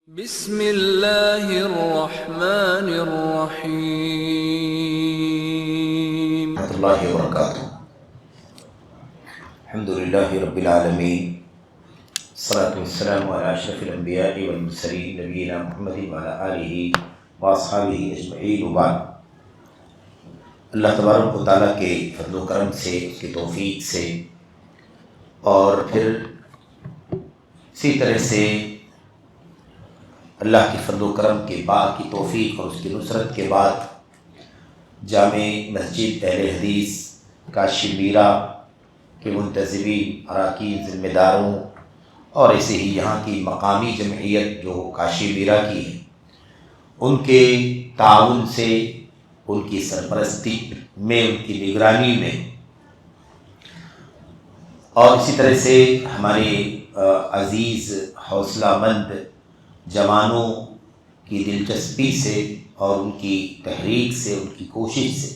بسم اللہ الرحمن الرحیم ورحمۃ اللہ وبرکاتہ۔ الحمد للہ رب العالمین، الصلاۃ والسلام علی اشرف الانبیاء والمرسلین نبینا محمد وعلی آلہ واصحابہ اجمعین وبعد۔ اللہ تبارک و تعالیٰ کے فضل و کرم سے، اس کی توفیق سے، اور پھر اسی طرح سے اللہ کی فضل و کرم کے بعد کی توفیق اور اس کی نصرت کے بعد جامع مسجد اہل حدیث کاشی میرا کے منتظمین، اراکین، ذمہ داروں اور ایسے ہی یہاں کی مقامی جمعیت جو کاشی میرا کی ہے، ان کے تعاون سے، ان کی سرپرستی میں، ان کی نگرانی میں، اور اسی طرح سے ہمارے عزیز حوصلہ مند جوانوں کی دلچسپی سے اور ان کی تحریک سے، ان کی کوشش سے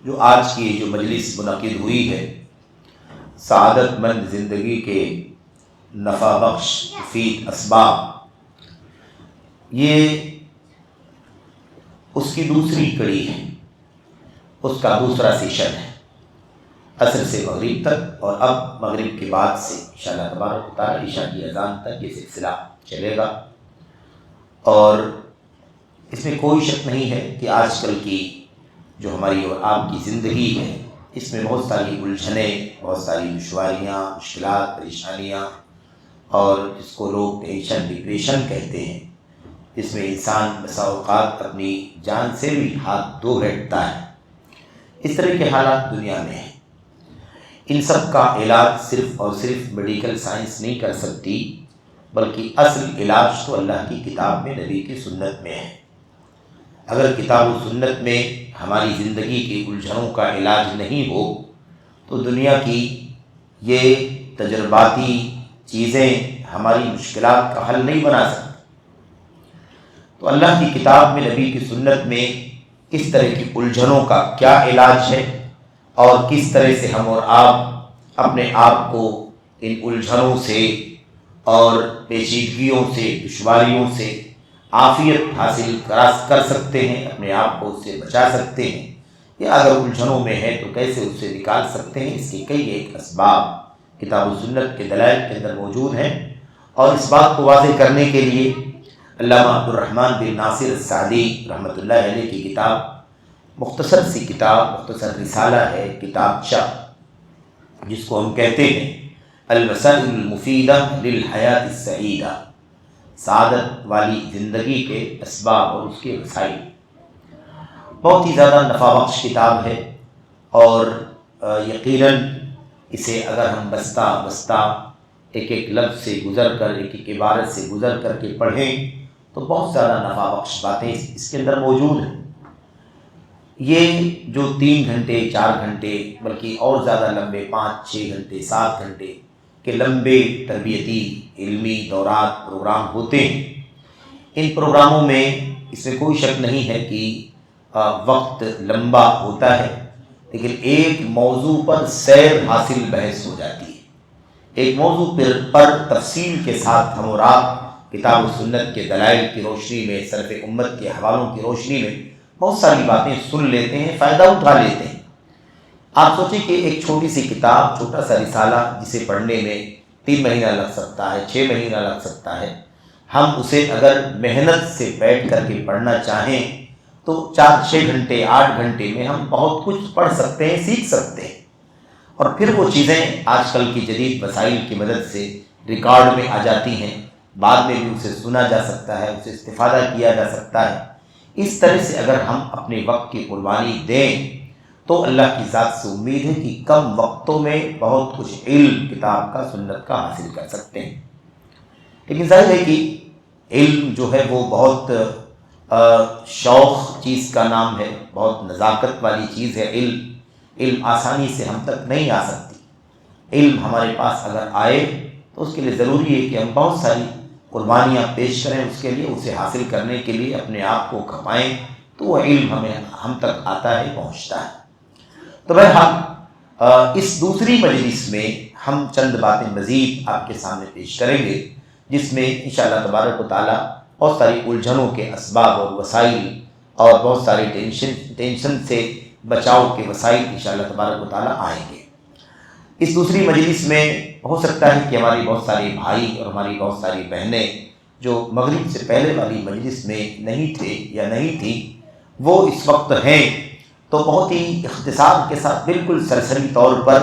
جو آج کی جو مجلس منعقد ہوئی ہے، سعادت مند زندگی کے نفع بخش مفید اسباب، یہ اس کی دوسری کڑی ہے، اس کا دوسرا سیشن ہے، عصر سے مغرب تک، اور اب مغرب کے بعد سے انشاءاللہ تبارک و تعالیٰ عشاء کی اذان تک یہ سلسلہ چلے گا۔ اور اس میں کوئی شک نہیں ہے کہ آج کل کی جو ہماری اور آپ کی زندگی ہے، اس میں بہت ساری الجھنیں، بہت ساری دشواریاں، مشکلات، پریشانیاں، اور جس کو لوگ ٹینشن، ڈپریشن کہتے ہیں، اس میں انسان بسا اوقات اپنی جان سے بھی ہاتھ دھو بیٹھتا ہے۔ اس طرح کے حالات دنیا میں ہیں۔ ان سب کا علاج صرف اور صرف میڈیکل سائنس نہیں کر سکتی، بلکہ اصل علاج تو اللہ کی کتاب میں، نبی کی سنت میں ہے۔ اگر کتاب و سنت میں ہماری زندگی کی الجھنوں کا علاج نہیں ہو تو دنیا کی یہ تجرباتی چیزیں ہماری مشکلات کا حل نہیں بنا سکتی۔ تو اللہ کی کتاب میں، نبی کی سنت میں اس طرح کی الجھنوں کا کیا علاج ہے، اور کس طرح سے ہم اور آپ اپنے آپ کو ان الجھنوں سے اور پیچیدگیوں سے، دشواریوں سے عافیت حاصل کر سکتے ہیں، اپنے آپ کو اس سے بچا سکتے ہیں، یا اگر الجھنوں میں ہے تو کیسے اس سے نکال سکتے ہیں، اس کے کئی ایک اسباب کتاب و سنت کے دلائل کے اندر موجود ہیں۔ اور اس بات کو واضح کرنے کے لیے علامہ عبدالرحمن بن ناصر السعدی رحمۃ اللہ علیہ کی کتاب، مختصر سی کتاب، مختصر رسالہ ہے، کتابچہ، جس کو ہم کہتے ہیں الوسائل المفیدہ للحیات السعیدہ، سعادت والی زندگی کے اسباب اور اس کے وسائل، بہت ہی زیادہ نفع بخش کتاب ہے۔ اور یقیناً اسے اگر ہم بستہ بستہ ایک ایک لفظ سے گزر کر، ایک ایک عبارت سے گزر کر کے پڑھیں تو بہت زیادہ نفع بخش باتیں اس کے اندر موجود ہیں۔ یہ جو 3 گھنٹے، 4 گھنٹے، بلکہ اور زیادہ لمبے 5، 6 گھنٹے، 7 گھنٹے کے لمبے تربیتی علمی دورات، پروگرام ہوتے ہیں، ان پروگراموں میں اس میں کوئی شک نہیں ہے کہ وقت لمبا ہوتا ہے، لیکن ایک موضوع پر سیر حاصل بحث ہو جاتی ہے۔ ایک موضوع پر تفصیل کے ساتھ ہم اور آپ کتاب و سنت کے دلائل کی روشنی میں، سلف امت کے حوالوں کی روشنی میں بہت ساری باتیں سن لیتے ہیں، فائدہ اٹھا لیتے ہیں۔ آپ سوچیں کہ ایک چھوٹی سی کتاب، چھوٹا سا رسالہ، جسے پڑھنے میں 3 مہینہ لگ سکتا ہے، 6 مہینہ لگ سکتا ہے، ہم اسے اگر محنت سے بیٹھ کر کے پڑھنا چاہیں تو 4-6 گھنٹے، 8 گھنٹے میں ہم بہت کچھ پڑھ سکتے ہیں، سیکھ سکتے ہیں۔ اور پھر وہ چیزیں آج کل کی جدید وسائل کی مدد سے ریکارڈ میں آ جاتی ہیں، بعد میں بھی اسے سنا جا سکتا ہے، اسے استفادہ کیا جا سکتا ہے۔ اس طرح سے اگر ہم اپنے وقت کی قربانی دیں تو اللہ کی ذات سے امید ہے کہ کم وقتوں میں بہت کچھ علم کتاب کا، سنت کا حاصل کر سکتے ہیں۔ لیکن ظاہر ہے کہ علم جو ہے وہ بہت شوق چیز کا نام ہے، بہت نزاکت والی چیز ہے۔ علم آسانی سے ہم تک نہیں آ سکتی۔ علم ہمارے پاس اگر آئے تو اس کے لیے ضروری ہے کہ ہم بہت ساری قربانیاں پیش کریں، اس کے لیے، اسے حاصل کرنے کے لیے اپنے آپ کو کھپائیں، تو وہ علم ہم تک آتا ہے، پہنچتا ہے۔ تو بہرحال اس دوسری مجلس میں ہم چند باتیں مزید آپ کے سامنے پیش کریں گے، جس میں انشاءاللہ تبارک و تعالیٰ بہت ساری الجھنوں کے اسباب اور وسائل اور بہت ساری ٹینشن سے بچاؤ کے وسائل انشاءاللہ تبارک و تعالیٰ آئیں گے۔ اس دوسری مجلس میں ہو سکتا ہے کہ ہماری بہت سارے بھائی اور ہماری بہت ساری بہنیں جو مغرب سے پہلے والی مجلس میں نہیں تھے یا نہیں تھی وہ اس وقت ہیں، تو بہت ہی اختصار کے ساتھ بالکل سرسری طور پر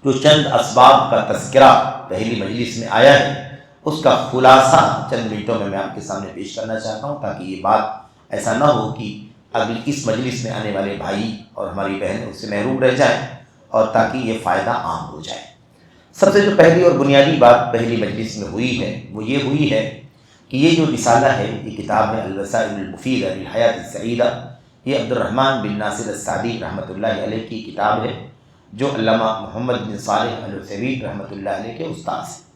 جو چند اسباب کا تذکرہ پہلی مجلس میں آیا ہے اس کا خلاصہ چند منٹوں میں آپ کے سامنے پیش کرنا چاہتا ہوں، تاکہ یہ بات ایسا نہ ہو کہ اگلی اس مجلس میں آنے والے بھائی اور ہماری بہنیں اس سے محروم رہ جائیں، اور تاکہ یہ فائدہ عام ہو جائے۔ سب سے جو پہلی اور بنیادی بات پہلی مجلس میں ہوئی ہے وہ یہ ہوئی ہے کہ یہ جو رسالہ ہے، یہ کتاب ہے الوسائل المفیدہ للحیاۃ السعیدہ، یہ عبد الرحمن بن ناصر السعدی رحمۃ اللہ علیہ کی کتاب ہے، جو علامہ محمد بن صالح العثیمین رحمۃ اللہ علیہ کے استاد ہیں۔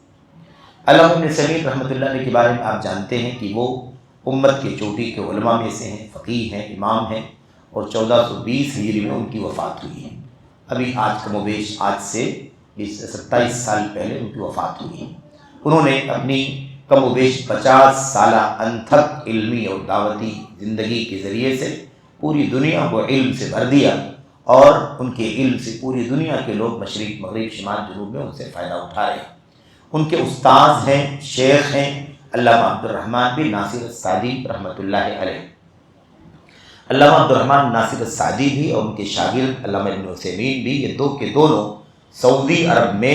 علامہ بن عثیمین رحمۃ اللہ علیہ کے بارے میں آپ جانتے ہیں کہ وہ امت کے چوٹی کے علماء میں سے ہیں، فقیہ ہیں، امام ہیں، اور 1420 ہجری میں ان کی وفات ہوئی ہے۔ ابھی آج کم و بیش آج سے 27 سال پہلے ان کی وفات ہوئی ہے۔ انہوں نے اپنی کم و بیش 50 سالہ انتھک علمی اور دعوتی زندگی کے ذریعے سے پوری دنیا کو علم سے بھر دیا، اور ان کے علم سے پوری دنیا کے لوگ مشرق مغرب شمال جنوب میں ان سے فائدہ اٹھا رہے ہیں۔ ان کے استاذ ہیں، شیخ ہیں علامہ عبد الرحمن بن ناصر السعدی رحمۃ اللہ علیہ۔ علامہ عبد الرحمن ناصر السعدی بھی اور ان کے شاگرد علامہ ابن عثیمین بھی، یہ دو کے دونوں سعودی عرب میں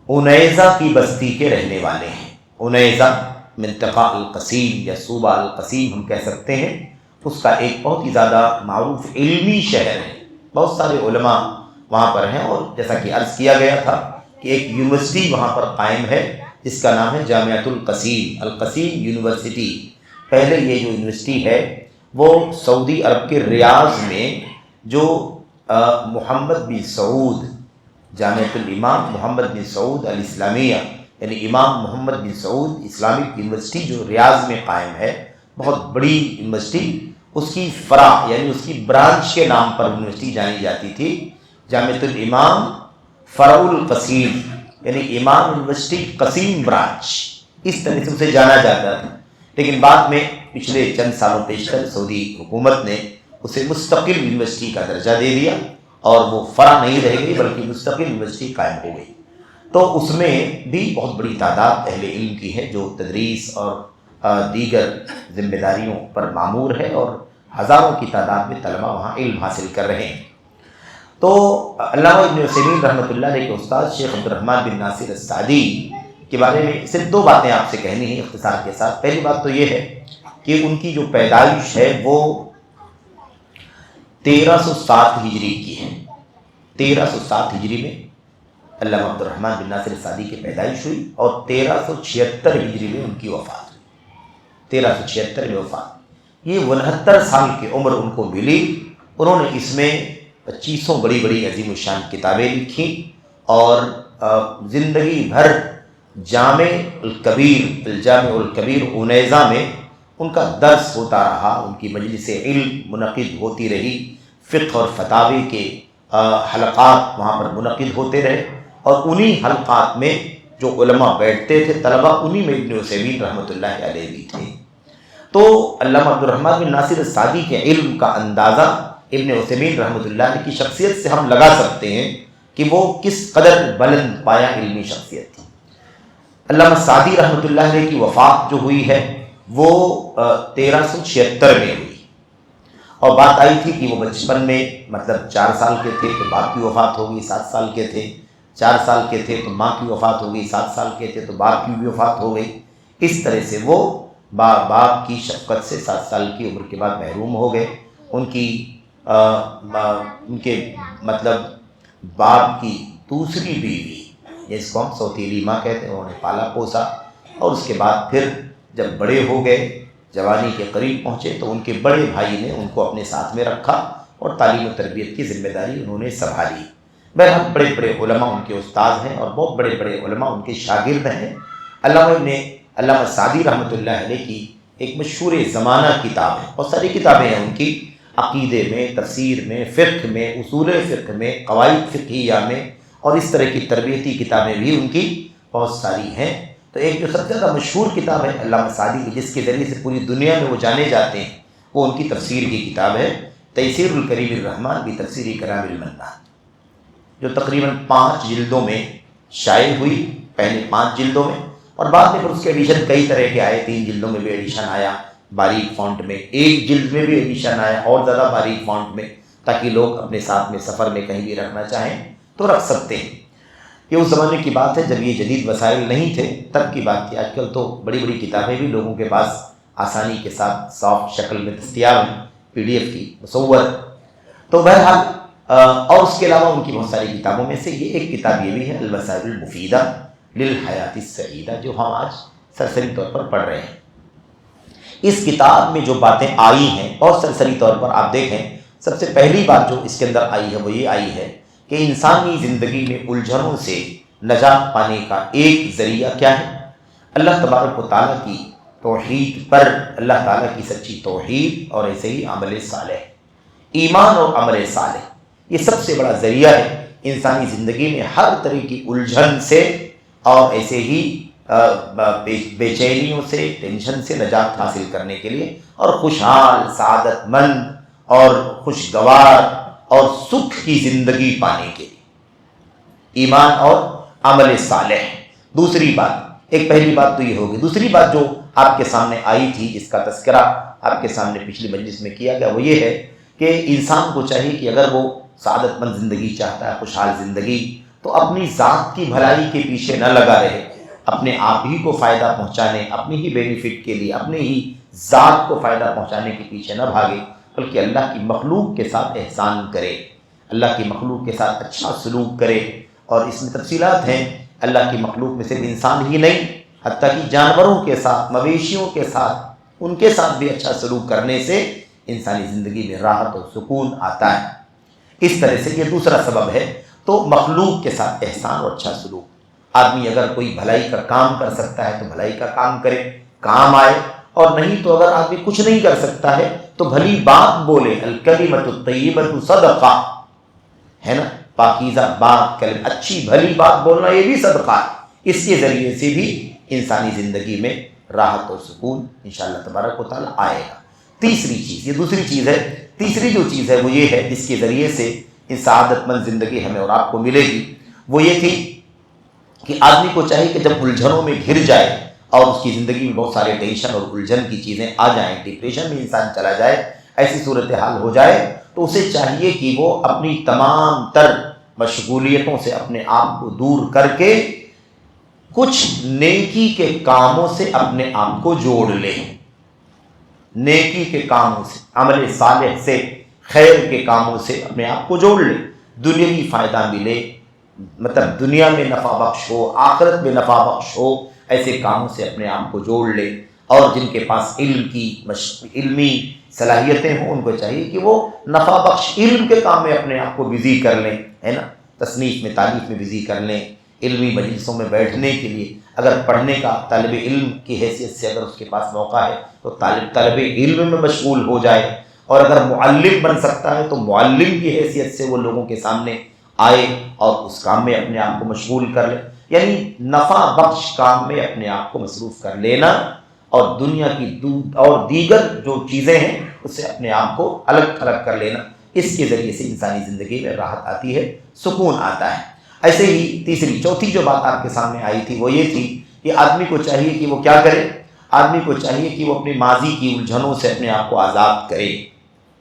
عنیزہ کی بستی کے رہنے والے ہیں۔ عنیزہ منطقہ القصیم یا صوبہ القصیم ہم کہہ سکتے ہیں، اس کا ایک بہت ہی زیادہ معروف علمی شہر ہے، بہت سارے علماء وہاں پر ہیں، اور جیسا کہ عرض کیا گیا تھا کہ ایک یونیورسٹی وہاں پر قائم ہے جس کا نام ہے جامعۃ القصیم، القصیم یونیورسٹی۔ پہلے یہ جو یونیورسٹی ہے وہ سعودی عرب کے ریاض میں جو محمد بن سعود، جامعۃ الامام محمد بن سعود الاسلامیہ، یعنی امام محمد بن سعود اسلامک یونیورسٹی جو ریاض میں قائم ہے، بہت بڑی یونیورسٹی، اس کی فرع یعنی اس کی برانچ کے نام پر یونیورسٹی جانی جاتی تھی، جامعۃ الامام فرع القصیم، یعنی امام یونیورسٹی قصیم برانچ، اس طرح سے اسے جانا جاتا تھا۔ لیکن بعد میں پچھلے چند سالوں پیشتر سعودی حکومت نے اسے مستقل یونیورسٹی کا درجہ دے دیا، اور وہ فرع نہیں رہ گئی بلکہ مستقل یونیورسٹی قائم ہو گئی۔ تو اس میں بھی بہت بڑی تعداد اہل علم کی ہے جو تدریس اور دیگر ذمہ داریوں پر مامور ہے، اور ہزاروں کی تعداد میں طلباء وہاں علم حاصل کر رہے ہیں۔ تو علامہ ابن عثیمین رحمۃ اللہ علیہ کے استاد شیخ عبد الرحمن بن ناصر السعدی کے بارے میں صرف دو باتیں آپ سے کہنی ہیں اختصار کے ساتھ۔ پہلی بات تو یہ ہے کہ ان کی جو پیدائش ہے وہ 1307 ہجری کی ہے۔ 1307 ہجری میں علامہ عبد الرحمن بن ناصر السعدی کی پیدائش ہوئی، اور 1376 ہجری میں ان کی وفات ہوئی۔ 1376 میں وفات، یہ 69 سال کی عمر ان کو ملی۔ انہوں نے اس میں 25 بڑی بڑی عظیم الشان کتابیں لکھیں، اور زندگی بھر جامع الکبیر، الجامع الکبیر عنیزہ میں ان کا درس ہوتا رہا، ان کی مجلس علم منعقد ہوتی رہی، فقہ اور فتاوی کے حلقات وہاں پر منعقد ہوتے رہے، اور انہی حلقات میں جو علماء بیٹھتے تھے طلباء، انہی میں ابن عثیمین رحمۃ اللہ علیہ بھی تھے۔ تو علامہ عبد الرحمن بن ناصر السعدی کے علم کا اندازہ ابن عثیمین رحمۃ اللہ علیہ کی شخصیت سے ہم لگا سکتے ہیں کہ وہ کس قدر بلند پایا علمی شخصیت تھی۔ علامہ سعدی رحمۃ اللہ علیہ کی وفات جو ہوئی ہے وہ 1376 میں ہوئی، اور بات آئی تھی کہ وہ بچپن میں مطلب 4 سال کے تھے تو باپ کی وفات ہو گئی، 7 سال کے تھے 4 سال کے تھے تو ماں کی وفات ہو گئی، 7 سال کے تھے تو باپ کی بھی وفات ہو گئی۔ اس طرح سے وہ باپ کی شفقت سے 7 سال کی عمر کے بعد محروم ہو گئے۔ ان کے مطلب باپ کی دوسری بیوی، جس کو ہم سوتیلی ماں کہتے ہیں، انہوں نے پالا پوسا، اور اس کے بعد پھر جب بڑے ہو گئے، جوانی کے قریب پہنچے، تو ان کے بڑے بھائی نے ان کو اپنے ساتھ میں رکھا، اور تعلیم و تربیت کی ذمہ داری انہوں نے سنبھالی۔ بہرحال بڑے بڑے علماء ان کے استاد ہیں، اور بہت بڑے بڑے علماء ان کے شاگرد ہیں۔ علامہ سعدی رحمۃ اللہ علیہ کی ایک مشہور زمانہ کتاب ہے، بہت ساری کتابیں ہیں ان کی، عقیدے میں، تفسیر میں، فقہ میں، اصول فقہ میں، قواعد فقہیہ میں، اور اس طرح کی تربیتی کتابیں بھی ان کی بہت ساری ہیں. تو ایک جو سب سے زیادہ مشہور کتاب ہے علامہ سعدی کی، جس کے ذریعے سے پوری دنیا میں وہ جانے جاتے ہیں، وہ ان کی تفسیر کی کتاب ہے تیسیر الکریم الرحمن بتفسیر کلام المنان، جو تقریباً 5 جلدوں میں شائع ہوئی، پہلے 5 جلدوں میں، اور بعد میں پھر اس کے ایڈیشن کئی طرح کے آئے. 3 جلدوں میں بھی ایڈیشن آیا باریک فونٹ میں، 1 جلد میں بھی ایڈیشن آیا اور زیادہ باریک فونٹ میں، تاکہ لوگ اپنے ساتھ میں سفر میں کہیں بھی رکھنا چاہیں تو رکھ سکتے ہیں. یہ اس زمانے کی بات ہے جب یہ جدید وسائل نہیں تھے، تب کی بات تھی. آج کل تو بڑی بڑی کتابیں بھی لوگوں کے پاس آسانی کے ساتھ سافٹ شکل میں دستیاب ہیں، PDF کی مصور. تو بہرحال اور اس کے علاوہ ان کی بہت ساری کتابوں میں سے یہ ایک کتاب یہ بھی ہے الوسائل المفیدہ للحیات السعیدہ، جو ہم آج سرسری طور پر پڑھ رہے ہیں. اس کتاب میں جو باتیں آئی ہیں اور سرسری طور پر آپ دیکھیں، سب سے پہلی بات جو اس کے اندر آئی ہے وہ یہ آئی ہے کہ انسانی زندگی میں الجھنوں سے نجات پانے کا ایک ذریعہ کیا ہے؟ اللہ تبارک و تعالیٰ کی توحید پر، اللہ تعالیٰ کی سچی توحید، اور ایسے ہی عمل صالح، ایمان اور عمل صالح. یہ سب سے بڑا ذریعہ ہے انسانی زندگی میں ہر طرح کی الجھن سے اور ایسے ہی بے چینیوں سے، ٹینشن سے نجات حاصل کرنے کے لیے، اور خوشحال، سعادت مند اور خوشگوار اور سکھ کی زندگی پانے کے لیے. ایمان اور عمل صالح. دوسری بات، ایک پہلی بات تو یہ ہوگی. دوسری بات جو آپ کے سامنے آئی تھی، جس کا تذکرہ آپ کے سامنے پچھلی مجلس میں کیا گیا، وہ یہ ہے کہ انسان کو چاہیے کہ اگر وہ سعادت مند زندگی چاہتا ہے، خوشحال زندگی، تو اپنی ذات کی بھلائی کے پیچھے نہ لگا رہے، اپنے آپ ہی کو فائدہ پہنچانے، اپنی ہی بینیفٹ کے لیے، اپنے ہی ذات کو فائدہ پہنچانے کے پیچھے نہ بھاگے، بلکہ اللہ کی مخلوق کے ساتھ احسان کرے، اللہ کی مخلوق کے ساتھ اچھا سلوک کرے. اور اس میں تفصیلات ہیں. اللہ کی مخلوق میں صرف انسان ہی نہیں، حتیٰ کہ جانوروں کے ساتھ، مویشیوں کے ساتھ، ان کے ساتھ بھی اچھا سلوک کرنے سے انسانی زندگی میں راحت اور سکون آتا ہے. اس طرح سے یہ دوسرا سبب ہے. تو مخلوق کے ساتھ احسان اور اچھا سلوک. آدمی اگر کوئی بھلائی کا کام کر سکتا ہے تو بھلائی کا کام کرے، کام آئے، اور نہیں تو اگر آدمی کچھ نہیں کر سکتا ہے تو بھلی بات بولے. الکلمۃ الطیبۃ صدقہ ہے نا، پاکیزہ بات، اچھی بھلی بات بولنا یہ بھی صدقہ ہے. اس کے ذریعے سے بھی انسانی زندگی میں راحت اور سکون انشاءاللہ تبارک و تعالیٰ آئے گا. تیسری چیز، یہ دوسری چیز ہے. تیسری جو چیز ہے وہ یہ ہے جس کے ذریعے سے ان سعادت مند زندگی ہمیں اور آپ کو ملے گی، وہ یہ تھی کہ آدمی کو چاہیے کہ جب الجھنوں میں گھر جائے اور اس کی زندگی میں بہت سارے ٹینشن اور الجھن کی چیزیں آ جائیں، ڈپریشن میں انسان چلا جائے، ایسی صورتحال ہو جائے، تو اسے چاہیے کہ وہ اپنی تمام تر مشغولیتوں سے اپنے آپ کو دور کر کے کچھ نیکی کے کاموں سے اپنے آپ کو جوڑ لے. نیکی کے کاموں سے، عمل صالح سے، خیر کے کاموں سے اپنے آپ کو جوڑ لے. دنیاوی فائدہ ملے، مطلب دنیا میں نفع بخش ہو، آخرت میں نفع بخش ہو، ایسے کاموں سے اپنے آپ کو جوڑ لے. اور جن کے پاس علمی صلاحیتیں ہوں، ان کو چاہیے کہ وہ نفع بخش علم کے کام میں اپنے آپ کو بزی کر لیں، ہے نا، تصنیف میں، تالیف میں بزی کر لیں. علمی مجلسوں میں بیٹھنے کے لیے، اگر پڑھنے کا طالب علم کی حیثیت سے اگر اس کے پاس موقع ہے تو طالب علم میں مشغول ہو جائے، اور اگر معلم بن سکتا ہے تو معلم کی حیثیت سے وہ لوگوں کے سامنے آئے اور اس کام میں اپنے آپ کو مشغول کر لے. یعنی نفع بخش کام میں اپنے آپ کو مصروف کر لینا، اور دنیا کی اور دیگر جو چیزیں ہیں اس سے اپنے آپ کو الگ تھلگ کر لینا. اس کے ذریعے سے انسانی زندگی میں راحت آتی ہے، سکون آتا ہے. ایسے ہی چوتھی جو بات آپ کے سامنے آئی تھی وہ یہ تھی کہ آدمی کو چاہیے کہ وہ کیا کرے. آدمی کو چاہیے کہ وہ اپنی ماضی کی الجھنوں سے اپنے آپ کو آزاد کرے.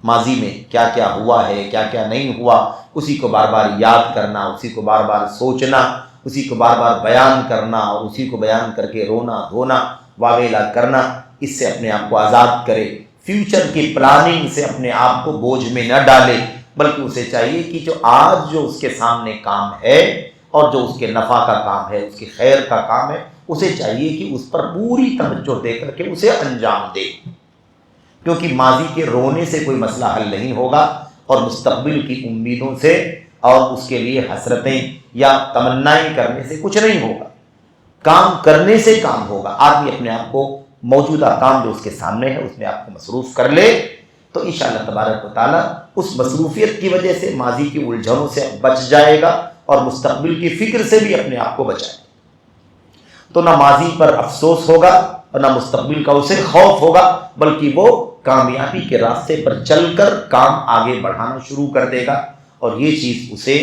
ماضی میں کیا کیا ہوا ہے، کیا کیا نہیں ہوا، اسی کو بار بار یاد کرنا، اسی کو بار بار سوچنا، اسی کو بار بار بیان کرنا، اور اسی کو بیان کر کے رونا دھونا واویلا کرنا، اس سے اپنے آپ کو آزاد کرے. فیوچر کی پلاننگ سے اپنے آپ کو بوجھ میں نہ ڈالے، بلکہ اسے چاہیے کہ جو آج جو اس کے سامنے کام ہے اور جو اس کے نفع کا کام ہے، اس کے خیر کا کام ہے، اسے چاہیے کہ اس پر پوری توجہ دے کر کے اسے انجام دے. کیونکہ ماضی کے رونے سے کوئی مسئلہ حل نہیں ہوگا، اور مستقبل کی امیدوں سے اور اس کے لیے حسرتیں یا تمنائیں کرنے سے کچھ نہیں ہوگا. کام کرنے سے کام ہوگا. آدمی اپنے آپ کو موجودہ کام جو اس کے سامنے ہے اس میں آپ کو مصروف کر لے تو انشاءاللہ تبارک و تعالیٰ اس مصروفیت کی وجہ سے ماضی کی الجھنوں سے بچ جائے گا اور مستقبل کی فکر سے بھی اپنے آپ کو بچائے گا. تو نہ ماضی پر افسوس ہوگا اور نہ مستقبل کا اسے خوف ہوگا، بلکہ وہ کامیابی کے راستے پر چل کر کام آگے بڑھانا شروع کر دے گا، اور یہ چیز اسے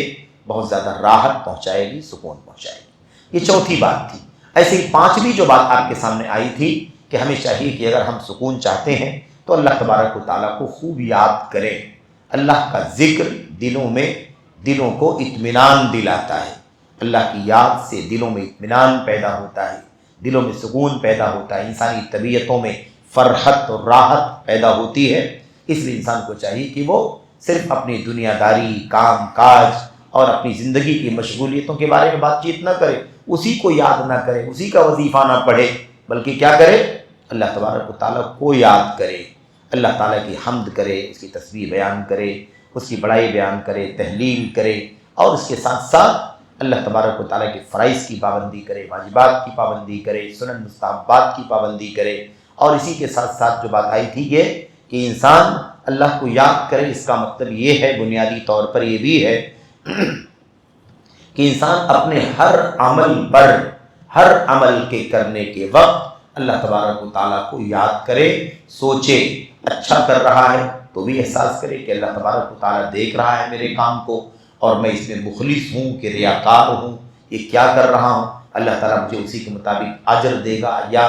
بہت زیادہ راحت پہنچائے گی، سکون پہنچائے گی۔ یہ چوتھی بات تھی۔ ایسے ہی پانچویں جو بات آپ کے سامنے آئی تھی کہ ہمیں چاہیے کہ اگر ہم سکون چاہتے ہیں تو اللہ تبارک و تعالیٰ کو خوب یاد کریں۔ اللہ کا ذکر دلوں کو اطمینان دلاتا ہے، اللہ کی یاد سے دلوں میں اطمینان پیدا ہوتا ہے، دلوں میں سکون پیدا ہوتا ہے، انسانی طبیعتوں میں فرحت اور راحت پیدا ہوتی ہے۔ اس لیے انسان کو چاہیے کہ وہ صرف اپنی دنیا داری، کام کاج اور اپنی زندگی کی مشغولیتوں کے بارے میں بات چیت نہ کرے، اسی کو یاد نہ کرے، اسی کا وظیفہ نہ پڑھے، بلکہ کیا کرے؟ اللہ تبارک و تعالیٰ کو یاد کرے، اللہ تعالیٰ کی حمد کرے، اس کی تسبیح بیان کرے، اس کی بڑائی بیان کرے، تحلیل کرے، اور اس کے ساتھ ساتھ اللہ تبارک و تعالیٰ کے فرائض کی پابندی کرے، واجبات کی پابندی کرے، سنن مستحبات کی پابندی کرے۔ اور اسی کے ساتھ ساتھ جو بات آئی تھی یہ کہ انسان اللہ کو یاد کرے، اس کا مطلب یہ ہے، بنیادی طور پر یہ بھی ہے کہ انسان اپنے ہر عمل کے کرنے کے وقت اللہ تبارک و تعالیٰ کو یاد کرے، سوچے، اچھا کر رہا ہے تو بھی احساس کرے کہ اللہ تبارک و تعالیٰ دیکھ رہا ہے میرے کام کو، اور میں اس میں مخلص ہوں کہ ریاکار ہوں، یہ کیا کر رہا ہوں، اللہ تعالیٰ مجھے اسی کے مطابق اجر دے گا یا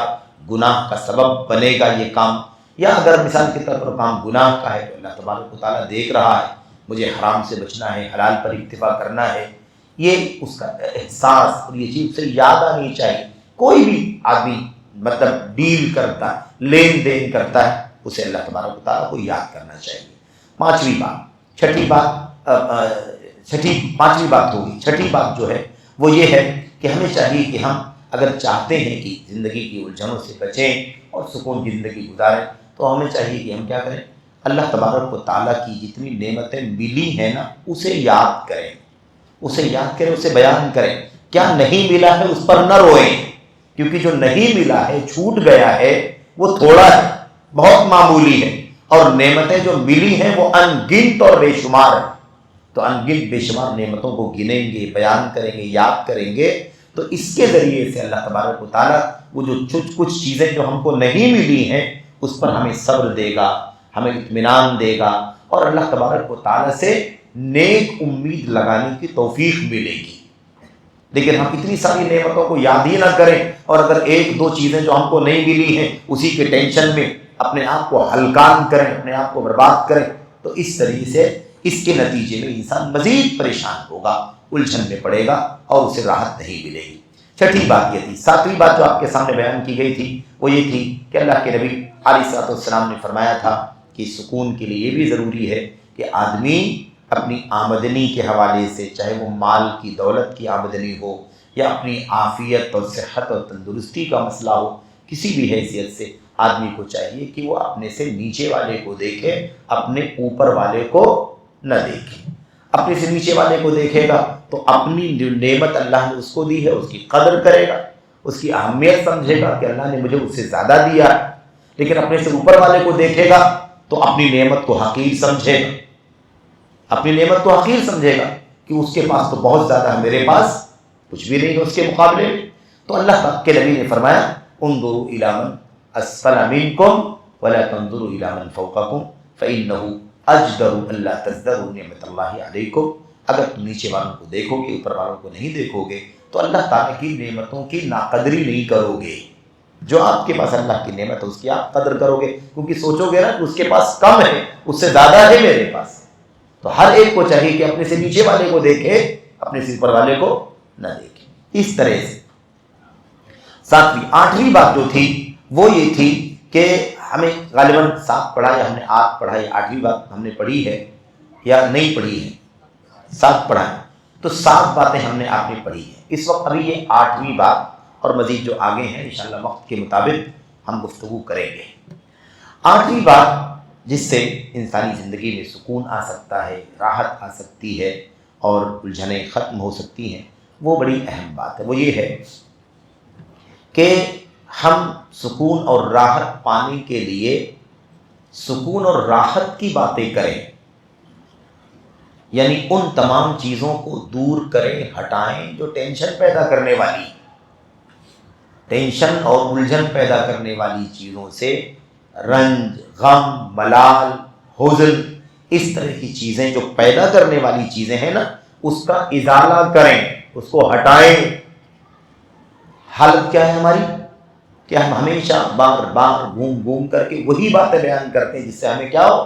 گناہ کا سبب بنے گا یہ کام، یا اگر مثال کے طور پر کام گناہ کا ہے تو اللہ تبارک و تعالیٰ دیکھ رہا ہے، مجھے حرام سے بچنا ہے، حلال پر اکتفا کرنا ہے، یہ اس کا احساس اور یہ چیز سے یاد آنی چاہیے۔ کوئی بھی آدمی مطلب ڈیل کرتا ہے، لین دین کرتا ہے، اسے اللہ تبارک و تعالیٰ کو یاد کرنا چاہیے۔ پانچویں بات ہوگی۔ چھٹی بات جو ہے وہ یہ ہے کہ ہمیں چاہیے کہ ہم اگر چاہتے ہیں کہ زندگی کی الجھنوں سے بچیں اور سکون کی زندگی گزاریں تو ہمیں چاہیے کہ ہم کیا کریں؟ اللہ تبارک و تعالیٰ کی جتنی نعمتیں ملی ہیں نا اسے یاد کریں، اسے بیان کریں۔ کیا نہیں ملا ہے اس پر نہ روئیں، کیونکہ جو نہیں ملا ہے، چھوٹ گیا ہے، وہ تھوڑا ہے، بہت معمولی ہے، اور نعمتیں جو ملی ہیں وہ ان گنت اور بے شمار ہیں۔ تو ان گنت بے شمار نعمتوں کو گنیں گے، بیان کریں گے، یاد کریں گے، تو اس کے ذریعے سے اللہ تبارک و تعالیٰ وہ جو کچھ چیزیں جو ہم کو نہیں ملی ہیں اس پر ہمیں صبر دے گا، ہمیں اطمینان دے گا، اور اللہ تبارک و تعالیٰ سے نیک امید لگانے کی توفیق ملے گی۔ لیکن ہم اتنی ساری نعمتوں کو یاد ہی نہ کریں، اور اگر ایک دو چیزیں جو ہم کو نہیں ملی ہیں اسی کے ٹینشن میں اپنے آپ کو ہلکان کریں، اپنے آپ کو برباد کریں، تو اس طریقے سے اس کے نتیجے میں انسان مزید پریشان ہوگا، الجھن میں پڑے گا اور اسے راحت نہیں ملے گی۔ چھٹی بات یہ تھی۔ ساتویں بات جو آپ کے سامنے بیان کی گئی تھی وہ یہ تھی کہ اللہ کے نبی علیہ الصلوۃ والسلام نے فرمایا تھا کہ سکون کے لیے یہ بھی ضروری ہے کہ آدمی اپنی آمدنی کے حوالے سے، چاہے وہ مال کی دولت کی آمدنی ہو یا اپنی عافیت اور صحت اور تندرستی کا مسئلہ ہو، کسی بھی حیثیت سے آدمی کو چاہیے کہ وہ اپنے سے نیچے والے کو دیکھے، اپنے اوپر والے کو نہ دیکھے۔ اپنے سے نیچے والے کو دیکھے گا تو اپنی جو نعمت اللہ نے اس کو دی ہے اس کی قدر کرے گا، اس کی اہمیت سمجھے گا کہ اللہ نے مجھے اس سے زیادہ دیا ہے۔ لیکن اپنے سے اوپر والے کو دیکھے گا تو اپنی نعمت کو حقیر سمجھے گا، اپنی نعمت کو حقیر سمجھے گا کہ اس کے پاس تو بہت زیادہ ہے، میرے پاس کچھ بھی نہیں ہے اس کے مقابلے میں۔ تو اللہ کے نبی نے فرمایا انظروا الی من اسفل منکم ولا تنظروا الی من فوقکم فانہ اجدر الا تزدروا نعمت اللہ علیکم۔ اگر تم نیچے والوں کو دیکھو گے، اوپر والوں کو نہیں دیکھو گے تو اللہ تعالیٰ کی نعمتوں کی ناقدری نہیں کرو گے۔ جو آپ کے پاس اللہ کی نعمت ہے اس کی آپ قدر کرو گے، کیونکہ سوچو گے نا کہ اس کے پاس کم ہے، اس سے زیادہ ہے میرے پاس۔ تو ہر ایک کو چاہیے کہ اپنے سے نیچے والے کو دیکھے، اپنے سے اوپر والے کو نہ دیکھے۔ اس طرح سے آٹھویں بات جو تھی وہ یہ تھی کہ ہمیں غالباً 7 پڑھا یا ہم نے 8 پڑھا، یا 8ویں بات ہم نے پڑھی ہے یا نہیں پڑھی ہے، 7 پڑھا ہے، تو 7 باتیں ہم نے آپ نے پڑھی ہیں۔ اس وقت ابھی یہ 8ویں بات اور مزید جو آگے ہیں انشاءاللہ وقت کے مطابق ہم گفتگو کریں گے۔ 8ویں بات جس سے انسانی زندگی میں سکون آ سکتا ہے، راحت آ سکتی ہے اور الجھنیں ختم ہو سکتی ہیں، وہ بڑی اہم بات ہے۔ وہ یہ ہے کہ ہم سکون اور راحت پانے کے لیے سکون اور راحت کی باتیں کریں، یعنی ان تمام چیزوں کو دور کریں، ہٹائیں جو ٹینشن پیدا کرنے والی۔ ٹینشن اور الجھن پیدا کرنے والی چیزوں سے رنج، غم، ملال، حزن، اس طرح کی چیزیں جو پیدا کرنے والی چیزیں ہیں نا، اس کا ازالہ کریں، اس کو ہٹائیں۔ حالت کیا ہے ہماری کہ ہم ہمیشہ بار بار گھوم کر کے وہی باتیں بیان کرتے ہیں جس سے ہمیں کیا ہو،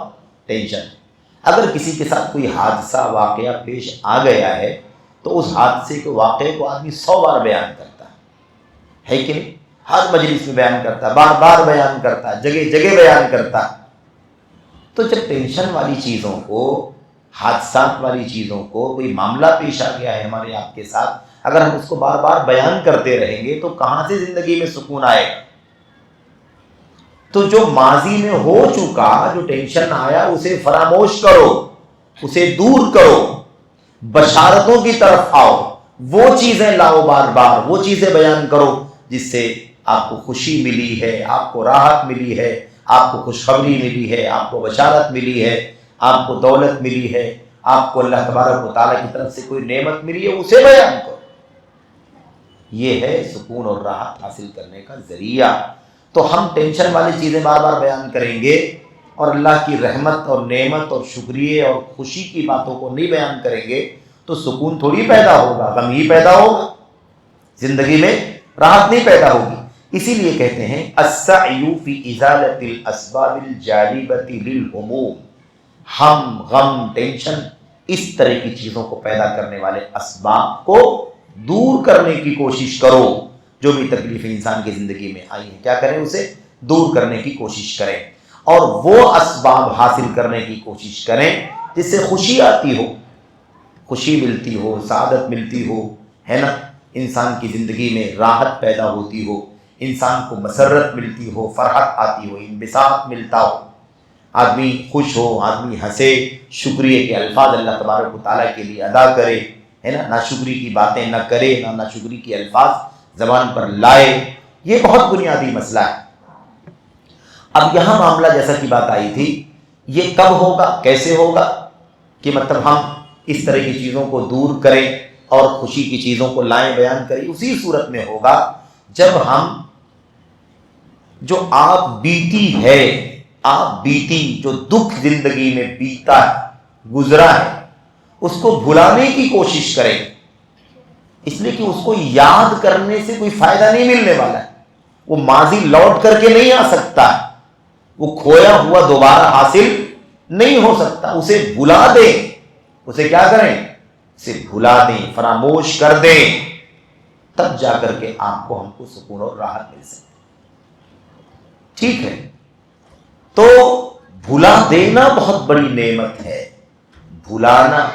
ٹینشن۔ اگر کسی کے ساتھ کوئی حادثہ واقعہ پیش آ گیا ہے تو اس حادثے کے واقعے کو آدمی 100 بار بیان کرتا ہے کہ نہیں؟ ہر مجلس میں بیان کرتا ہے، بار بار بیان کرتا ہے، جگہ جگہ بیان کرتا ہے۔ تو جب ٹینشن والی چیزوں کو، حادثات والی چیزوں کو، کوئی معاملہ پیش آ گیا ہے ہمارے آپ کے ساتھ، اگر ہم اس کو بار بار بیان کرتے رہیں گے تو کہاں سے زندگی میں سکون آئے گا؟ تو جو ماضی میں ہو چکا، جو ٹینشن آیا، اسے فراموش کرو، اسے دور کرو، بشارتوں کی طرف آؤ، وہ چیزیں لاؤ، بار بار وہ چیزیں بیان کرو جس سے آپ کو خوشی ملی ہے، آپ کو راحت ملی ہے، آپ کو خوشخبری ملی ہے، آپ کو بشارت ملی ہے، آپ کو دولت ملی ہے، آپ کو اللہ تبارک و تعالیٰ کی طرف سے کوئی نعمت ملی ہے، اسے بیان کرو۔ یہ ہے سکون اور راحت حاصل کرنے کا ذریعہ۔ تو ہم ٹینشن والی چیزیں بار بار بیان کریں گے اور اللہ کی رحمت اور نعمت اور شکریہ اور خوشی کی باتوں کو نہیں بیان کریں گے تو سکون تھوڑی پیدا ہوگا، غم ہی پیدا ہوگا، زندگی میں راحت نہیں پیدا ہوگی۔ اسی لیے کہتے ہیں السعی فی ازالۃ الاسباب الجالبۃ للہموم، ہم، غم، ٹینشن، اس طرح کی چیزوں کو پیدا کرنے والے اسباب کو دور کرنے کی کوشش کرو۔ جو بھی تکلیفیں انسان کی زندگی میں آئی ہیں، کیا کریں؟ اسے دور کرنے کی کوشش کریں، اور وہ اسباب حاصل کرنے کی کوشش کریں جس سے خوشی آتی ہو، خوشی ملتی ہو، سعادت ملتی ہو، ہے نا؟ انسان کی زندگی میں راحت پیدا ہوتی ہو، انسان کو مسرت ملتی ہو، فرحت آتی ہو، انبساط ملتا ہو، آدمی خوش ہو، آدمی ہنسے، شکریہ کے الفاظ اللہ تبارک و تعالیٰ کے لیے ادا کرے، ہے نا؟ ناشکری کی باتیں نہ کرے، نہ ناشکری کے الفاظ زبان پر لائے۔ یہ بہت بنیادی مسئلہ ہے۔ اب یہاں معاملہ جیسا کی بات آئی تھی، یہ کب ہوگا، کیسے ہوگا کہ مطلب ہم اس طرح کی چیزوں کو دور کریں اور خوشی کی چیزوں کو لائیں، بیان کریں؟ اسی صورت میں ہوگا جب ہم جو آپ بیتی ہے، آپ بیتی جو دکھ زندگی میں بیتا ہے، گزرا ہے، اس کو بھلانے کی کوشش کریں، اس لیے کہ اس کو یاد کرنے سے کوئی فائدہ نہیں ملنے والا ہے، وہ ماضی لوٹ کر کے نہیں آ سکتا، وہ کھویا ہوا دوبارہ حاصل نہیں ہو سکتا۔ اسے بھلا دیں، اسے کیا کریں؟ اسے بھلا دیں، فراموش کر دیں، تب جا کر کے آپ کو، ہم کو سکون اور راحت مل سکتی۔ ٹھیک ہے؟ تو بھلا دینا بہت بڑی نعمت ہے، بھلانا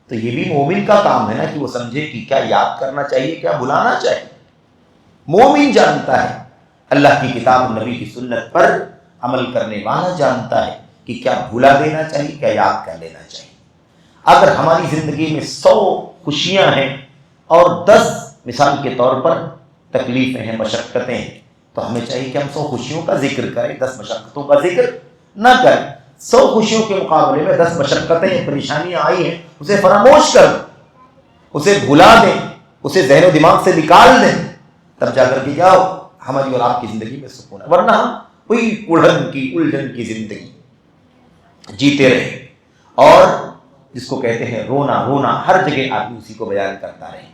تو یہ بھی مومن کا کام ہے نا کہ وہ سمجھے کہ کیا یاد کرنا چاہیے، کیا بھلانا چاہیے۔ مومن جانتا ہے، اللہ کی کتاب نبی کی سنت پر عمل کرنے والا جانتا ہے کہ کیا بھلا دینا چاہیے، کیا یاد کر لینا چاہیے۔ اگر ہماری زندگی میں 100 خوشیاں ہیں اور 10 مثال کے طور پر تکلیفیں ہیں، مشقتیں ہیں، تو ہمیں چاہیے کہ ہم 100 خوشیوں کا ذکر کریں، 10 مشقتوں کا ذکر نہ کریں۔ 100 خوشیوں کے مقابلے میں 10 مشقتیں، پریشانیاں آئی ہیں، اسے فراموش کر دیں، اسے بھلا دیں، اسے ذہن و دماغ سے نکال دیں، تب جا کر کے جاؤ ہماری اور آپ کی زندگی میں سکون ہے۔ ورنہ ہم وہی الجھن کی زندگی جیتے رہے، اور جس کو کہتے ہیں رونا، ہر جگہ آدمی اسی کو بیان کرتا رہے۔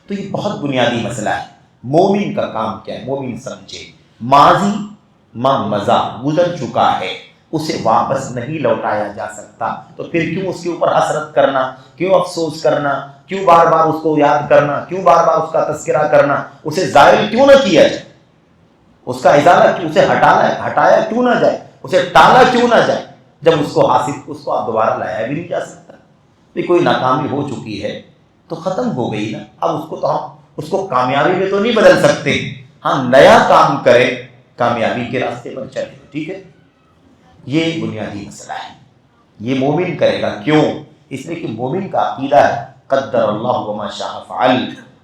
تو یہ بہت بنیادی مسئلہ ہے۔ مومن کا کام کیا ہے؟ مومن سمجھے ماضی مضی گزر چکا ہے، اسے واپس نہیں لوٹایا جا سکتا، تو پھر کیوں اس کے اوپر حسرت کرنا، کیوں افسوس کرنا، کیوں بار بار اس کو یاد کرنا، کیوں بار بار اس کا تذکرہ کرنا؟ اسے زائل کیوں نہ کیا جائے، اس کا ازالہ کیوں، اسے ہٹایا کیوں نہ جائے، اسے ٹالا کیوں نہ جائے، جب اس کو حاصل، اس کو آپ دوبارہ لایا بھی نہیں جا سکتا۔ کوئی ناکامی ہو چکی ہے تو ختم ہو گئی نا، اب اس کو تو ہم اس کو کامیابی میں تو نہیں بدل سکتے، ہم نیا کام کریں، کامیابی کے راستے پر چلیں۔ ٹھیک ہے؟ یہ بنیادی مسئلہ ہے۔ یہ مومن کرے گا، کیوں؟ اس لیے کہ مومن کا عقیدہ ہے قدر اللہ وما شاء فعل،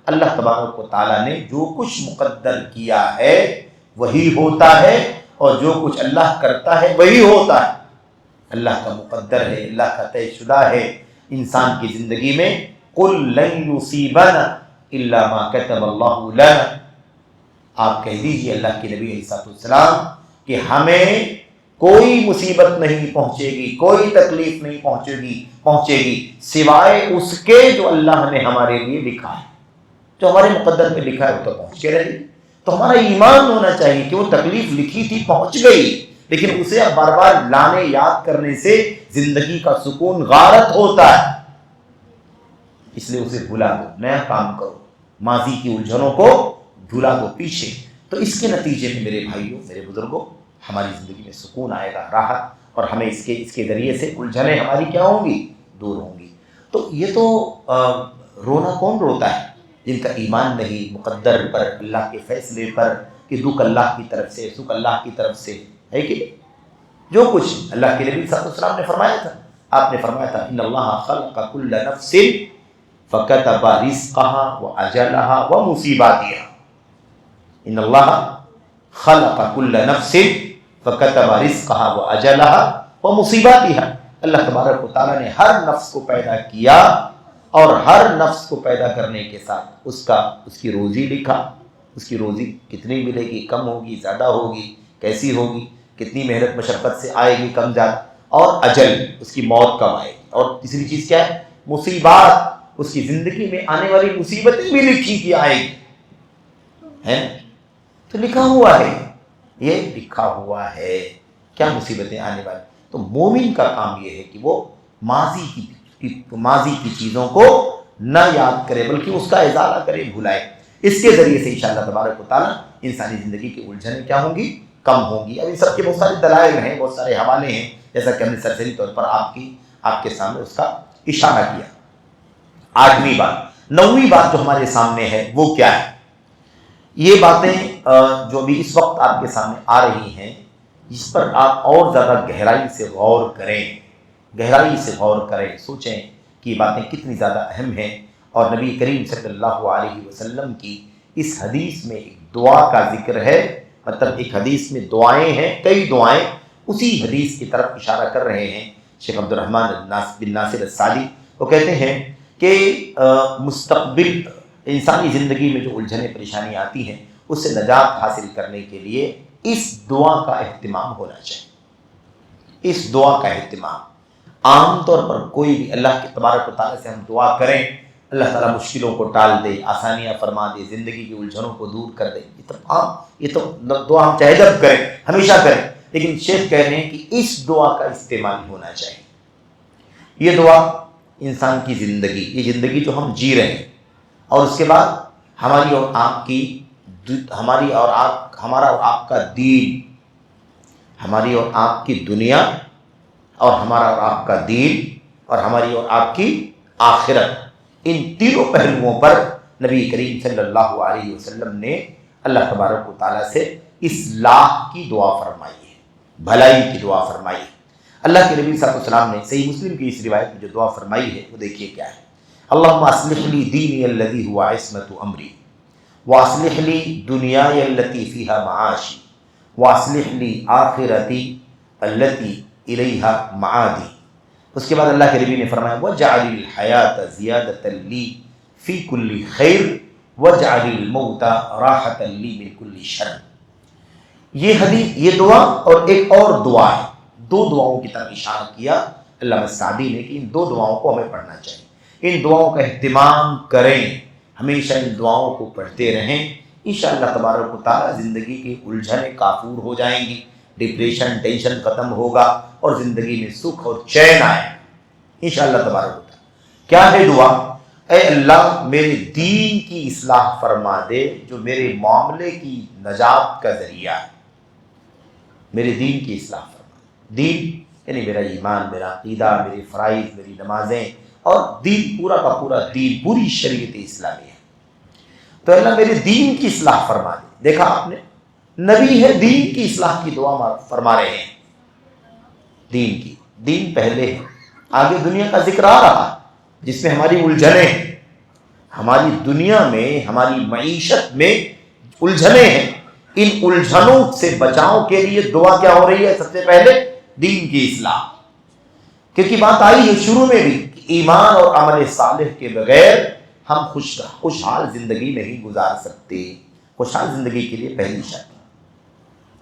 اللہ تبارک و تعالیٰ نے جو کچھ مقدر کیا ہے وہی ہوتا ہے، اور جو کچھ اللہ کرتا ہے وہی ہوتا ہے۔ اللہ کا مقدر ہے، اللہ کا طے شدہ ہے انسان کی زندگی میں۔ قُلْ لَن يُصِيبَنَا إِلَّا مَا كَتَبَ اللَّهُ لَنَا، آپ کہہ دیجئے اللہ کے نبی علیہ السلام کہ ہمیں کوئی مصیبت نہیں پہنچے گی، کوئی تکلیف نہیں پہنچے گی سوائے اس کے جو اللہ نے ہمارے لیے لکھا ہے، جو ہمارے مقدر میں لکھا ہے وہ تو پہنچ کے رہے گی۔ تو ہمارا ایمان ہونا چاہیے کہ وہ تکلیف لکھی تھی پہنچ گئی، لیکن اسے اب بار بار لانے یاد کرنے سے زندگی کا سکون غارت ہوتا ہے، اس لیے اسے بھلا دو، نیا کام کرو، ماضی کی الجھنوں کو بھلا دو پیچھے۔ تو اس کے نتیجے میں میرے بھائیوں، میرے بزرگوں، ہماری زندگی میں سکون آئے گا، راحت، اور ہمیں اس کے ذریعے سے الجھنیں ہماری کیا ہوں گی؟ دور ہوں گی۔ تو یہ تو رونا کون روتا ہے؟ جن کا ایمان نہیں مقدر پر، اللہ کے فیصلے پر، کہ دکھ اللہ کی طرف سے، سکھ اللہ کی طرف سے ہے کہ جو کچھ اللہ کے نبی صلی اللہ علیہ وسلم نے فرمایا تھا، آپ نے فرمایا تھا ان اللہ خلق کل نفس فکتب رزقها واجلها ومصیباتها، ان اللہ خلق کل نفس فکتب رزقها واجلها ومصیباتها، اللہ تبارک و تعالیٰ نے ہر نفس کو پیدا کیا اور ہر نفس کو پیدا کرنے کے ساتھ اس کی روزی لکھا، اس کی روزی کتنی ملے گی، کم ہوگی، زیادہ ہوگی، کیسی ہوگی، کتنی محنت مشقت سے آئے گی، کم زیادہ، اور اجل، اس کی موت کب آئے گی، اور تیسری چیز کیا ہے؟ مصیبات، اس کی زندگی میں آنے والی مصیبتیں بھی لکھی کی آئے گی، ہے تو لکھا ہوا ہے، یہ لکھا ہوا ہے کیا مصیبتیں آنے والی۔ تو مومن کا کام یہ ہے کہ وہ ماضی کی چیزوں کو نہ یاد کرے بلکہ اس کا ازالہ کرے، بھلائے۔ اس کے ذریعے سے انشاءاللہ تبارک و تعالیٰ انسانی زندگی کی الجھنیں کیا ہوں گی؟ کم ہوں گی۔ اب ان سب کے بہت سارے دلائل ہیں، بہت سارے حوالے ہیں، جیسا کہ ہم نے سرسری طور پر آپ کے سامنے اس کا اشارہ کیا۔ 8ویں بات، 9ویں بات جو ہمارے سامنے ہے وہ کیا ہے؟ یہ باتیں جو بھی اس وقت آپ کے سامنے آ رہی ہیں، جس پر آپ اور زیادہ گہرائی سے غور کریں، سوچیں کہ یہ باتیں کتنی زیادہ اہم ہیں، اور نبی کریم صلی اللہ علیہ وسلم کی اس حدیث میں ایک دعا کا ذکر ہے، مطلب ایک حدیث میں دعائیں ہیں، کئی دعائیں اسی حدیث کی طرف اشارہ کر رہے ہیں۔ شیخ عبد الرحمن بن ناصر السعدی وہ کہتے ہیں کہ مستقبل انسانی زندگی میں جو الجھنیں پریشانی آتی ہیں اس سے نجات حاصل کرنے کے لیے اس دعا کا اہتمام ہونا چاہیے۔ اس دعا کا اہتمام عام طور پر کوئی بھی اللہ کے تبارک و تعالیٰ سے ہم دعا کریں، اللہ تعالیٰ مشکلوں کو ٹال دے، آسانیاں فرما دے، زندگی کی الجھنوں کو دور کر دے، یہ تو دعا ہم چاہے جب کریں، ہمیشہ کریں، لیکن شیخ کہہ رہے ہیں کہ اس دعا کا استعمال ہونا چاہیے۔ یہ دعا انسان کی زندگی، یہ زندگی جو ہم جی رہے ہیں، اور اس کے بعد ہماری اور آپ کی ہمارا اور آپ کا دین، ہماری اور آپ کی دنیا، اور ہمارا اور آپ کا دین، اور ہماری اور آپ کی آخرت، ان تینوں پہلوؤں پر نبی کریم صلی اللہ علیہ وسلم نے اللہ تبارک و تعالیٰ سے اصلاح کی دعا فرمائی ہے، بھلائی کی دعا فرمائی ہے۔ اللہ کے نبی صلی اللہ علیہ وسلم نے صحیح مسلم کی اس روایت میں جو دعا فرمائی ہے وہ دیکھیے کیا ہے۔ اللہم اصلح لی دینی الذی ہوا عصمت امری، واصلح لی دنیای التی فیہا معاشی، واصلح لی آخرتی التی الیہا معادی۔ اس کے بعد اللہ کے نبی نے فرمایا وَجْعَلِ الْحَيَاةَ زِيَادَةً لِّي فِي كُلِّ خَيْرٍ وَجْعَلِ الْمَوْتَ رَاحَةً لِّي مِن كُلِّ شَرٍ۔ یہ حدیث، یہ دعا اور ایک اور دعا ہے، دو دعاؤں کی طرف اشارہ کیا علامہ سعدی نے کہ ان دو دعاؤں کو ہمیں پڑھنا چاہیے، ان دعاؤں کا اہتمام کریں، ہمیشہ ان دعاؤں کو پڑھتے رہیں، انشاءاللہ تبارک و تعالیٰ زندگی کی الجھنیں کافور ہو جائیں گی، ڈپریشن، ٹینشن ختم ہوگا، اور زندگی میں سکھ اور چین آئے انشاءاللہ تبارک و تعالیٰ۔ کیا ہے دعا؟ اے اللہ میرے دین کی اصلاح فرما دے جو میرے معاملے کی نجات کا ذریعہ ہے، میرے دین کی اصلاح فرما دے۔ دین یعنی میرا ایمان، میرا عقیدہ، میرے فرائض، میری نمازیں، اور دین پورا کا پورا دین، پوری شریعت اسلامی ہے۔ تو اللہ میرے دین کی اصلاح فرما دے۔ دیکھا آپ نے، نبی ہے دین کی اصلاح کی دعا فرما رہے ہیں، دین کی، دین پہلے ہے، آگے دنیا کا ذکر آ رہا جس میں ہماری الجھنیں ہیں، ہماری دنیا میں، ہماری معیشت میں الجھنیں ہیں، ان الجھنوں سے بچاؤ کے لیے دعا کیا ہو رہی ہے؟ سب سے پہلے دین کی اصلاح، کیونکہ بات آئی ہے شروع میں بھی کہ ایمان اور عمل صالح کے بغیر ہم خوشحال زندگی نہیں گزار سکتے، خوشحال زندگی کے لیے پہلی شرط.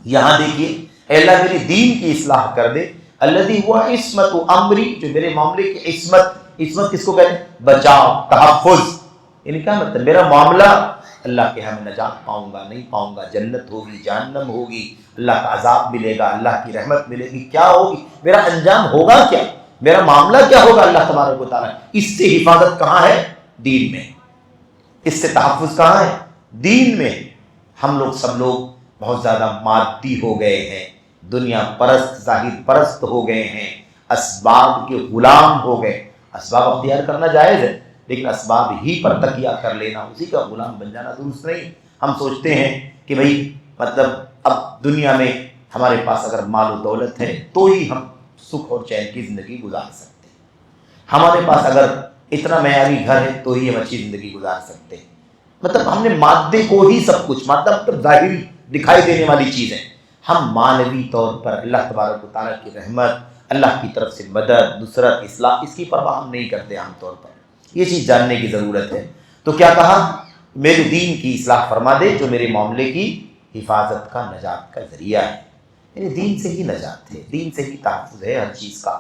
یہاں دیکھیے اے اللہ میری دین کی اصلاح کر دے. الذی ہوا عصمت امری, جو میرے معاملے کی عصمت کس کو کہتے ہیں؟ بچاؤ, تحفظ. یعنی کیا مطلب؟ میرا معاملہ اللہ کے ہاں میں نجات پاؤں گا نہیں پاؤں گا, جنت ہوگی جہنم ہوگی, اللہ کا عذاب ملے گا اللہ کی رحمت ملے گی, کیا ہوگی, میرا انجام ہوگا کیا, میرا معاملہ کیا ہوگا اللہ تبارک و تعالیٰ. اس سے حفاظت کہاں ہے؟ دین میں. اس سے تحفظ کہاں ہے؟ دین میں. ہم لوگ سب لوگ بہت زیادہ مادی ہو گئے ہیں, دنیا پرست ظاہر پرست ہو گئے ہیں, اسباب کے غلام ہو گئے. اسباب اختیار کرنا جائز ہے, لیکن اسباب ہی پر تکیہ کر لینا, اسی کا غلام بن جانا درست نہیں. ہم سوچتے ہیں کہ بھئی مطلب اب دنیا میں ہمارے پاس اگر مال و دولت ہے تو ہی ہم سکھ اور چین کی زندگی گزار سکتے ہیں, ہمارے پاس اگر اتنا معیاری گھر ہے تو ہی ہم اچھی زندگی گزار سکتے ہیں. مطلب ہم نے مادے کو ہی سب کچھ, مطلب ظاہری دکھائی دینے والی چیزیں. ہم معنوی طور پر اللہ تبارک و تعالیٰ کی رحمت, اللہ کی طرف سے مدد, نصرت, اصلاح, اس کی پرواہ ہم نہیں کرتے عام طور پر. یہ چیز جاننے کی ضرورت ہے. تو کیا کہا؟ میرے دین کی اصلاح فرما دے جو میرے معاملے کی حفاظت کا, نجات کا ذریعہ ہے. یعنی دین سے ہی نجات ہے, دین سے ہی تحفظ ہے ہر چیز کا.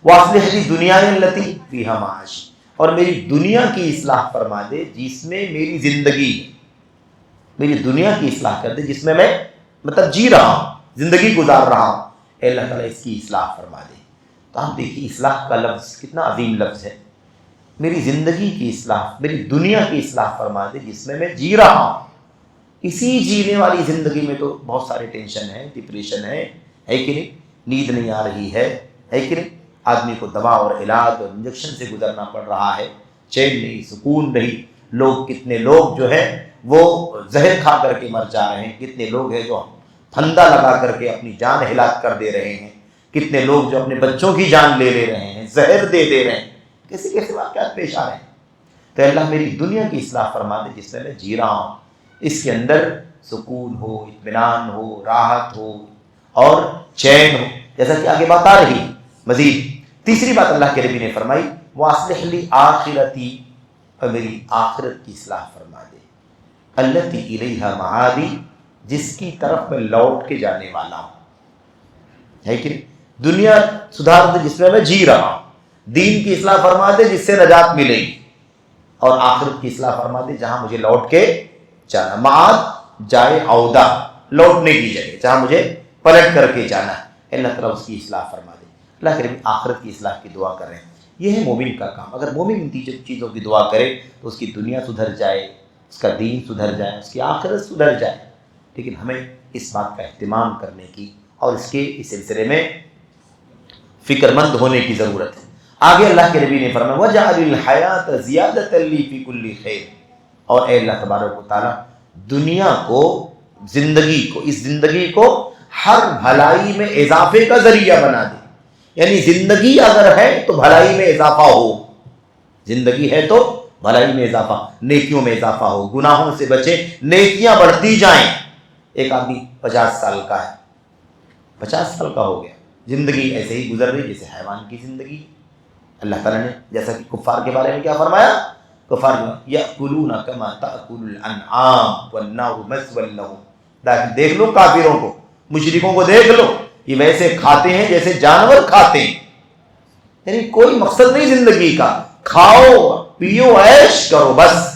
وَأَصْلِحْ لِي دُنْيَايَ الَّتِي فِيهَا مَعَاشِي, اور میری دنیا کی اصلاح فرما دے جس میں میری زندگی ہے. میری دنیا کی اصلاح کر دے جس میں میں مطلب جی رہا ہوں, زندگی گزار رہا ہوں. اے اللہ تعالیٰ اس کی اصلاح فرما دے. تو آپ دیکھیے اصلاح کا لفظ کتنا عظیم لفظ ہے. میری زندگی کی اصلاح, میری دنیا کی اصلاح فرما دے جس میں میں جی رہا ہوں. اسی جینے والی زندگی میں تو بہت سارے ٹینشن ہیں, ڈپریشن ہے کہ نہیں, نیند نہیں آ رہی ہے کہ نہیں, آدمی کو دوا اور علاج اور انجیکشن سے گزرنا پڑ رہا ہے, چین نہیں, سکون نہیں. لوگ کتنے لوگ جو ہے وہ زہر کھا کر کے مر جا رہے ہیں, کتنے لوگ ہیں جو پھندا لگا کر کے اپنی جان ہلاک کر دے رہے ہیں, کتنے لوگ جو اپنے بچوں کی جان لے رہے ہیں, زہر دے رہے ہیں, کیسے کیسے واقعات پیش آ رہے ہیں. تو اللہ میری دنیا کی اصلاح فرما دے جس میں میں جی رہا ہوں, اس کے اندر سکون ہو, اطمینان ہو, راحت ہو اور چین ہو, جیسا کہ آگے بات آ رہی. مزید تیسری بات اللہ کے نبی نے فرمائی, وَأَصْلِحْ لِي آخِرَتِي, اور میری آخرت کی اصلاح فرما دے. الَّتِي إِلَيْهَا مَعَادِي, جس کی طرف میں لوٹ کے جانے والا ہوں. ہے کہ دنیا سدھار دے جس میں میں جی رہا ہوں, دین کی اصلاح فرما دے جس سے نجات ملے گی, اور آخرت کی اصلاح فرما دے جہاں مجھے لوٹ کے جانا. معاد جائے عودہ, لوٹنے کی جگہ, جہاں مجھے پلٹ کر کے جانا ہے. اللہ تعالیٰ اس کی اصلاح فرما دے. اللہ کریم آخرت کی اصلاح کی دعا کر رہے ہیں. یہ ہے مومن کا کام. اگر مومن ان چیزوں کی دعا کرے تو اس کی دنیا سدھر جائے, اس کا دین سدھر جائے, اس کی آخرت سدھر جائے. لیکن ہمیں اس بات کا اہتمام کرنے کی اور اس سلسلے میں فکر مند ہونے کی ضرورت ہے. آگے اللہ کے نبی نے فرمایا وَجَعَلِ الْحَيَاةَ زِيَادَةً لِّي فِي كُلِّ خَيْرٍ, اور اے اللہ تبارک و تعالیٰ دنیا کو, زندگی کو, اس زندگی کو ہر بھلائی میں اضافے کا ذریعہ بنا دے. یعنی زندگی اگر ہے تو بھلائی میں اضافہ ہو, زندگی ہے تو بھلائی میں اضافہ, نیکیوں میں اضافہ ہو, گناہوں سے بچیں, نیکیاں بڑھتی جائیں. ایک آدمی 50 سال کا ہے, 50 سال کا ہو گیا, زندگی ایسے ہی گزر رہی جیسے حیوان کی زندگی. اللہ تعالیٰ نے جیسا کہ کفار کے بارے میں کیا فرمایا, کفار یأکلون کما تأکل الانعام والنار مثوی لہم. دیکھ لو کافروں کو, مشرکوں کو دیکھ لو, یہ ویسے کھاتے ہیں جیسے جانور کھاتے ہیں. یعنی کوئی مقصد نہیں زندگی کا, کھاؤ پیو عیش کرو بس.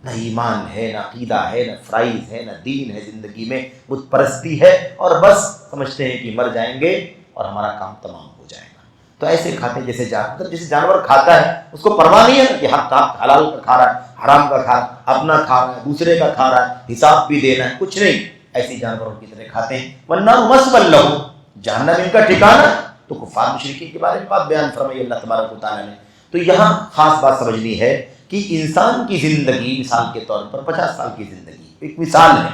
نہ ایمان ہے, نہ عقیدہ ہے, نہ فرائض ہے, نہ دین ہے زندگی میں, بت پرستی ہے, اور بس سمجھتے ہیں کہ مر جائیں گے اور ہمارا کام تمام ہو جائے گا. تو ایسے کھاتے ہیں جیسے جانور کھاتا ہے, اس کو پرواہ نہیں ہے نا کہ حلال کا کھا رہا ہے, حرام کا کھا رہا ہے, اپنا کھا رہا ہے, دوسرے کا کھا رہا ہے, حساب بھی دینا ہے, کچھ نہیں. ایسے جانوروں کی طرح کھاتے ہیں. وَالنَّارُ مَثْوًى لَهُمْ, جہنم ان کا ٹھکانہ. تو کفار مشرکین کے بارے میں بات بیان فرمائی اللہ تبارک و تعالیٰ نے. تو یہاں خاص بات سمجھنی ہے کہ انسان کی زندگی مثال کے طور پر 50 سال کی زندگی ایک مثال ہے.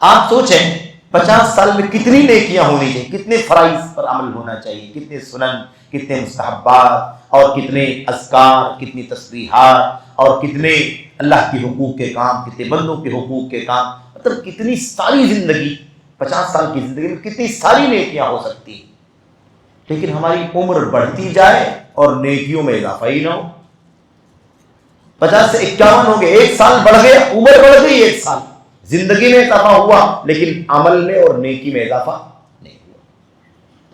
آپ سوچیں 50 سال میں کتنی نیکیاں ہونی چاہیے, کتنے فرائض پر عمل ہونا چاہیے, کتنے سنن, کتنے مستحبات, اور کتنے اذکار, کتنی تسبیحات, اور کتنے اللہ کے حقوق کے کام, کتنے بندوں کے حقوق کے کام. مطلب کتنی ساری زندگی, 50 سال کی زندگی میں کتنی ساری نیکیاں ہو سکتی ہیں. لیکن ہماری عمر بڑھتی جائے اور نیکیوں میں اضافہ ہی نہ ہو. 50 سے 51 ہو گئے, 1 سال بڑھ گیا, عمر بڑھ گئی 1 سال, زندگی میں اضافہ ہوا لیکن عمل میں اور نیکی میں اضافہ نہیں ہوا.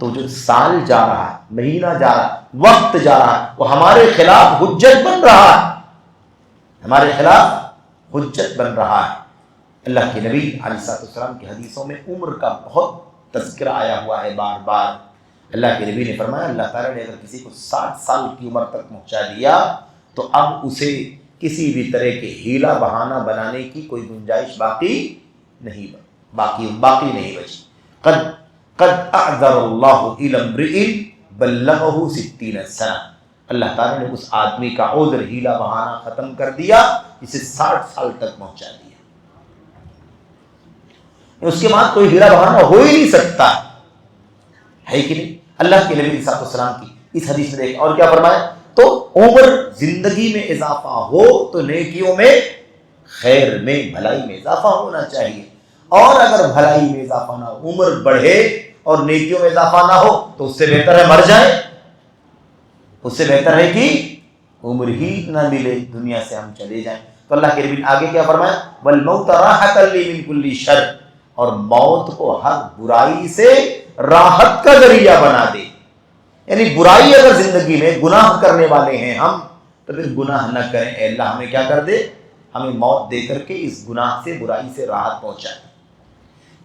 تو جو سال جا رہا ہے، مہینہ جا رہا ہے، وقت جا رہا ہے، وہ ہمارے خلاف حجت بن رہا ہے، ہمارے خلاف حجت بن رہا ہے. اللہ کے نبی علیہ السلام کی حدیثوں میں عمر کا بہت تذکرہ آیا ہوا ہے بار بار. اللہ کے نبی نے فرمایا اللہ تعالیٰ نے اگر کسی کو 60 سال کی عمر تک پہنچا دیا تو اب اسے کسی بھی طرح کے ہیلا بہانہ بنانے کی کوئی گنجائش باقی نہیں بچی. قد اعذر اللہ الی امرئ بلغہ 60 سنہ. اللہ تعالیٰ نے اس آدمی کا عذر ہیلا بہانہ ختم کر دیا جسے 60 سال تک پہنچا دیا. اس کے بعد کوئی ہیلا بہانہ ہو ہی نہیں سکتا ہے کہ نہیں. اللہ کے نبی صلی اللہ علیہ وسلم کی اس حدیث میں دیکھ اور کیا فرمایا، تو عمر زندگی میں اضافہ ہو تو نیکیوں میں، خیر میں، بھلائی میں اضافہ ہونا چاہیے. اور اگر بھلائی میں اضافہ نہ ہو، عمر بڑھے اور نیکیوں میں اضافہ نہ ہو تو اس سے بہتر ہے مر جائیں. اس سے بہتر ہے کہ عمر ہی نہ ملے، دنیا سے ہم چلے جائیں. تو اللہ کے نبی نے آگے کیا فرمایا، والموت راحۃ لی من کل شر، اور موت کو ہر برائی سے راحت کا ذریعہ بنا دے. یعنی برائی اگر زندگی میں گناہ کرنے والے ہیں ہم تو پھر گناہ نہ کریں. اے اللہ ہمیں کیا کر دے، ہمیں موت دے کر کے اس گناہ سے، برائی سے راحت پہنچائے.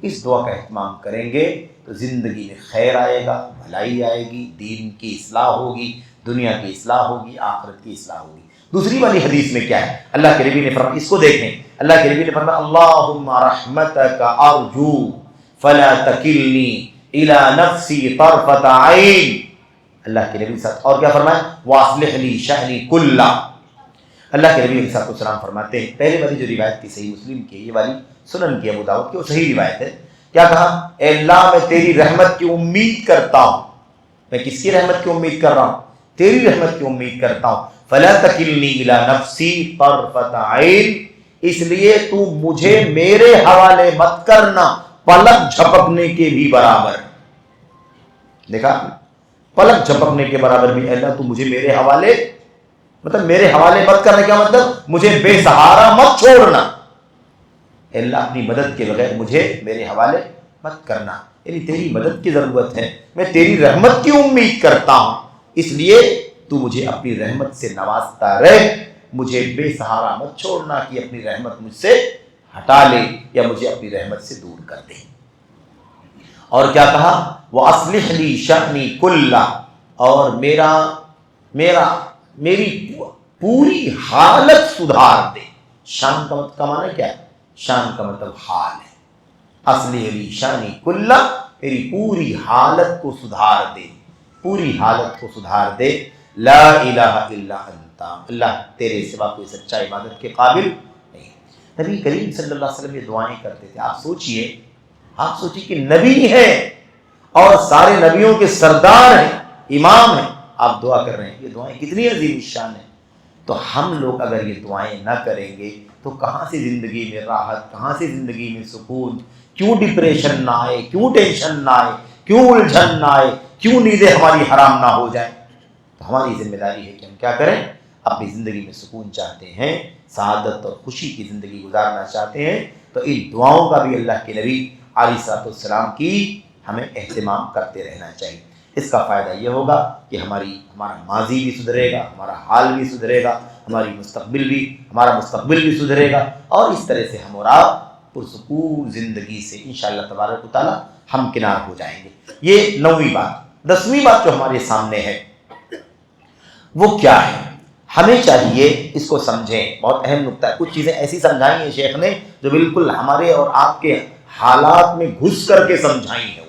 اس دعا کا اہتمام کریں گے تو زندگی میں خیر آئے گا، بھلائی آئے گی، دین کی اصلاح ہوگی، دنیا کی اصلاح ہوگی، آخرت کی اصلاح ہوگی. دوسری والی حدیث میں کیا ہے، اللہ کے نبی نے فرمایا، اس کو دیکھیں، اللہ کے نبی نے فرمایا اللہم رحمتک ارجو فلا تکلنی الی نفسی طرفۃ عین. اللہ کے نبی ساتھ اور کیا فرمایا، واصلح لی شأنی کلہ. اللہ کے نبی علیہ السلام فرماتے ہیں، پہلے والی جو روایت تھی صحیح مسلم کی، یہ والی سنن کی ابو داؤد کی، وہ صحیح روایت ہے. کیا کہا، اے اللہ میں تیری رحمت کی امید کرتا ہوں. میں کس کی رحمت کی امید کر رہا ہوں، تیری رحمت کی امید کرتا ہوں. فلا تکلنی الی نفسی طرفۃ عین، اس لیے تو مجھے میرے حوالے مت کرنا پلک جھپکنے کے بھی برابر. دیکھا، پلک جھپکنے کے برابر بھی. اللہ تو مجھے میرے حوالے، مطلب میرے حوالے مت کرنا کیا مطلب، مجھے بے سہارا مت چھوڑنا. اللہ اپنی مدد کے بغیر مجھے میرے حوالے مت کرنا. یعنی تیری مدد کی ضرورت ہے، میں تیری رحمت کی امید کرتا ہوں، اس لیے تو مجھے اپنی رحمت سے نوازتا رہ، مجھے بے سہارا مت چھوڑنا کہ اپنی رحمت مجھ سے ہٹا لے یا مجھے اپنی رحمت سے دور کر دے. اور کیا کہا، وَأَصْلِحْ لِي شَأْنِي كُلَّهُ، اور میری پوری حالت سدھار دے. شان کا معنی کیا ہے، شان کا مطلب حال ہے. اصلح لی شانی کلہ، میری پوری حالت کو سدھار دے، پوری حالت کو سدھار دے. لا الہ الا انت، اللہ تیرے سوا کوئی سچا عبادت کے قابل نہیں. نبی کریم صلی اللہ علیہ وسلم یہ دعائیں کرتے تھے. آپ سوچئے کہ نبی ہیں اور سارے نبیوں کے سردار ہیں، امام ہیں، آپ دعا کر رہے ہیں. یہ دعائیں کتنی عظیم الشان ہیں. تو ہم لوگ اگر یہ دعائیں نہ کریں گے تو کہاں سے زندگی میں راحت، کہاں سے زندگی میں سکون، کیوں ڈپریشن نہ آئے، کیوں ٹینشن نہ آئے، کیوں الجھن نہ آئے، کیوں نیندیں ہماری حرام نہ ہو جائیں. تو ہماری ذمہ داری ہے کہ ہم کیا کریں، اپنی زندگی میں سکون چاہتے ہیں، سعادت اور خوشی کی زندگی گزارنا چاہتے ہیں، تو ان دعاؤں کا بھی اللہ کے نبی علیہ السلام کی ہمیں اہتمام کرتے رہنا چاہیے. اس کا فائدہ یہ ہوگا کہ ہمارا ماضی بھی سدھرے گا، ہمارا حال بھی سدھرے گا، ہمارا مستقبل بھی سدھرے گا، اور اس طرح سے ہم اور آپ پرسکون زندگی سے انشاءاللہ تبارک و تعالی ہم کنار ہو جائیں گے. یہ 9ویں بات. 10ویں بات جو ہمارے سامنے ہے وہ کیا ہے، ہمیں چاہیے اس کو سمجھیں. بہت اہم نقطہ ہے. کچھ چیزیں ایسی سمجھائی ہیں شیخ نے جو بالکل ہمارے اور آپ کے حالات میں گھس کر کے سمجھائی ہیں.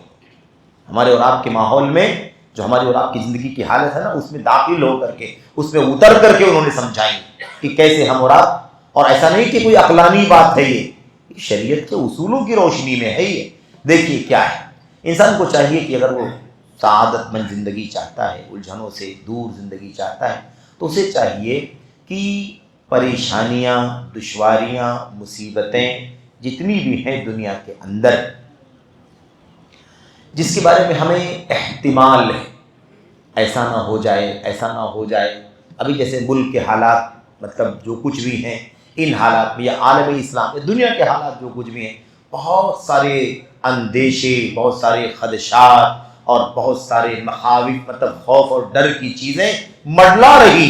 ہمارے اور آپ کے ماحول میں جو ہماری اور آپ کی زندگی کی حالت ہے نا، اس میں داخل ہو کر کے، اس میں اتر کر کے انہوں نے سمجھائی کہ کیسے ہم اور آپ. اور ایسا نہیں کہ کوئی عقلانی بات ہے، یہ شریعت کے اصولوں کی روشنی میں ہے. یہ دیکھیے کیا ہے. انسان کو چاہیے کہ اگر وہ سعادت مند زندگی چاہتا ہے، الجھنوں سے دور زندگی چاہتا ہے، تو اسے چاہیے کہ پریشانیاں، دشواریاں، مصیبتیں جتنی بھی ہیں دنیا کے اندر، جس کے بارے میں ہمیں احتمال ہے ایسا نہ ہو جائے. ابھی جیسے ملک کے حالات، مطلب جو کچھ بھی ہیں، ان حالات میں یا عالم اسلام یا دنیا کے حالات جو کچھ بھی ہیں، بہت سارے اندیشے، بہت سارے خدشات اور بہت سارے مخاوف، مطلب خوف اور ڈر کی چیزیں منڈلا رہی،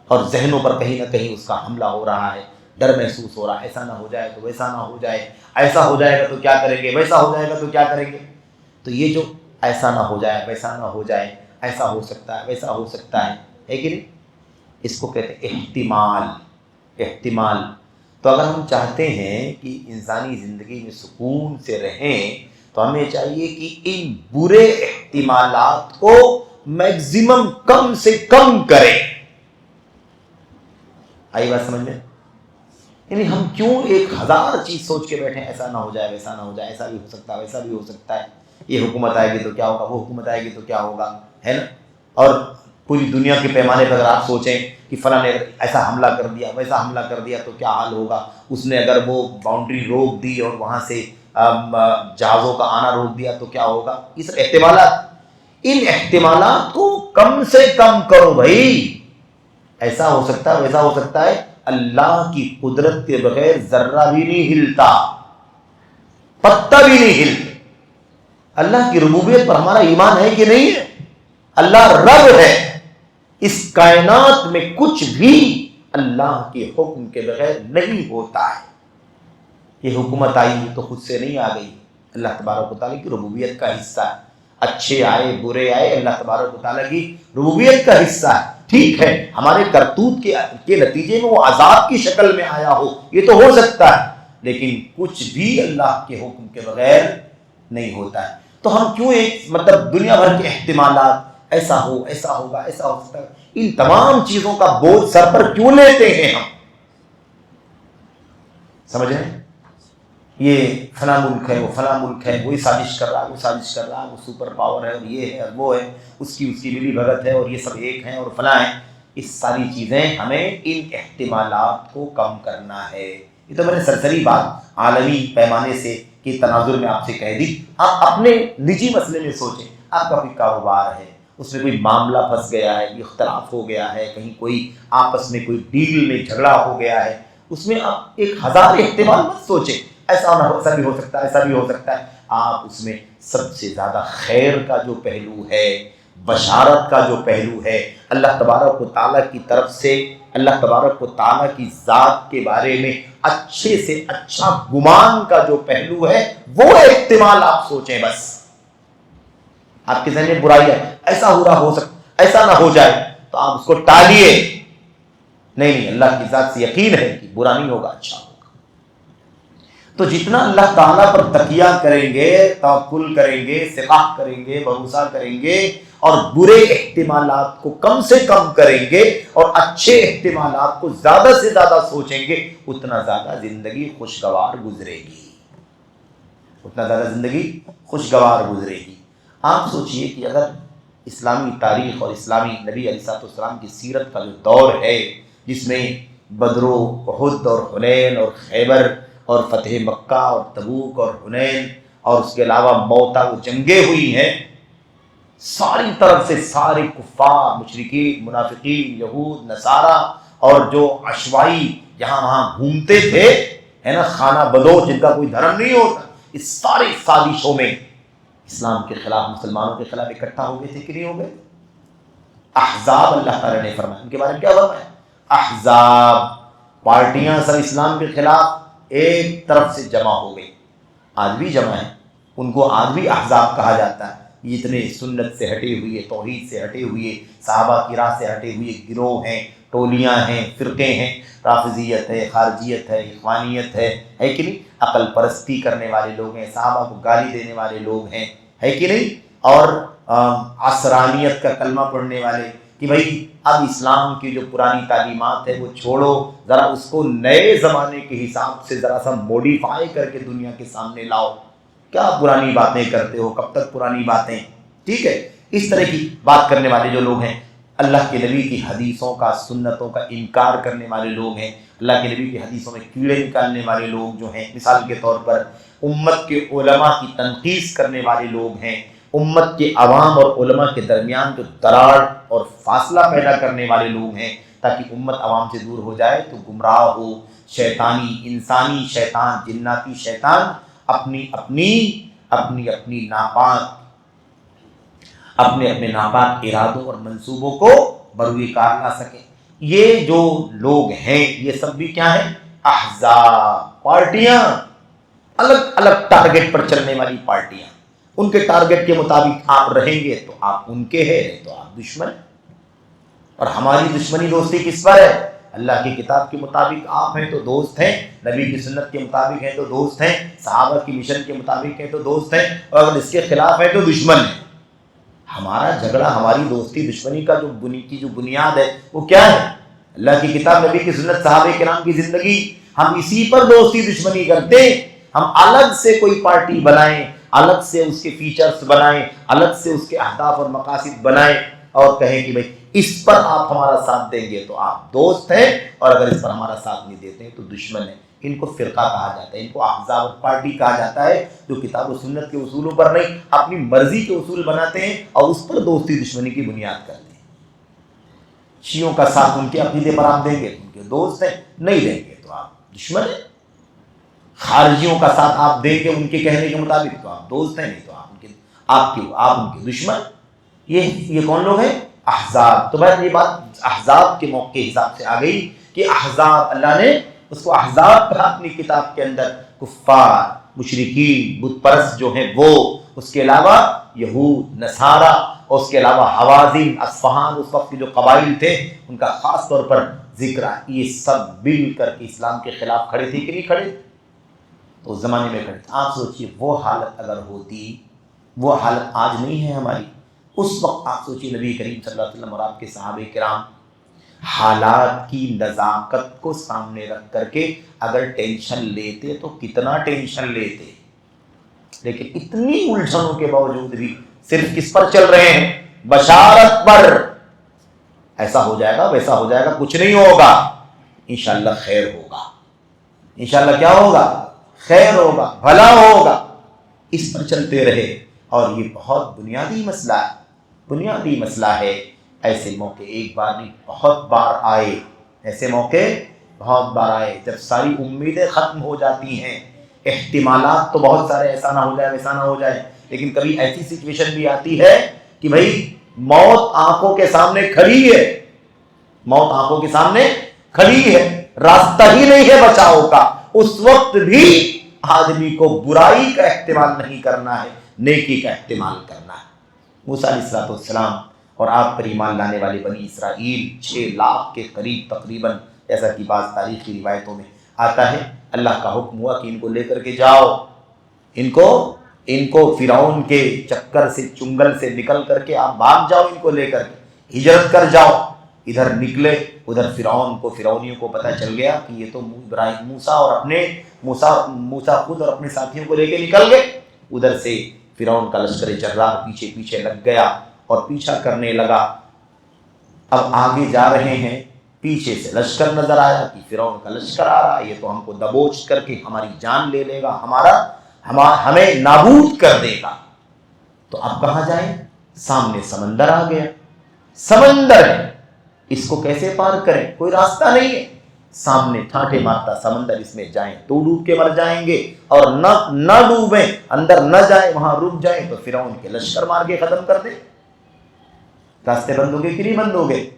اور ذہنوں پر کہیں نہ کہیں اس کا حملہ ہو رہا ہے، ڈر محسوس ہو رہا ہے، ایسا نہ ہو جائے تو ویسا نہ ہو جائے، ایسا ہو جائے گا تو کیا کریں گے، ویسا ہو جائے گا تو کیا کریں گے۔ تو یہ جو ایسا نہ ہو جائے، ویسا نہ ہو جائے، ایسا ہو سکتا ہے، ویسا ہو سکتا ہے کہ نہیں، اس کو کہتے ہیں احتمال۔ احتمال تو اگر ہم چاہتے ہیں کہ انسانی زندگی میں سکون سے رہیں تو ہمیں چاہیے کہ ان برے احتمالات کو میکزیمم کم سے کم کریں۔ آئی بات سمجھ میں؟ یعنی ہم کیوں 1000 چیز سوچ کے بیٹھے، ایسا نہ ہو جائے، ویسا نہ ہو جائے، ایسا بھی ہو سکتا ہے، ویسا بھی ہو سکتا ہے، یہ حکومت آئے گی تو کیا ہوگا، وہ حکومت آئے گی تو کیا ہوگا، ہے نا۔ اور پوری دنیا کے پیمانے پر اگر آپ سوچیں کہ فلاں نے ایسا حملہ کر دیا، ویسا حملہ کر دیا تو کیا حال ہوگا، اس نے اگر وہ باؤنڈری روک دی اور وہاں سے جہازوں کا آنا روک دیا تو کیا ہوگا، اس احتمالات، ان احتمالات کو کم سے کم کرو بھائی۔ ایسا ہو سکتا ہے، ویسا ہو سکتا ہے، اللہ کی قدرت کے بغیر ذرہ بھی نہیں ہلتا، پتہ بھی نہیں ہلتا۔ اللہ کی ربوبیت پر ہمارا ایمان ہے کہ نہیں ہے؟ اللہ رب ہے، اس کائنات میں کچھ بھی اللہ کے حکم کے بغیر نہیں ہوتا ہے۔ یہ حکومت آئی تو خود سے نہیں آ گئی، اللہ تبارک و تعالیٰ کی ربوبیت کا حصہ ہے۔ اچھے آئے برے آئے، اللہ تبارک و تعالیٰ کی ربوبیت کا حصہ ہے۔ ٹھیک ہے، ہمارے کرتوت کے نتیجے میں وہ عذاب کی شکل میں آیا ہو، یہ تو ہو سکتا ہے، لیکن کچھ بھی اللہ کے حکم کے بغیر نہیں ہوتا ہے۔ تو ہم کیوں ایک مطلب دنیا بھر کے احتمالات، ایسا ہو، ایسا ہوگا، ایسا ہو سکتا ہے، ان تمام چیزوں کا بوجھ سر پر کیوں لیتے ہیں ہم؟ سمجھ رہے ہیں؟ یہ فلاں ملک ہے، وہ فلاں ملک ہے، وہی سازش کر رہا ہے، وہ سازش کر رہا ہے، وہ سپر پاور ہے، اور یہ ہے اور وہ ہے، اس کی ملی بھگت ہے، اور یہ سب ایک ہیں اور فلاں ہیں۔ اس ساری چیزیں ہمیں ان احتمالات کو کم کرنا ہے۔ یہ تو میں نے سرسری بات عالمی پیمانے سے کی تناظر میں آپ سے کہہ دی۔ آپ اپنے نجی مسئلے میں سوچیں، آپ کا کوئی کاروبار ہے، اس میں کوئی معاملہ پھنس گیا ہے، اختلاف ہو گیا ہے، کہیں کوئی آپس میں کوئی ڈیل میں جھگڑا ہو گیا ہے، اس میں آپ 1000 احتمال مت سوچیں، ایسا نہ ہو، ایسا بھی ہو سکتا ہے، ایسا بھی ہو سکتا ہے۔ آپ اس میں سب سے زیادہ خیر کا جو پہلو ہے، بشارت کا جو پہلو ہے، اللہ تبارک و تعالیٰ کی طرف سے، اللہ تبارک و تعالیٰ کی ذات کے بارے میں اچھے سے اچھا گمان کا جو پہلو ہے، وہ احتمال آپ سوچیں بس۔ آپ کے ذہن میں برائی ہے، ایسا ہو رہا ہو سکتا، ایسا نہ ہو جائے، تو آپ اس کو ٹالیے۔ نہیں، اللہ کی ذات سے یقین ہے کہ برا نہیں ہوگا، اچھا ہوگا۔ تو جتنا اللہ تعالیٰ پر تقیہ کریں گے، توکل کریں گے، ثقہ کریں گے، بھروسہ کریں گے، اور برے احتمالات کو کم سے کم کریں گے اور اچھے احتمالات کو زیادہ سے زیادہ سوچیں گے، اتنا زیادہ زندگی خوشگوار گزرے گی، اتنا زیادہ زندگی خوشگوار گزرے گی۔ آپ سوچئے کہ اگر اسلامی تاریخ اور اسلامی نبی علیہ السلام کی سیرت کا جو دور ہے، جس میں بدر و احد اور حنین اور خیبر اور فتح مکہ اور تبوک اور حنین اور اس کے علاوہ موتا وہ جنگیں ہوئی ہیں، ساری طرف سے سارے کفار، مشرکین، منافقین، یہود، نصارہ اور جو عشوائی جہاں وہاں گھومتے تھے، ہے نا، خانہ بدوش جن کا کوئی دھرم نہیں ہوتا، اس ساری سازشوں میں اسلام کے خلاف، مسلمانوں کے خلاف اکٹھا ہو گئے تھے کہ نہیں ہو گئے؟ احزاب اللہ تعالیٰ نے فرمایا، ان کے بارے میں کیا فرمایا؟ احزاب، پارٹیاں سب اسلام کے خلاف ایک طرف سے جمع ہو گئی، آج بھی جمع ہیں، ان کو آج بھی احزاب کہا جاتا ہے۔ یہ اتنے سنت سے ہٹے ہوئے، توحید سے ہٹے ہوئے، صحابہ کی راہ سے ہٹے ہوئے گروہ ہیں، ٹولیاں ہیں، فرقے ہیں، رافضیت ہے، خارجیت ہے، اخوانیت ہے کہ نہیں، عقل پرستی کرنے والے لوگ ہیں، صحابہ کو گالی دینے والے لوگ ہیں، ہے کہ نہیں، اور عصرانیت کا کلمہ پڑھنے والے، کہ بھائی اب اسلام کی جو پرانی تعلیمات ہے وہ چھوڑو، ذرا اس کو نئے زمانے کے حساب سے ذرا سا موڈیفائی کر کے دنیا کے سامنے لاؤ، کیا پرانی باتیں کرتے ہو، کب تک پرانی باتیں، ٹھیک ہے۔ اس طرح کی بات کرنے والے جو لوگ ہیں، اللہ کے نبی کی حدیثوں کا، سنتوں کا انکار کرنے والے لوگ ہیں، اللہ کے نبی کی حدیثوں میں کیڑے نکالنے والے لوگ جو ہیں، مثال کے طور پر امت کے علماء کی تنقیص کرنے والے لوگ ہیں، امت کے عوام اور علماء کے درمیان جو دراڑ اور فاصلہ پیدا کرنے والے لوگ ہیں، تاکہ امت عوام سے دور ہو جائے تو گمراہ ہو، شیطانی انسانی شیطان جناتی شیطان اپنی ناپاک ارادوں اور منصوبوں کو بروئے کار لا سکے۔ یہ جو لوگ ہیں یہ سب بھی کیا ہیں؟ احزاب، پارٹیاں، الگ الگ ٹارگٹ پر چلنے والی پارٹیاں۔ ان کے ٹارگٹ کے مطابق آپ رہیں گے تو آپ ان کے ہیں، نہیں تو آپ دشمن۔ اور ہماری دشمنی دوستی کس پر ہے؟ اللہ کی کتاب کے مطابق آپ ہیں تو دوست ہیں، نبی کی سنت کے مطابق ہیں تو دوست ہیں، صحابہ کی مشن کے مطابق ہیں تو دوست ہیں، اور اگر اس کے خلاف ہیں تو دشمن ہیں۔ ہمارا جھگڑا، ہماری دوستی دشمنی کا جو بنیاد ہے وہ کیا ہے؟ اللہ کی کتاب، نبی کی سنت، صحابہ کرام کی زندگی۔ ہم اسی پر دوستی دشمنی کرتے ہیں۔ ہم الگ سے کوئی پارٹی بنائیں، الگ سے اس کے فیچرز بنائیں، الگ سے اس کے اہداف اور مقاصد بنائیں اور کہیں کہ بھئی اس پر آپ ہمارا ساتھ دیں گے تو آپ دوست ہیں، اور اگر اس پر ہمارا ساتھ نہیں دیتے ہیں تو دشمن ہیں۔ ان کو فرقہ کہا جاتا ہے، ان کو احزاب اور پارٹی کہا جاتا ہے، جو کتاب و سنت کے اصولوں پر نہیں اپنی مرضی کے اصول بناتے ہیں اور اس پر دوستی دشمنی کی بنیاد کرتے ہیں۔ شیعوں کا ساتھ ان کے عقیدے پر آپ دیں گے تو ان کے دوست ہیں، نہیں دیں گے تو آپ دشمن ہیں۔ خارجیوں کا ساتھ آپ دیں گے ان کے کہنے کے مطابق تو آپ دوست ہیں، نہیں تو آپ ان کے دشمن۔ یہ کون لوگ ہیں؟ احزاب۔ تو بہت یہ بات احزاب کے موقع کے حساب سے آ گئی کہ احزاب، اللہ نے اس کو احزاب کہا اپنی کتاب کے اندر۔ کفار، مشرکین، بت پرست جو ہیں وہ، اس کے علاوہ یہود، نصارہ، اور اس کے علاوہ حوازن، اصفہان، اس وقت کے جو قبائل تھے ان کا خاص طور پر ذکر ہے۔ یہ سب مل کر کے اسلام کے خلاف کھڑے تھے کہ نہیں کھڑے؟ تو اس زمانے میں کھڑے تھے۔ آپ سوچئے وہ حالت اگر ہوتی، وہ حالت آج نہیں ہے ہماری، اس وقت آپ سوچئے نبی کریم صلی اللہ علیہ وسلم اور آپ کے صحابہ کرام حالات کی نزاکت کو سامنے رکھ کر کے اگر ٹینشن لیتے تو کتنا ٹینشن لیتے، لیکن اتنی الجھنوں کے باوجود بھی صرف کس پر چل رہے ہیں؟ بشارت پر۔ ایسا ہو جائے گا، ویسا ہو جائے گا، کچھ نہیں ہوگا، انشاءاللہ خیر ہوگا، انشاءاللہ کیا ہوگا؟ خیر ہوگا، بھلا ہوگا۔ اس پر چلتے رہے، اور یہ بہت بنیادی مسئلہ ہے، بنیادی مسئلہ ہے۔ ایسے موقع ایک بار نہیں بہت بار آئے، ایسے موقع بہت بار آئے جب ساری امیدیں ختم ہو جاتی ہیں، احتمالات تو بہت سارے، ایسا نہ ہو جائے ویسا نہ ہو جائے، لیکن کبھی ایسی سچویشن بھی آتی ہے کہ بھئی موت آنکھوں کے سامنے کھڑی ہے، موت آنکھوں کے سامنے کھڑی ہے، راستہ ہی نہیں ہے بچاؤ کا۔ اس وقت بھی آدمی کو برائی کا احتمال نہیں کرنا ہے، نیکی کا احتمال کرنا ہے۔ موسیٰ علیہ السلام اور آپ پر ایمان لانے والے بنی اسرائیل 6 لاکھ کے قریب تقریباً، جیسا کہ بعض تاریخی روایتوں میں آتا ہے، اللہ کا حکم ہوا کہ ان کو لے کر کے جاؤ، ان کو فرعون کے چکر سے، چنگل سے نکل کر کے آپ بھاگ جاؤ، ان کو لے کر کے ہجرت کر جاؤ۔ ادھر نکلے، ادھر فرعونیوں کو پتہ چل گیا کہ یہ تو موسیٰ خود اور اپنے ساتھیوں کو لے کے نکل گئے۔ ادھر سے فرعون کا لشکر جرار پیچھے پیچھے لگ گیا اور پیچھا کرنے لگا۔ اب آگے جا رہے ہیں، پیچھے سے لشکر نظر آیا کہ فرعون کا لشکر آ رہا ہے، یہ تو ہم کو دبوچ کر کے ہماری جان لے لے گا، ہمیں نابود کر دے گا۔ تو اب کہاں جائیں؟ سامنے سمندر آ گیا، سمندر ہے، اس کو کیسے پار کریں؟ کوئی راستہ نہیں ہے، سامنے ٹھاٹھے مارتا سمندر، اس میں جائیں تو ڈوب کے مر جائیں گے، اور نہ ڈوبیں، اندر نہ جائیں، وہاں رک جائیں تو فرعون کے لشکر مار کے ختم کر دیں۔ راستے بند ہو گئے کہ نہیں بند ہو گئے؟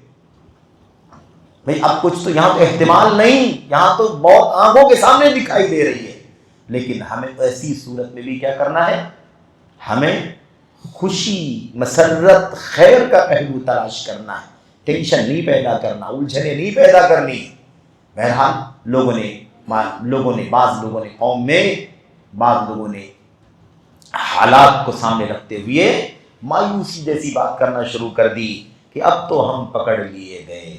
بھئی اب کچھ تو یہاں تو احتمال نہیں، یہاں تو موت آنکھوں کے سامنے دکھائی دے رہی ہے، لیکن ہمیں ایسی صورت میں بھی کیا کرنا ہے؟ ہمیں خوشی، مسرت، خیر کا پہلو تلاش کرنا ہے، ٹینشن نہیں پیدا کرنا، الجھنیں نہیں پیدا کرنی۔ بہرحال بعض لوگوں نے قوم میں بعض لوگوں نے حالات کو سامنے رکھتے ہوئے مایوسی جیسی بات کرنا شروع کر دی کہ اب تو ہم پکڑ لیے گئے،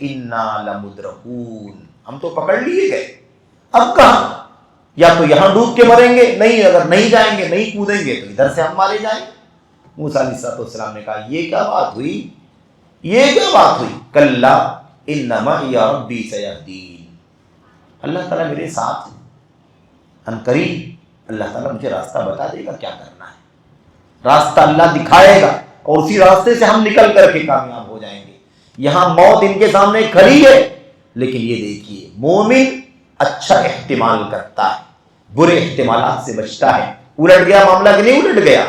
انا لمدرکون، ہم تو پکڑ لیے گئے، اب کہاں؟ یا تو یہاں ڈوب کے مریں گے، نہیں اگر نہیں جائیں گے، نہیں کودیں گے تو ادھر سے ہم مارے جائیں گے۔ موسیٰ علیہ السلام نے کہا یہ کیا بات ہوئی؟ کلا ان معی ربی سیہدین، اللہ تعالیٰ میرے ساتھ ہے، ان قریب اللہ تعالیٰ مجھے راستہ بتا دے گا کیا کرنا ہے، راستہ اللہ دکھائے گا، اور اسی راستے سے ہم نکل کر کے کامیاب ہو جائیں گے۔ یہاں موت ان کے سامنے کھڑی ہے، لیکن یہ دیکھیے مومن اچھا احتمال کرتا ہے، برے احتمالات سے بچتا ہے۔ الٹ گیا معاملہ کہ نہیں الٹ گیا؟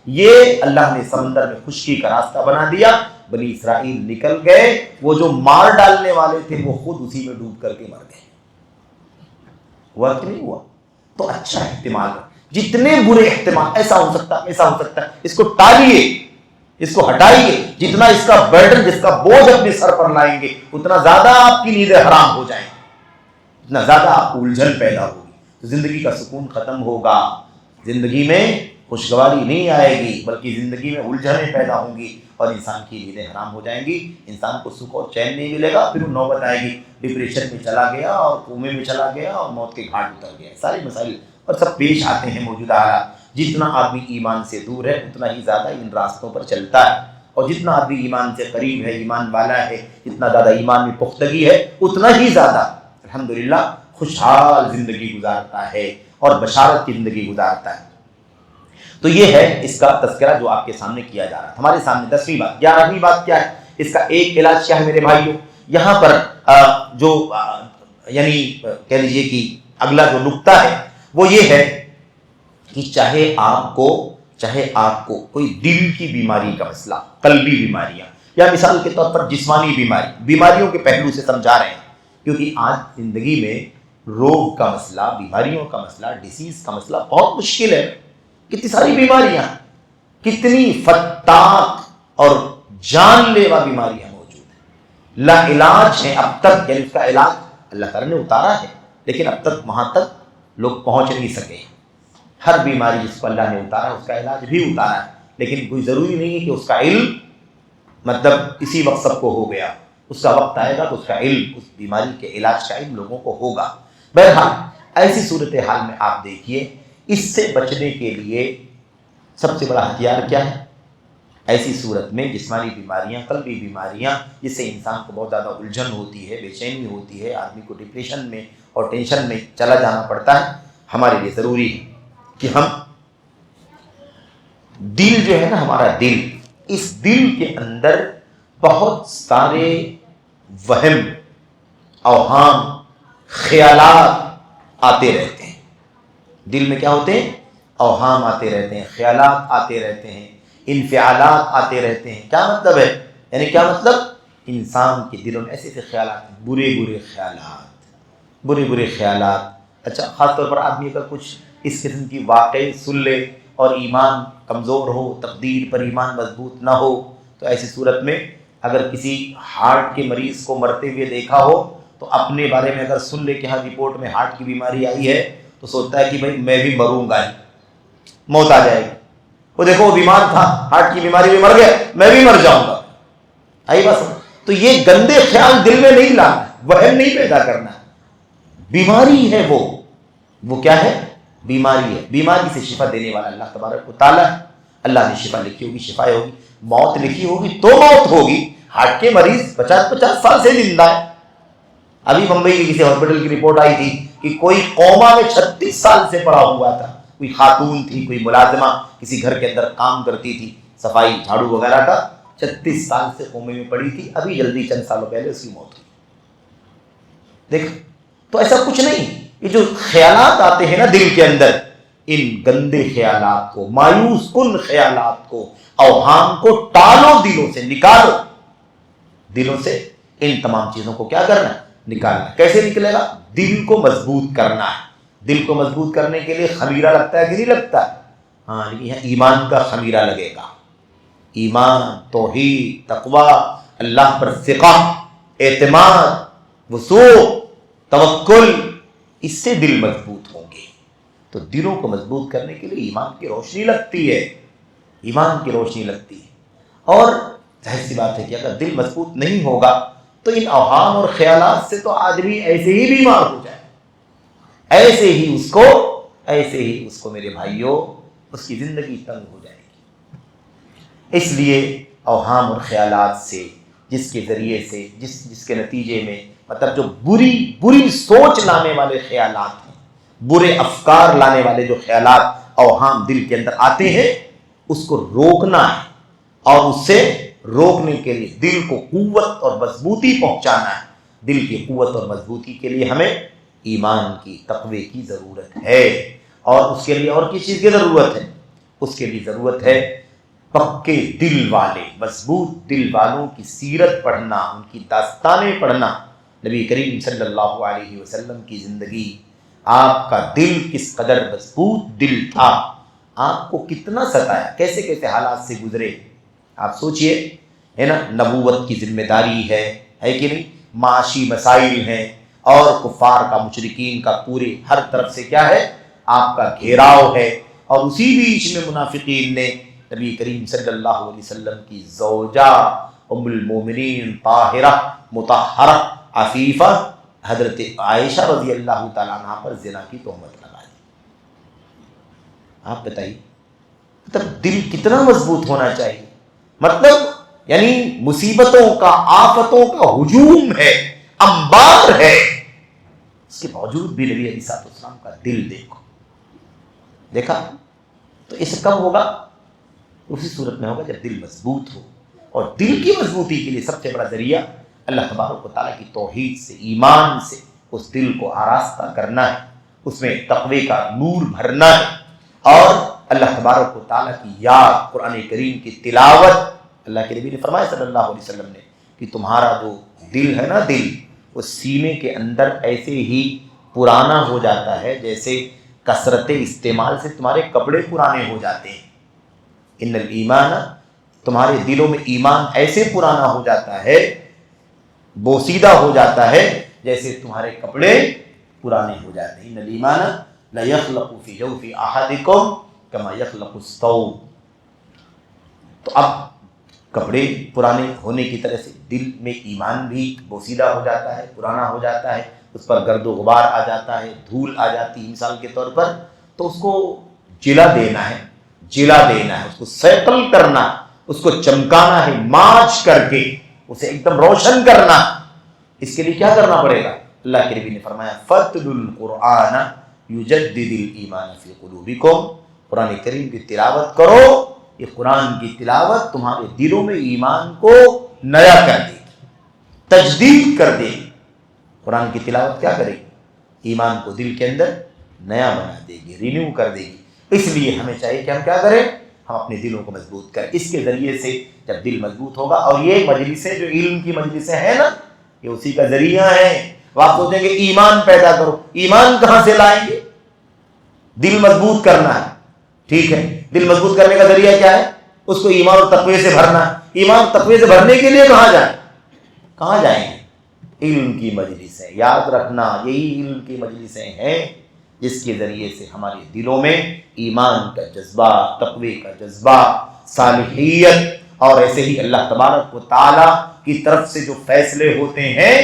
یہ اللہ نے سمندر میں خشکی کا راستہ بنا دیا، بنی اسرائیل نکل گئے، وہ جو مار ڈالنے والے تھے وہ خود اسی میں ڈوب کر کے مر گئے۔ ہوا کہ نہیں ہوا؟ تو اچھا احتمال، جتنے برے احتمال، ایسا ہو سکتا ایسا ہو سکتا ہے، اس کو ٹالیے، اس کو ہٹائیے۔ جتنا اس کا برڈن، جس کا بوجھ اپنے سر پر لائیں گے، اتنا زیادہ آپ کی نیندیں حرام ہو جائیں گی، اتنا زیادہ آپ کو الجھن پیدا ہوگی، زندگی کا سکون ختم ہوگا، زندگی میں خوشگواری نہیں آئے گی، بلکہ زندگی میں الجھنیں پیدا ہوں گی اور انسان کی نیندیں حرام ہو جائیں گی، انسان کو سکھ اور چین نہیں ملے گا، پھر وہ نوبت آئے گی ڈپریشن میں چلا گیا اور کومے میں چلا گیا اور موت کے گھاٹ اتر گیا۔ سارے مسائل اور سب پیش آتے ہیں موجودہ حالات۔ جتنا آدمی ایمان سے دور ہے اتنا ہی زیادہ ان راستوں پر چلتا ہے، اور جتنا آدمی ایمان سے قریب ہے، ایمان والا ہے، جتنا زیادہ ایمان میں پختگی ہے، اتنا ہی زیادہ الحمدللہ خوشحال زندگی گزارتا ہے اور بشارت کی زندگی گزارتا ہے۔ تو یہ ہے اس کا تذکرہ جو آپ کے سامنے کیا جا رہا ہے۔ ہمارے سامنے 10ویں بات، 11ویں بات کیا ہے؟ اس کا ایک علاج کیا ہے میرے بھائیوں؟ یہاں پر جو یعنی کہہ لیجیے کہ اگلا جو نقطہ ہے وہ یہ ہے کہ چاہے آپ کو کوئی دل کی بیماری کا مسئلہ، قلبی بیماریاں، یا مثال کے طور پر جسمانی بیماریوں کے پہلو سے سمجھا رہے ہیں، کیونکہ آج زندگی میں روگ کا مسئلہ، بیماریوں کا مسئلہ، ڈیزیز کا مسئلہ بہت مشکل ہے۔ کتنی ساری بیماریاں، کتنی فتاک اور جان لیوا بیماریاں موجود ہیں، لا علاج ہیں اب تک، یعنی اس کا علاج اللہ تعالیٰ نے اتارا ہے، لیکن اب تک وہاں تک لوگ پہنچ نہیں سکے۔ ہر بیماری جس کو اللہ نے اتارا اس کا علاج بھی اتارا ہے، لیکن کوئی ضروری نہیں ہے کہ اس کا علم مطلب اسی وقت سب کو ہو گیا، اس کا وقت آئے گا تو اس کا علم، اس بیماری کے علاج کا علم لوگوں کو ہوگا۔ بہرحال ایسی صورتحال میں آپ دیکھیے، اس سے بچنے کے لیے سب سے بڑا ہتھیار کیا ہے؟ ایسی صورت میں جسمانی بیماریاں، قلبی بیماریاں، جس سے انسان کو بہت زیادہ الجھن ہوتی ہے، بے چینی ہوتی ہے، آدمی کو ڈپریشن میں اور ٹینشن میں چلا جانا پڑتا ہے، ہمارے لیے ضروری ہے کہ ہم دل جو ہے نا، ہمارا دل، اس دل کے اندر بہت سارے وہم، اوہام، خیالات آتے رہتے ہیں۔ دل میں کیا ہوتے ہیں؟ اوہام آتے رہتے ہیں، خیالات آتے رہتے ہیں، انفعالات آتے رہتے ہیں۔ کیا مطلب ہے؟ یعنی کیا مطلب؟ انسان کے دلوں میں ایسے خیالات، برے خیالات۔ اچھا، خاص طور پر آدمی اگر کچھ اس قسم کی واقعی سن لے اور ایمان کمزور ہو، تقدیر پر ایمان مضبوط نہ ہو، تو ایسی صورت میں اگر کسی ہارٹ کے مریض کو مرتے ہوئے دیکھا ہو تو اپنے بارے میں اگر سن لے کہ ہاں رپورٹ میں ہارٹ کی بیماری آئی ہے، تو سوچتا ہے کہ بھائی میں بھی مروں گا ہی، موت آ جائے گی۔ وہ دیکھو وہ بیمار تھا، ہارٹ کی بیماری میں مر گیا، میں بھی مر جاؤں گا۔ آئی بس، تو یہ گندے خیال دل میں نہیں لانا، وہم نہیں پیدا کرنا۔ بیماری ہے وہ کیا ہے؟ بیماری ہے۔ بیماری سے شفا دینے والا اللہ تبارک و تعالیٰ ہے۔ اللہ نے شفا لکھی ہوگی، شفا ہوگی، موت لکھی ہوگی تو موت ہوگی۔ ہارٹ کے مریض 50 سال سے زندہ ہے۔ ابھی ممبئی کی کسی ہاسپٹل کی رپورٹ آئی تھی کہ کوئی کوما میں 36 سال سے پڑا ہوا تھا، کوئی خاتون تھی، کوئی ملازمہ کسی گھر کے اندر کام کرتی تھی، صفائی جھاڑو وغیرہ کا، 36 سال سے کومے میں پڑی تھی، ابھی جلدی چند سالوں پہلے اس کی موت ہوئی۔ دیکھ، تو ایسا کچھ نہیں، یہ جو خیالات آتے ہیں نا دل کے اندر، ان گندے خیالات کو، مایوس کن خیالات کو، اوہام کو ٹالو، دلوں سے نکالو، دلوں سے ان تمام چیزوں کو کیا کرنا ہے؟ نکالنا۔ کیسے نکلے گا؟ دل کو مضبوط کرنا ہے۔ دل کو مضبوط کرنے کے لیے خمیرہ لگتا ہے کہ نہیں لگتا ہے؟ ہاں، لیکن یہاں ایمان کا خمیرہ لگے گا۔ ایمان، توحید، تقوی، اللہ پر ثقہ، اعتماد، وثوق، توکل، اس سے دل مضبوط ہوں گے۔ تو دلوں کو مضبوط کرنے کے لیے ایمان کی روشنی لگتی ہے، ایمان کی روشنی لگتی ہے۔ اور ظاہر سی بات ہے کہ اگر دل مضبوط نہیں ہوگا تو ان اوہام اور خیالات سے تو آدمی ایسے ہی بیمار ہو جائے، ایسے ہی اس کو میرے بھائیوں، اس کی زندگی تنگ ہو جائے گی۔ اس لیے اوہام اور خیالات سے، جس کے ذریعے سے، جس کے نتیجے میں مطلب جو بری سوچ لانے والے خیالات ہیں، برے افکار لانے والے جو خیالات اوہام دل کے اندر آتے ہیں، اس کو روکنا ہے اور اس سے روکنے کے لیے، دل کو قوت اور مضبوطی پہنچانا ہے، دل کی قوت اور مضبوطی کے لیے ہمیں ایمان کی، تقوی کی ضرورت ہے۔ اور اس کے لیے اور کس چیز کی ضرورت ہے؟ اس کے لیے ضرورت ہے پکے دل والے، مضبوط دل والوں کی سیرت پڑھنا، ان کی داستانیں پڑھنا۔ نبی کریم صلی اللہ علیہ وسلم کی زندگی، آپ کا دل کس قدر مضبوط دل تھا، آپ کو کتنا ستایا، کیسے کیسے حالات سے گزرے، آپ سوچئے، ہے نا۔ نبوت کی ذمہ داری ہے کہ نہیں، معاشی مسائل ہیں، اور کفار کا، مشرکین کا پورے ہر طرف سے کیا ہے، آپ کا گھیراؤ ہے، اور اسی بیچ میں منافقین نے نبی کریم صلی اللہ علیہ وسلم کی زوجہ ام المومنین طاہرہ مطہرہ عفیفہ حضرت عائشہ رضی اللہ تعالیٰ عنہ پر زنا کی تہمت لگا دی۔ آپ بتائیے، مطلب دل کتنا مضبوط ہونا چاہیے، مطلب یعنی مصیبتوں کا، آفتوں کا ہجوم ہے، انبار ہے، اس کے باوجود بھی نبی علیہ السلام کا دل دیکھا، تو اس سے کب ہوگا؟ اسی صورت میں ہوگا جب دل مضبوط ہو، اور دل کی مضبوطی کے لیے سب سے بڑا ذریعہ اللہ تبارک و تعالیٰ کی توحید سے، ایمان سے اس دل کو آراستہ کرنا ہے، اس میں تقوی کا نور بھرنا ہے، اور اللہ تبارک و تعالیٰ کی یاد، قرآن کریم کی تلاوت۔ اللہ کے نبی نے فرمایا صلی اللہ علیہ وسلم نے کہ تمہارا جو دل ہے نا، دل وہ سینے کے اندر ایسے ہی پرانا ہو جاتا ہے جیسے کثرت استعمال سے تمہارے کپڑے پرانے ہو جاتے ہیں۔ ان الایمان، تمہارے دلوں میں ایمان ایسے پرانا ہو جاتا ہے، بوسیدہ ہو جاتا ہے، جیسے تمہارے کپڑے پرانے ہو جاتے ہیں۔ ان الایمان لیخلق فی جوف احدکم کما یخلق الثوب۔ تو اب کپڑے پرانے ہونے کی طرح سے دل میں ایمان بھی بوسیدہ ہو جاتا ہے، پرانا ہو جاتا ہے، اس پر گرد و غبار آ جاتا ہے، دھول آ جاتی ہے مثال کے طور پر، تو اس کو جلا دینا ہے، اس کو سیکل کرنا، اس کو چمکانا ہے، ماچ کر کے اسے ایک دم روشن کرنا۔ اس کے لیے کیا کرنا پڑے گا؟ اللہ کے نبی نے فرمایا فَاتْلُوا الْقُرْآنَ يُجَدِّدِ الْإِيمَانَ فِي قُلُوبِكُمْ، قرآن کریم کی تلاوت کرو، یہ قرآن کی تلاوت تمہارے دلوں میں ایمان کو نیا کر دے گی، تجدید کر دے گی۔ قرآن کی تلاوت کیا کرے گی؟ ایمان کو دل کے اندر نیا بنا دے گی، رینیو کر دے گی۔ اس لیے ہمیں چاہیے کہ ہم کیا کریں؟ ہم اپنے دلوں کو مضبوط کریں۔ اس کے ذریعے سے جب دل مضبوط ہوگا، اور یہ مجلسیں جو علم کی مجلسیں ہیں نا، یہ اسی کا ذریعہ ہیں۔ آپ سوچیں گے ایمان پیدا کرو، ایمان کہاں سے لائیں گے؟ دل مضبوط کرنا ہے، ٹھیک ہے، دل مضبوط کرنے کا ذریعہ کیا ہے؟ اس کو ایمان اور تقوی سے بھرنا ہے۔ ایمان اور تقوی سے بھرنے کے لیے کہاں جائیں گے؟ علم کی مجلسیں۔ یاد رکھنا، یہی علم کی مجلسیں ہیں جس کے ذریعے سے ہمارے دلوں میں ایمان کا جذبہ، تقوی کا جذبہ، صالحیت، اور ایسے ہی اللہ تبارک و تعالیٰ کی طرف سے جو فیصلے ہوتے ہیں،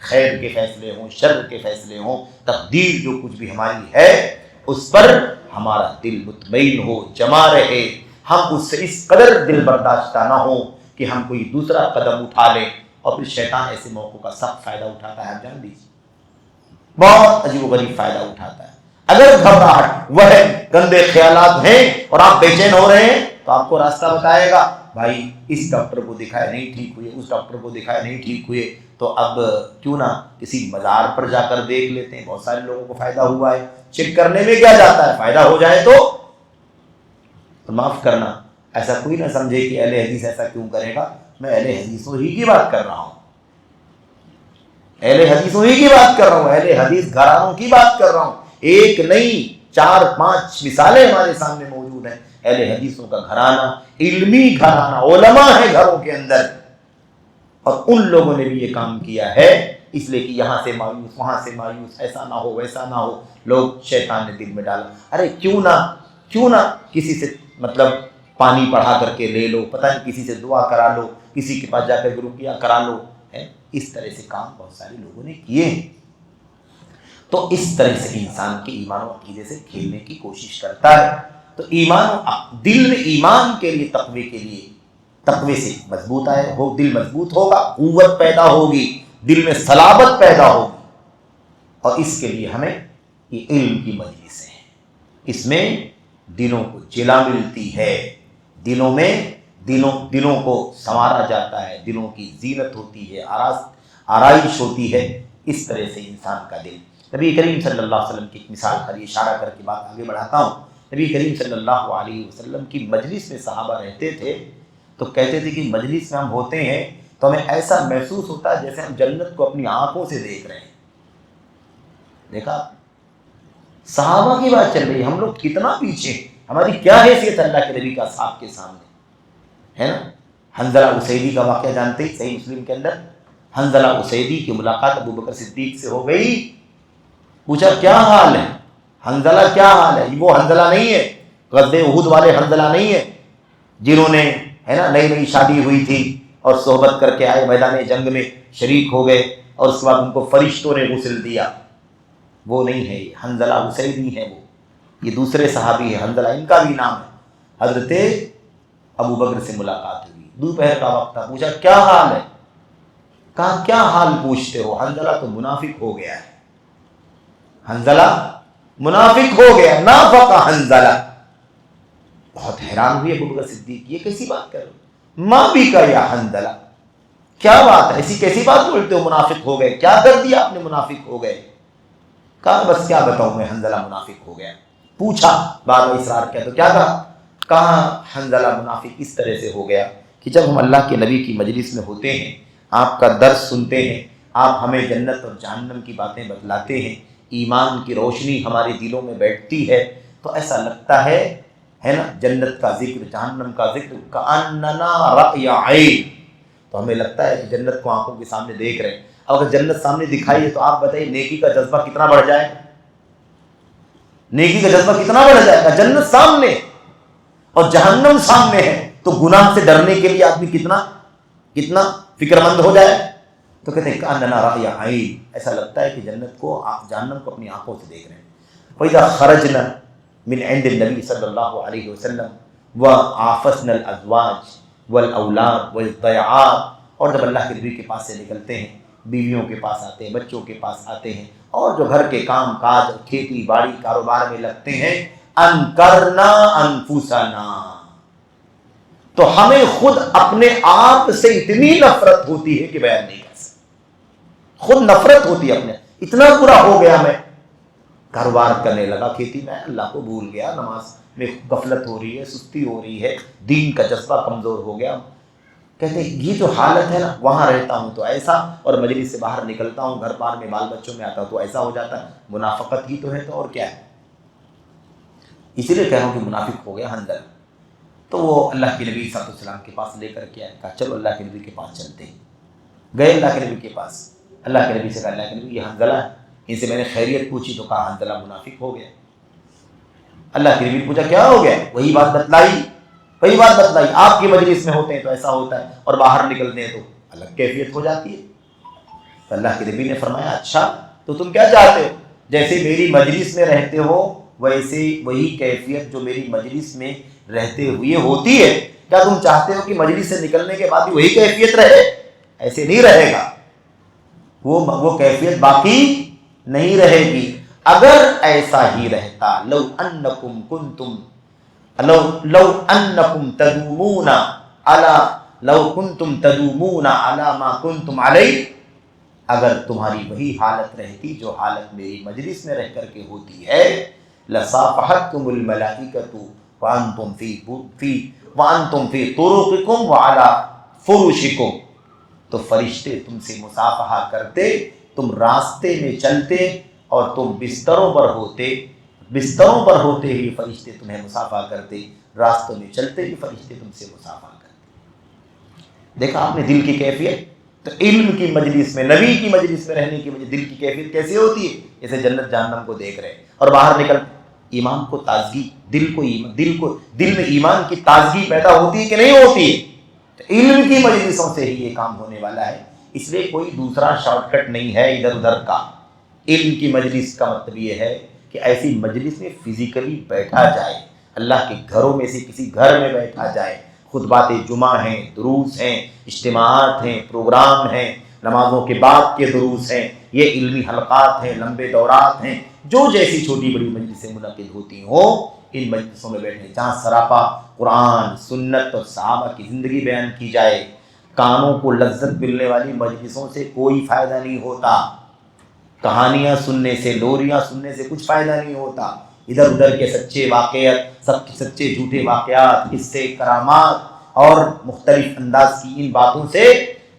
خیر کے فیصلے ہوں، شر کے فیصلے ہوں، تقدیر جو کچھ بھی ہماری ہے، اس پر ہمارا دل مطمئن ہو، جمع رہے، ہم اس سے اس قدر دل برداشتہ نہ ہو کہ ہم کوئی دوسرا قدم اٹھا لیں، اور پھر شیطان ایسے موقع کا سخت فائدہ اٹھاتا ہے، آپ جان لیجیے، بہت عجیب و غریب فائدہ اٹھاتا ہے۔ اگر گھبراہٹ، وہم، گندے خیالات ہیں اور آپ بے چین ہو رہے ہیں، تو آپ کو راستہ بتائے گا، بھائی اس ڈاکٹر کو دکھائے نہیں ٹھیک ہوئے، اس ڈاکٹر کو دکھائے نہیں ٹھیک ہوئے، تو اب کیوں نہ کسی مزار پر جا کر دیکھ لیتے ہیں، بہت سارے لوگوں کو فائدہ ہوا ہے، چیک کرنے میں کیا جاتا ہے، فائدہ ہو جائے تو معاف کرنا۔ ایسا کوئی نہ سمجھے کہ اہل حدیث ایسا کیوں کرے گا، میں اہل حدیثوں ہی کی بات کر رہا ہوں، اہل حدیثوں ہی کی بات کر رہا ہوں، اہل حدیث گھرانوں کی بات کر رہا ہوں۔ ایک نہیں، 4-5 مثالیں ہمارے سامنے موجود ہیں، اہل حدیثوں کا گھرانہ، علمی گھرانہ، علماء ہے گھروں کے اندر، اور ان لوگوں نے بھی یہ کام کیا ہے، اس لیے کہ یہاں سے مایوس، وہاں سے مایوس، ایسا نہ ہو ویسا نہ ہو، لوگ شیطان نے دل میں ڈالا، ارے کیوں نہ کسی سے مطلب پانی پڑھا کر کے لے لو، پتہ نہیں کسی سے دعا کرا لو، کسی کے پاس جا کر رقیہ کرا لو، اس طرح سے کام بہت سارے لوگوں نے کیے ہیں۔ تو اس طرح سے انسان کے ایمان و عقیدے سے کھیلنے کی کوشش کرتا ہے۔ تو دل میں ایمان کے لیے، تقوی سے مضبوط آئے ہو، دل مضبوط ہوگا، قوت پیدا ہوگی، دل میں صلابت پیدا ہوگی، اور اس کے لیے ہمیں یہ علم کی مجلسیں ہیں، اس میں دلوں کو جلا ملتی ہے، دلوں میں دلوں کو سنوارا جاتا ہے، دلوں کی زینت ہوتی ہے، آرائش ہوتی ہے، اس طرح سے انسان کا دل۔ نبی کریم صلی اللہ علیہ وسلم کی ایک مثال خالی اشارہ کر کے بات آگے بڑھاتا ہوں۔ نبی کریم صلی اللہ علیہ وسلم کی مجلس میں صحابہ رہتے تھے تو کہتے تھے کہ مجلس میں ہم ہوتے ہیں تو ہمیں ایسا محسوس ہوتا ہے جیسے ہم جنت کو اپنی آنکھوں سے دیکھ رہے ہیں۔ دیکھا، صحابہ کی بات چل رہی ہے، ہم لوگ کتنا پیچھے، ہماری کیا حیثیت اللہ کے نبی کا اصحاب کے سامنے، ہے نا۔ حنظلہ اسیدی کا واقعہ جانتے ہی، صحیح مسلم کے اندر حنظلہ اسیدی کی ملاقات ابو بکر صدیق سے ہو گئی، پوچھا کیا حال ہے حنظلہ، کیا حال ہے؟ وہ حنظلہ نہیں ہے، غزوہ احد والے حنظلہ نہیں ہے جنہوں نے، ہے نا، نئی نئی شادی ہوئی تھی اور صحبت کر کے آئے، میدان جنگ میں شریک ہو گئے اور اس کے بعد ان کو فرشتوں نے غسل دیا، وہ نہیں ہے، یہ حنظلہ اسیدی ہے، وہ یہ دوسرے صحابی ہے، حنظلہ ان کا بھی نام ہے۔ حضرت ابو بکر سے ملاقات ہوئی، دوپہر کا وقت تھا، پوچھا کیا حال ہے؟ کہا کیا حال پوچھتے ہو، حنظلہ تو منافق ہو گیا ہے، حنظلہ منافق ہو گیا، نافق حنظلہ۔ بہت حیران ہوئی ابو بکر صدیق، یہ کیسی بات کر رہے ہو؟ ماں بھی کا یا حنظلہ، کیا بات ہے، ایسی کیسی بات بولتے ہو منافق ہو گئے، کیا کر دیا آپ نے منافق ہو گئے؟ کہا بس کیا بتاؤں میں، حنظلہ منافق ہو گیا۔ پوچھا، بار بار اصرار کیا تو کیا کہا حنظلہ منافق اس طرح سے ہو گیا کہ جب ہم اللہ کے نبی کی مجلس میں ہوتے ہیں، آپ کا درس سنتے ہیں، آپ ہمیں جنت اور جہنم کی باتیں بتلاتے ہیں، ایمان کی روشنی ہمارے دلوں میں بیٹھتی ہے تو ایسا لگتا ہے نا، جنت کا ذکر، جہنم کا ذکر، کأننا رأی عین، تو ہمیں لگتا ہے کہ جنت کو آنکھوں کے سامنے دیکھ رہے ہیں۔ اگر جنت سامنے دکھائی ہے تو آپ بتائیے نیکی کا جذبہ کتنا بڑھ جائے گا، نیکی کا جذبہ کتنا بڑھ جائے گا۔ جنت سامنے اور جہنم سامنے ہے تو گناہ سے ڈرنے کے لیے آدمی کتنا فکر مند ہو جائے۔ تو کہتے ہیں کأننا رأی عین، ایسا لگتا ہے کہ جنت کو، جہنم کو اپنی آنکھوں سے دیکھ رہے ہیں۔ وَإِذَا خَرَجْنَا مِنْ عِنْدِ النَّبِيِّ صلی اللہ علیہ وسلم وَعَافَسْنَا الْأَزْوَاجِ وَالْأَوْلَادِ وَالضَّيَعَاتِ، اور جب اللہ کے نبی کے پاس سے نکلتے ہیں، بیویوں کے پاس آتے ہیں، بچوں کے پاس آتے ہیں، اور جو گھر کے کام کاج، کھیتی باڑی، کاروبار میں لگتے ہیں، انکرنا انفسنا، تو ہمیں خود اپنے آپ سے اتنی نفرت ہوتی ہے کہ بیان نہیں کر سکتے۔ خود نفرت ہوتی ہے اپنے، اتنا برا ہو گیا میں، کاروبار کرنے لگا، کھیتی میں اللہ کو بھول گیا، نماز میں غفلت ہو رہی ہے، سستی ہو رہی ہے، دین کا جذبہ کمزور ہو گیا۔ کہتے ہیں یہ جو حالت ہے نا، وہاں رہتا ہوں تو ایسا، اور مجلس سے باہر نکلتا ہوں، گھر بار میں بال بچوں میں آتا ہوں تو ایسا ہو جاتا ہے۔ منافقت ہی تو ہے، تو اور کیا ہے۔ اسی لیے کہہ رہا ہوں کہ منافق ہو گیا حنظلہ۔ تو وہ اللہ کے نبی صلی اللہ علیہ وسلم کے پاس لے کر کے آئے، کہا چلو اللہ کے نبی کے پاس چلتے ہیں۔ گئے اللہ کے نبی کے پاس، اللہ کے نبی سے کہا اللہ کے نبی یہ حنظلہ ہے، ان سے میں نے خیریت پوچھی تو کہا حنظلہ منافق ہو گیا۔ اللہ کے نبی نے پوچھا کیا ہو گیا، وہی بات بتلائی، آپ کی مجلس میں ہوتے ہیں تو ایسا ہوتا ہے اور باہر نکلتے ہیں تو الگ کیفیت ہو جاتی ہے۔ تو اللہ کے نبی نے فرمایا اچھا تو تم کیا چاہتے ہو، جیسے میری مجلس میں رہتے ہو ویسے وہی کیفیت جو میری مجلس میں رہتے ہوئے ہوتی ہے، کیا تم چاہتے ہو کہ مجلس سے نکلنے کے بعد بھی وہی کیفیت رہے؟ ایسے نہیں رہے گا، وہ کیفیت باقی نہیں رہے گی۔ اگر ایسا ہی رہتا، لو انکم تدومون علی ما کنتم علیہ، اگر تمہاری وہی حالت رہتی جو حالت میری مجلس میں رہ کر کے ہوتی ہے، لصافحتکم الملائکۃ وانتم فی طرقکم وعلی فرشکم، تو فرشتے تم سے مصافحہ کرتے، تم راستے میں چلتے اور تم بستروں پر ہوتے ہی فرشتے تمہیں مصافحہ کرتے، راستوں میں چلتے ہی فرشتے تم سے مصافحہ کرتے۔ دیکھا آپ نے دل کی کیفیت، تو علم کی مجلس میں، نبی کی مجلس میں رہنے کی وجہ دل کی کیفیت کیسے ہوتی ہے، جیسے جنت جہنم کو دیکھ رہے اور باہر نکل ایمان کو تازگی، دل میں ایمان کی تازگی پیدا ہوتی ہے کہ نہیں ہوتی ہے؟ علم کی مجلسوں سے ہی یہ کام ہونے والا ہے، اس لیے کوئی دوسرا شارٹ کٹ نہیں ہے ادھر ادھر کا۔ علم کی مجلس کا مطلب یہ ہے کہ ایسی مجلس میں فزیکلی بیٹھا جائے، اللہ کے گھروں میں سے کسی گھر میں بیٹھا جائے، خطبات جمعہ ہیں، دروس ہیں، اجتماعات ہیں، پروگرام ہیں، نمازوں کے بعد کے دروس ہیں، یہ علمی حلقات ہیں، لمبے دورات ہیں، جو جیسی چھوٹی بڑی مجلسیں منعقد ہوتی ہوں، ان مجلسوں میں بیٹھیں جہاں سراپا قرآن سنت اور صحابہ کی زندگی بیان کی جائے۔ کانوں کو لذت ملنے والی مجلسوں سے کوئی فائدہ نہیں ہوتا، کہانیاں سننے سے، لوریاں سننے سے کچھ فائدہ نہیں ہوتا۔ ادھر ادھر کے سچے واقعات، سچے جھوٹے واقعات، قصے، کرامات اور مختلف انداز کی ان باتوں سے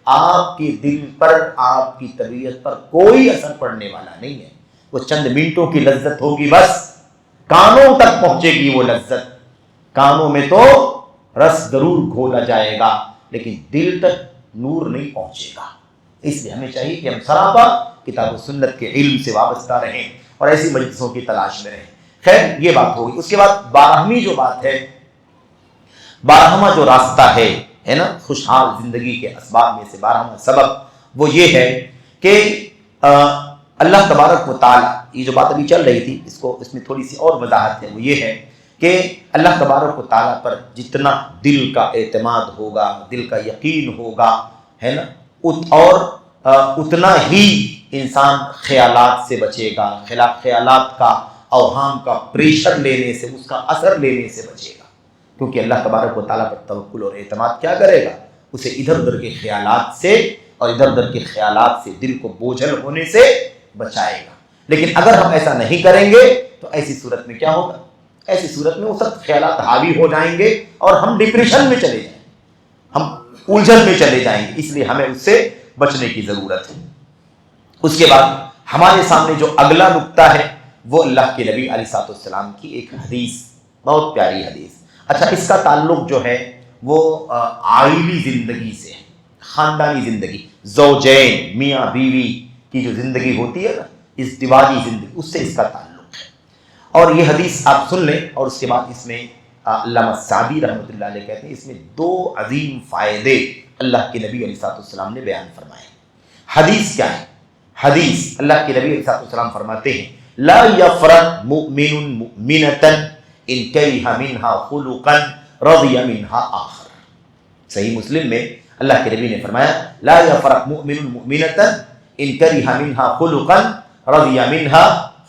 آپ کے دل پر، آپ کی طبیعت پر کوئی اثر پڑنے والا نہیں ہے۔ وہ چند منٹوں کی لذت ہوگی، بس کانوں تک پہنچے گی وہ لذت، کانوں میں تو رس ضرور گھولا جائے گا لیکن دل تک نور نہیں پہنچے گا۔ اس لیے ہمیں چاہیے کہ ہم سراپا کتاب و سنت کے علم سے وابستہ رہیں اور ایسی مجلسوں کی تلاش میں رہیں۔ خیر یہ بات ہوگی۔ اس کے بعد 12ویں جو بات ہے، 12واں جو راستہ ہے نا خوشحال زندگی کے اسباب میں سے 12واں سبب وہ یہ ہے کہ اللہ تبارک و تعالیٰ، یہ جو بات ابھی چل رہی تھی اس میں تھوڑی سی اور وضاحت ہے، وہ یہ ہے کہ اللہ تبارک و تعالیٰ پر جتنا دل کا اعتماد ہوگا، دل کا یقین ہوگا، ہے نا، اور اتنا ہی انسان خیالات سے بچے گا، خیالات کا، اوہام کا پریشر لینے سے، اس کا اثر لینے سے بچے گا، کیونکہ اللہ تبارک و تعالیٰ پر توکل اور اعتماد کیا کرے گا؟ اسے ادھر ادھر کے خیالات سے اور ادھر ادھر کے خیالات سے، دل کو بوجھل ہونے سے بچائے گا۔ لیکن اگر ہم ایسا نہیں کریں گے تو ایسی صورت میں کیا ہوگا؟ ایسی صورت میں وہ سب خیالات حاوی ہو جائیں گے اور ہم ڈپریشن میں چلے جائیں گے، ہم الجھن میں چلے جائیں گے۔ اس لیے ہمیں اس سے بچنے کی ضرورت ہے۔ اس کے بعد ہمارے سامنے جو اگلا نقطہ ہے وہ اللہ کے نبی علیہ السلام کی ایک حدیث، بہت پیاری حدیث۔ اچھا، اس کا تعلق جو ہے وہ عائلی زندگی سے ہے، خاندانی زندگی، زوجین، میاں بیوی کی جو زندگی ہوتی ہے نا، ازدواجی زندگی، اس سے اس کا تعلق ہے۔ اور یہ حدیث آپ سن لیں، اور اس کے بعد اس میں علامہ سعدی رحمۃ اللہ علیہ کہتے ہیں اس میں 2 عظیم فائدے اللہ کے نبی علیہ السلام نے بیان فرمائے۔ حدیث کیا ہے؟ حدیث اللہ کے نبی علیہ السلام فرماتے ہیں لا یفرق مؤمن مؤمنۃ ان کرہ منہا خلقا رضی منہا آخر۔ صحیح مسلم میں اللہ کے نبی نے فرمایا لا یفرق مؤمن مؤمنۃ ان کرہ منہا خلقا رضی منہا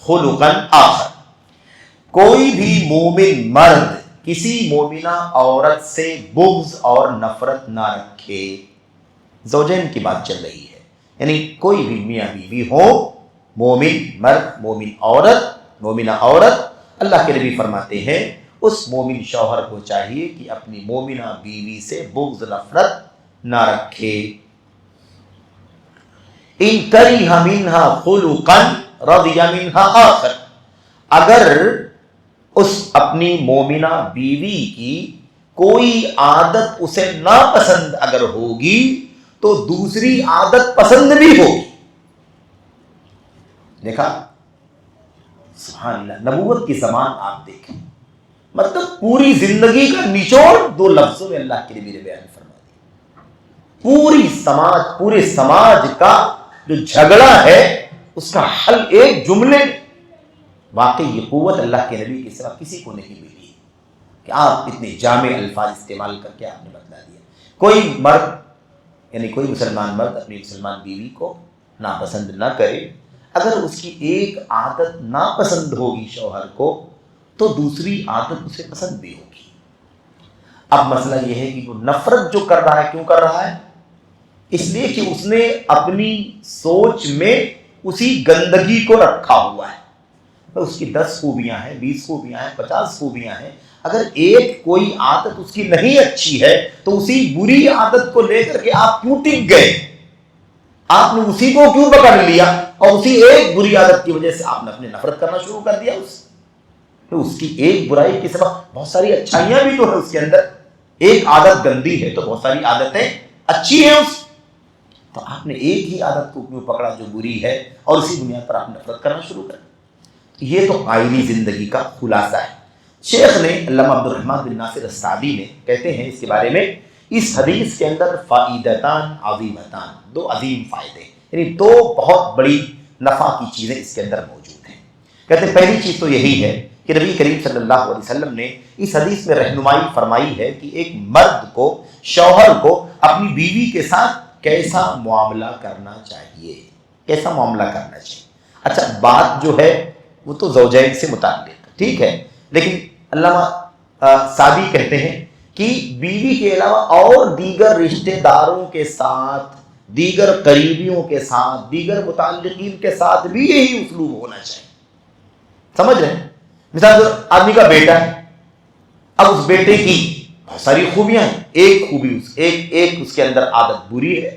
خلقا آخر۔ کوئی بھی مومن مرد کسی مومنہ عورت سے بغض اور نفرت نہ رکھے۔ زوجین کی بات چل رہی ہے، یعنی کوئی بھی میاں بیوی ہو، مومن مرد، مومن عورت، مومنہ عورت، اللہ کے نبی فرماتے ہیں اس مومن شوہر کو چاہیے کہ اپنی مومنہ بیوی سے بغض نفرت نہ رکھے۔ ان کرہ منہا خلقا رضی منہا آخر، اگر اس اپنی مومنہ بیوی کی کوئی عادت اسے ناپسند اگر ہوگی تو دوسری عادت پسند بھی ہوگی۔ دیکھا، سبحان اللہ، نبوت کی زمان آپ دیکھیں، مطلب پوری زندگی کا نچوڑ 2 لفظوں میں اللہ کے نبی نے بیان فرما دیا۔ پورے سماج کا جو جھگڑا ہے اس کا حل ایک جملے میں۔ واقعی یہ قوت اللہ کے نبی کے سوا کسی کو نہیں ملی کہ آپ اتنے جامع الفاظ استعمال کر کے آپ نے بتلا دیا۔ کوئی مرد، یعنی کوئی مسلمان مرد اپنی مسلمان بیوی کو ناپسند نہ کرے، اگر اس کی ایک عادت ناپسند ہوگی شوہر کو تو دوسری عادت اسے پسند بھی ہوگی۔ اب مسئلہ یہ ہے کہ وہ نفرت جو کر رہا ہے، کیوں کر رہا ہے؟ اس لیے کہ اس نے اپنی سوچ میں اسی گندگی کو رکھا ہوا ہے۔ اس کی 10 خوبیاں ہیں، 20 خوبیاں ہیں، 50 خوبیاں ہیں، اگر ایک کوئی عادت اس کی نہیں اچھی ہے تو اسی بری عادت کو لے کر کے آپ کیوں ٹک گئے؟ آپ نے اسی کو کیوں پکڑ لیا اور اسی ایک بری عادت کی وجہ سے آپ نے اپنے نفرت کرنا شروع کر دیا اس کی ایک برائی کے سبب بہت ساری اچھائیاں بھی تو ہیں اس کے اندر۔ ایک عادت گندی ہے تو بہت ساری عادتیں اچھی ہیں تو آپ نے ایک ہی عادت کو کیوں پکڑا جو بری ہے اور اسی بنیاد پر آپ نفرت کرنا شروع کر دیا۔ یہ تو عائلی زندگی کا خلاصہ ہے۔ شیخ نے علامہ عبد الرحمن بن ناصر السعدی نے کہتے ہیں اس کے بارے میں، اس حدیث کے اندر فائدتان عظیمتان، 2 عظیم فائدے، یعنی 2 بہت بڑی نفع کی چیزیں اس کے اندر موجود ہیں۔ کہتے ہیں پہلی چیز تو یہی ہے کہ نبی کریم صلی اللہ علیہ وسلم نے اس حدیث میں رہنمائی فرمائی ہے کہ ایک مرد کو، شوہر کو اپنی بیوی کے ساتھ کیسا معاملہ کرنا چاہیے، کیسا معاملہ کرنا چاہیے۔ اچھا، بات جو ہے وہ تو زوجین سے متعلق ٹھیک ہے، لیکن علامہ سعدی کہتے ہیں کہ بیوی کے علاوہ اور دیگر رشتہ داروں کے ساتھ، دیگر قریبیوں کے ساتھ، دیگر متعلقین کے ساتھ بھی یہی اسلوب ہونا چاہیے. سمجھ رہے ہیں؟ مثال آدمی کا بیٹا ہے، اب اس بیٹے کی بہت ساری خوبیاں ہیں، ایک خوبی ایک اس کے اندر عادت بری ہے.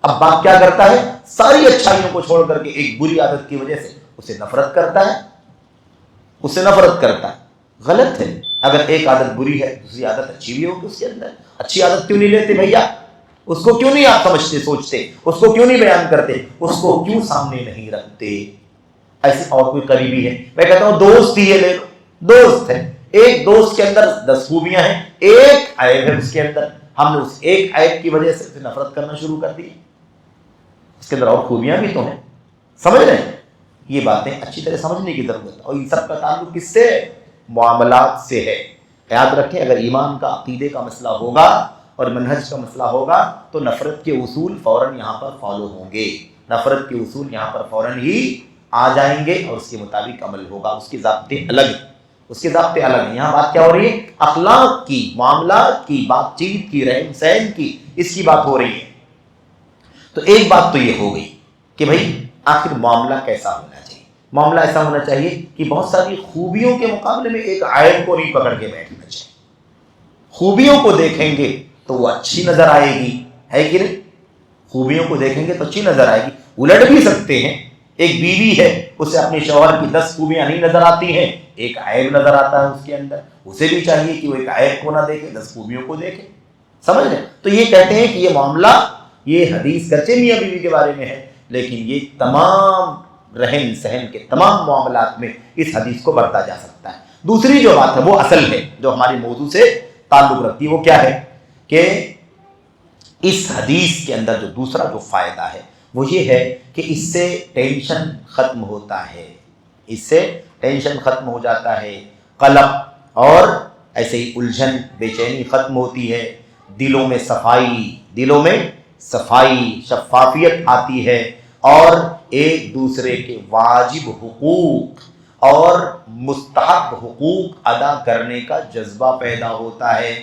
اب باپ کیا کرتا ہے؟ ساری اچھائیوں کو چھوڑ کر کے ایک بری عادت کی وجہ سے اسے نفرت کرتا ہے، غلط ہے. اگر ایک عادت بری ہے دوسری عادت اچھی بھی ہوگی اس کے اندر. اچھی عادت کیوں نہیں لیتے بھیا؟ اس کو کیوں نہیں آپ سمجھتے سوچتے؟ اس کو کیوں نہیں بیان کرتے؟ اس کو کیوں سامنے نہیں رکھتے؟ ایسے اور کوئی قریبی ہے، میں کہتا ہوں دوست ہی ہے، لے لو، دوست ہے، ایک دوست کے اندر 10 خوبیاں ہیں، ایک عیب ہے اس کے اندر. ہم نے اس ایک عیب کی وجہ سے اسے نفرت کرنا شروع کر دی. اس کے اندر اور خوبیاں بھی تو ہیں. سمجھ رہے ہیں؟ یہ باتیں اچھی طرح سمجھنے کی ضرورت ہے. اور ان سب کا تعلق کس سے؟ معاملات سے ہے. یاد رکھیں، اگر ایمان کا عقیدے کا مسئلہ ہوگا اور منہج کا مسئلہ ہوگا تو نفرت کے اصول فوراً یہاں پر فالو ہوں گے. نفرت کے اصول یہاں پر فوراً ہی آ جائیں گے اور اس کے مطابق عمل ہوگا. اس کے ضابطے الگ ہیں. یہاں بات کیا ہو رہی ہے؟ اخلاق کی، معاملات کی، بات چیت کی، رہن سہن کی، اس کی بات ہو رہی ہے. تو ایک بات تو یہ ہو گئی کہ بھائی آخر معاملہ کیسا ہونا چاہیے. معاملہ ایسا ہونا چاہیے کہ بہت ساری خوبیوں کے مقابلے میں ایک عیب کو نہیں پکڑ کے بیٹھنا چاہیے. خوبیوں کو دیکھیں گے تو وہ اچھی نظر آئے گی، ہے کہ نہیں؟ خوبیوں کو دیکھیں گے تو اچھی نظر آئے گی. الٹ بھی سکتے ہیں. ایک بیوی ہے، اسے اپنے شوہر کی 10 خوبیاں نہیں نظر آتی ہیں، ایک عیب نظر آتا ہے اس کے اندر. اسے بھی چاہیے کہ وہ ایک عیب کو نہ دیکھے، 10 خوبیوں کو دیکھے. سمجھ رہے؟ تو یہ کہتے ہیں کہ یہ معاملہ، یہ حدیث گرچہ میاں بیوی کے بارے میں ہے لیکن یہ تمام رہن سہن کے تمام معاملات میں اس حدیث کو برتا جا سکتا ہے. دوسری جو بات ہے وہ اصل ہے جو ہماری موضوع سے تعلق رکھتی ہے، وہ کیا ہے کہ اس حدیث کے اندر جو دوسرا جو فائدہ ہے وہ یہ ہے کہ اس سے ٹینشن ختم ہوتا ہے. اس سے ٹینشن ختم ہو جاتا ہے، قلق اور ایسے ہی الجھن، بے چینی ختم ہوتی ہے. دلوں میں صفائی، شفافیت آتی ہے اور ایک دوسرے کے واجب حقوق اور مستحب حقوق ادا کرنے کا جذبہ پیدا ہوتا ہے.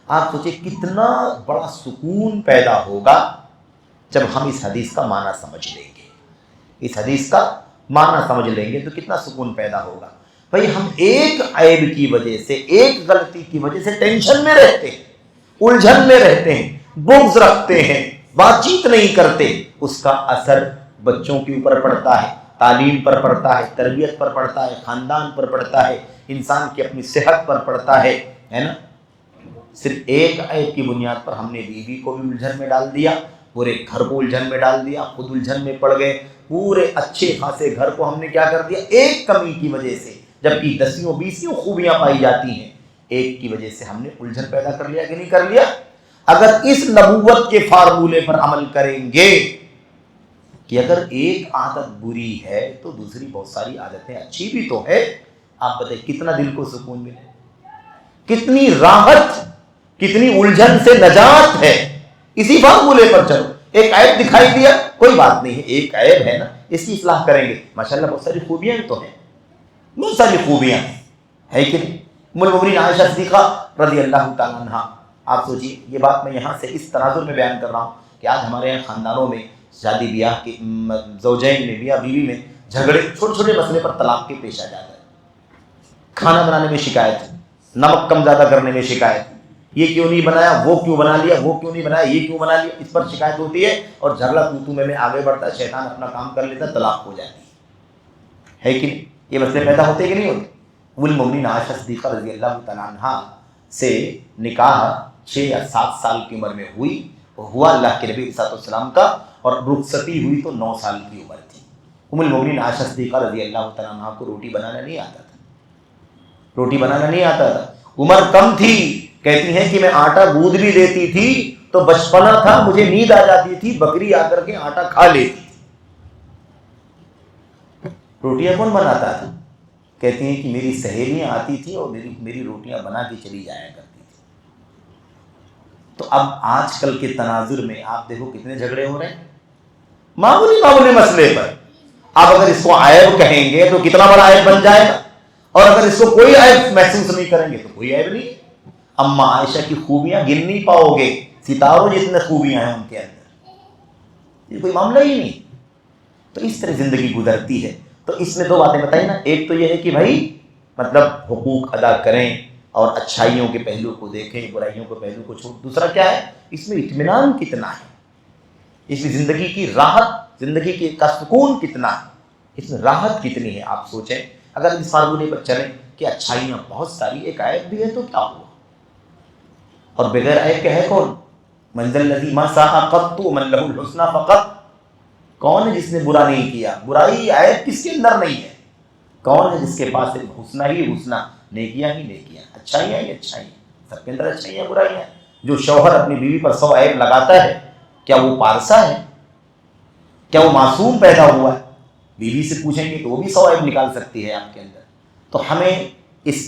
آپ سوچیں کتنا بڑا سکون پیدا ہوگا جب ہم اس حدیث کا معنی سمجھ لیں گے. اس حدیث کا معنی سمجھ لیں گے تو کتنا سکون پیدا ہوگا. بھائی ہم ایک عیب کی وجہ سے، ایک غلطی کی وجہ سے ٹینشن میں رہتے ہیں، الجھن میں رہتے ہیں، بغض رکھتے ہیں، بات چیت نہیں کرتے. اس کا اثر بچوں کے اوپر پڑتا ہے، تعلیم پر پڑتا ہے، تربیت پر پڑتا ہے، خاندان پر پڑتا ہے، انسان کی اپنی صحت پر پڑتا ہے نا. صرف ایک عیب کی بنیاد پر ہم نے بیوی کو بھی الجھن میں ڈال دیا، پورے گھر کو الجھن میں ڈال دیا، خود الجھن میں پڑ گئے. پورے اچھے خاصے گھر کو ہم نے کیا کر دیا؟ ایک کمی کی وجہ سے، جبکہ 10 خوبیاں پائی جاتی ہیں، ایک کی وجہ سے ہم نے الجھن پیدا کر لیا کہ نہیں کر لیا؟ اگر اس نبوت کے فارمولے پر عمل کریں گے کہ اگر ایک عادت بری ہے تو دوسری بہت ساری عادتیں اچھی بھی تو ہے، آپ بتائیں کتنا دل کو سکون ملے، کتنی راحت، کتنی الجھن سے نجات ہے. اسی فارمولے پر چلو. ایک عیب دکھائی دیا، کوئی بات نہیں ہے، ایک عیب ہے نا، اس کی اصلاح کریں گے. ماشاءاللہ بہت ساری خوبیاں تو ہیں، بہت ساری خوبیاں ہے کہ نہیں. ام المؤمنین عائشہ صدیقہ رضی اللہ تعالیٰ عنہ، آپ سوچیے یہ بات میں یہاں سے اس تناظر میں بیان کر رہا ہوں کہ آج ہمارے یہاں خاندانوں میں شادی بیاہ کے زوجین میں، میاں بیوی میں جھگڑے، چھوٹے چھوٹے مسئلے پر طلاق کے پیش آ جاتا ہے. کھانا بنانے میں شکایت، نمک کم زیادہ کرنے میں شکایت، یہ کیوں نہیں بنایا، وہ کیوں بنا لیا، وہ کیوں نہیں بنایا، یہ کیوں بنا لیا، اس پر شکایت ہوتی ہے اور جھگڑا تو میں آگے بڑھتا ہے، شیطان اپنا کام کر لیتا ہے، طلاق ہو جاتی ہے کہ نہیں. یہ مسئلے پیدا ہوتے کہ نہیں ہوتے؟ ام المؤمنین عائشہ صدیقہ رضی اللہ تعالیٰ عنہ سے نکاح 6 یا 7 سال کی عمر میں ہوا اللہ کے نبی صلی اللہ علیہ وسلم کا، اور رخصتی ہوئی تو 9 سال کی عمر تھی. ام المؤمنین عائشہ صدیقہ رضی اللہ تعالیٰ عنہ کو روٹی بنانا نہیں آتا تھا. عمر کم تھی، کہتی ہیں کہ میں آٹا گوندھ بھی دیتی تھی تو بچپنا تھا، مجھے نیند آ جاتی تھی، بکری آ کر کے آٹا کھا لیتی تھی. روٹیاں کون بناتا تھا؟ کہتی ہیں کہ میری سہیلیاں آتی تھی اور میری روٹیاں بنا کے چلی جایا کرتی تھی. تو اب آج کل کے تناظر میں آپ دیکھو کتنے جھگڑے ہو رہے ہیں معمولی مسئلے پر. آپ اگر اس کو عیب کہیں گے تو کتنا بڑا عیب بن جائے گا. اور اگر اس کو کوئی عیب محسوس نہیں کریں گے تو کوئی عیب نہیں. اما عائشہ کی خوبیاں گن نہیں پاؤ گے، ستاروں جتنے خوبیاں ہیں ان کے اندر، یہ کوئی معاملہ ہی نہیں. تو اس طرح زندگی گزرتی ہے. تو اس میں دو باتیں بتائی نا، ایک تو یہ ہے کہ بھائی مطلب حقوق ادا کریں اور اچھائیوں کے پہلو کو دیکھیں، برائیوں کے پہلو کو چھوڑ. دوسرا کیا ہے، اس میں اطمینان کتنا ہے، اس میں زندگی کی راحت، زندگی کا سکون کتنا ہے، اس میں راحت کتنی ہے. آپ سوچیں اگر اس فارمولے پر چلیں کہ اچھائیاں بہت ساری، ایک عیب بھی ہے تو کیا ہوا، اور بغیر عیب کے ہے کون؟ من ذا الذی ما ساء قط من له الحسنى فقط. کون ہے جس نے برا نہیں کیا؟ برائی عیب کس کے اندر نہیں ہے؟ کون ہے جس کے پاس صرف حسنہ ہی حسنہ، نیکیاں ہی نیکیاں، اچھائیاں ہی اچھائیاں. سب کے اندر اچھائیاں برائیاں. جو شوہر اپنی بیوی پر 100 عیب لگاتا ہے، کیا وہ پارسا ہے؟ کیا وہ معصوم پیدا ہوا ہے؟ بیوی سے پوچھیں گے تو وہ بھی 100 عیب نکال سکتی ہے آپ کے اندر. تو ہمیں اس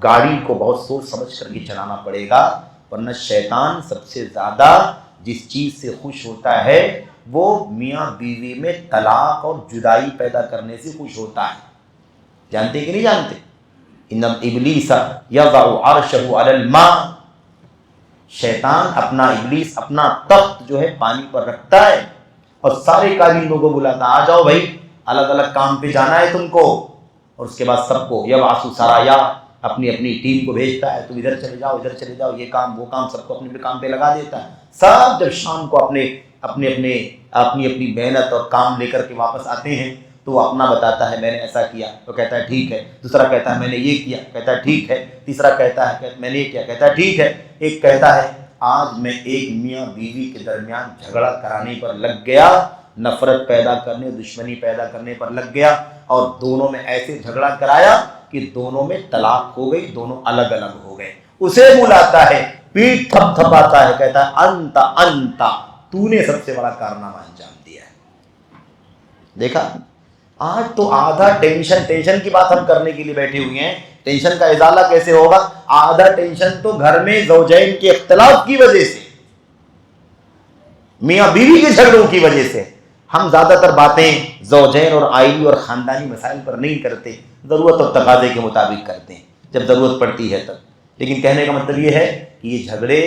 گاڑی کو بہت سوچ سمجھ کر کے چلانا پڑے گا، ورنہ شیطان سب سے زیادہ جس چیز سے خوش ہوتا ہے وہ میاں بیوی میں طلاق اور جدائی پیدا کرنے سے خوش ہوتا ہے. جانتے کہ نہیں جانتے؟ ان ابلیس یضع عرشہ علی الماء. شیطان اپنا، ابلیس اپنا تخت جو ہے پانی پر رکھتا ہے اور سارے کارندوں کو بلاتا، آ جاؤ بھائی الگ الگ کام پہ جانا ہے تم کو. اور اس کے بعد سب کو یبعث سرایا، اپنی اپنی ٹیم کو بھیجتا ہے، تم ادھر چلے جاؤ ادھر چلے جاؤ، یہ کام وہ کام، سب کو اپنے کام پہ لگا دیتا ہے. سب جب شام کو اپنی محنت اور کام لے کر کے واپس آتے ہیں تو وہ اپنا بتاتا ہے میں نے ایسا کیا، تو کہتا ہے ٹھیک ہے. دوسرا کہتا ہے میں نے یہ کیا، کہتا ہے ٹھیک ہے. تیسرا کہتا ہے میں نے یہ کیا، کہتا ہے ٹھیک ہے. ایک کہتا ہے آج میں ایک میاں بیوی کے درمیان جھگڑا کرانے پر لگ گیا، نفرت پیدا کرنے، دشمنی پیدا کرنے پر لگ گیا، اور دونوں میں ایسے جھگڑا کرایا کہ دونوں میں طلاق ہو گئی، دونوں الگ الگ ہو گئے. اسے بلاتا ہے، پیٹھ تھپ تھپاتا ہے، کہتا ہے انت تو نے سب سے بڑا کارنامہ انجام دیا ہے. دیکھا، آج تو آدھا ٹینشن کی بات ہم کرنے کے لیے بیٹھے ہوئے ہیں. ٹینشن کا ازالہ کیسے ہوگا؟ آدھا ٹینشن تو گھر میں زوجین کے اختلاف کی وجہ سے، میاں بیوی کے جھگڑوں کی وجہ سے. ہم زیادہ تر باتیں زوجین اور آئلی اور خاندانی مسائل پر نہیں کرتے، ضرورت اور تقاضے کے مطابق کرتے ہیں جب ضرورت پڑتی ہے تب. لیکن کہنے کا مطلب یہ ہے کہ یہ جھگڑے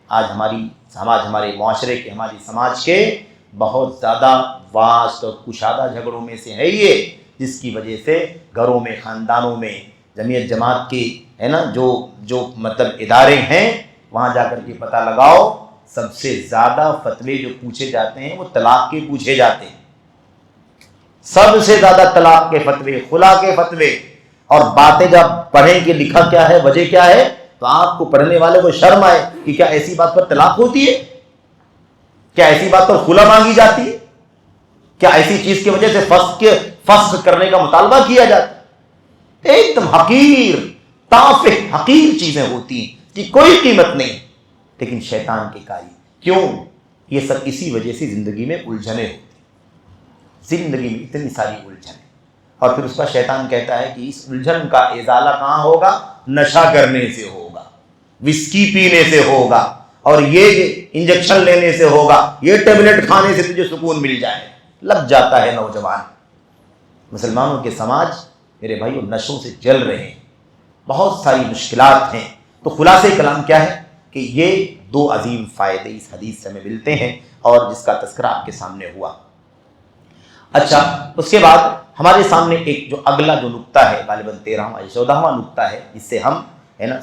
آج ہمارے معاشرے کے، ہماری سماج کے بہت زیادہ واسط اور کشادہ جھگڑوں میں سے ہے یہ، جس کی وجہ سے گھروں میں، خاندانوں میں، جمعیت جماعت کی ہے نا جو مطلب ادارے ہیں، وہاں جا کر کے پتہ لگاؤ سب سے زیادہ فتوے جو پوچھے جاتے ہیں وہ طلاق کے پوچھے جاتے ہیں. سب سے زیادہ طلاق کے فتوے، خلا کے فتوے. اور باتیں جب پڑھیں کہ لکھا کیا ہے، وجہ کیا ہے، تو آپ کو پڑھنے والے کو شرم آئے کہ کیا ایسی بات پر طلاق ہوتی ہے؟ کیا ایسی بات پر خلا مانگی جاتی ہے؟ کیا ایسی چیز کی وجہ سے فسخ کرنے کا مطالبہ کیا جاتا ہے؟ ایک دم حقیر، تافہ، حقیر چیزیں ہوتی ہیں کہ کوئی قیمت نہیں، لیکن شیطان کی کاری. کیوں؟ یہ سب اسی وجہ سے زندگی میں الجھنیں ہوتی ہیں. زندگی میں اتنی ساری الجھنیں، اور پھر اس کا شیطان کہتا ہے کہ اس الجھن کا ازالہ کہاں ہوگا؟ نشہ کرنے سے ہوگا، وسکی پینے سے ہوگا، اور یہ انجیکشن لینے سے ہوگا، یہ ٹیبلٹ کھانے سے تجھے سکون مل جائے. لگ جاتا ہے نوجوان. مسلمانوں کے سماج میرے بھائیو نشوں سے جل رہے ہیں، بہت ساری مشکلات ہیں. تو خلاصہ کلام کیا ہے کہ یہ دو عظیم فائدے اس حدیث سے ہمیں ملتے ہیں اور جس کا تذکرہ آپ کے سامنے ہوا. اچھا، اس کے بعد ہمارے سامنے ایک جو اگلا جو نقطہ ہے، غالباً 13واں یا 14واں نقطہ ہے، جس سے ہم ہے نا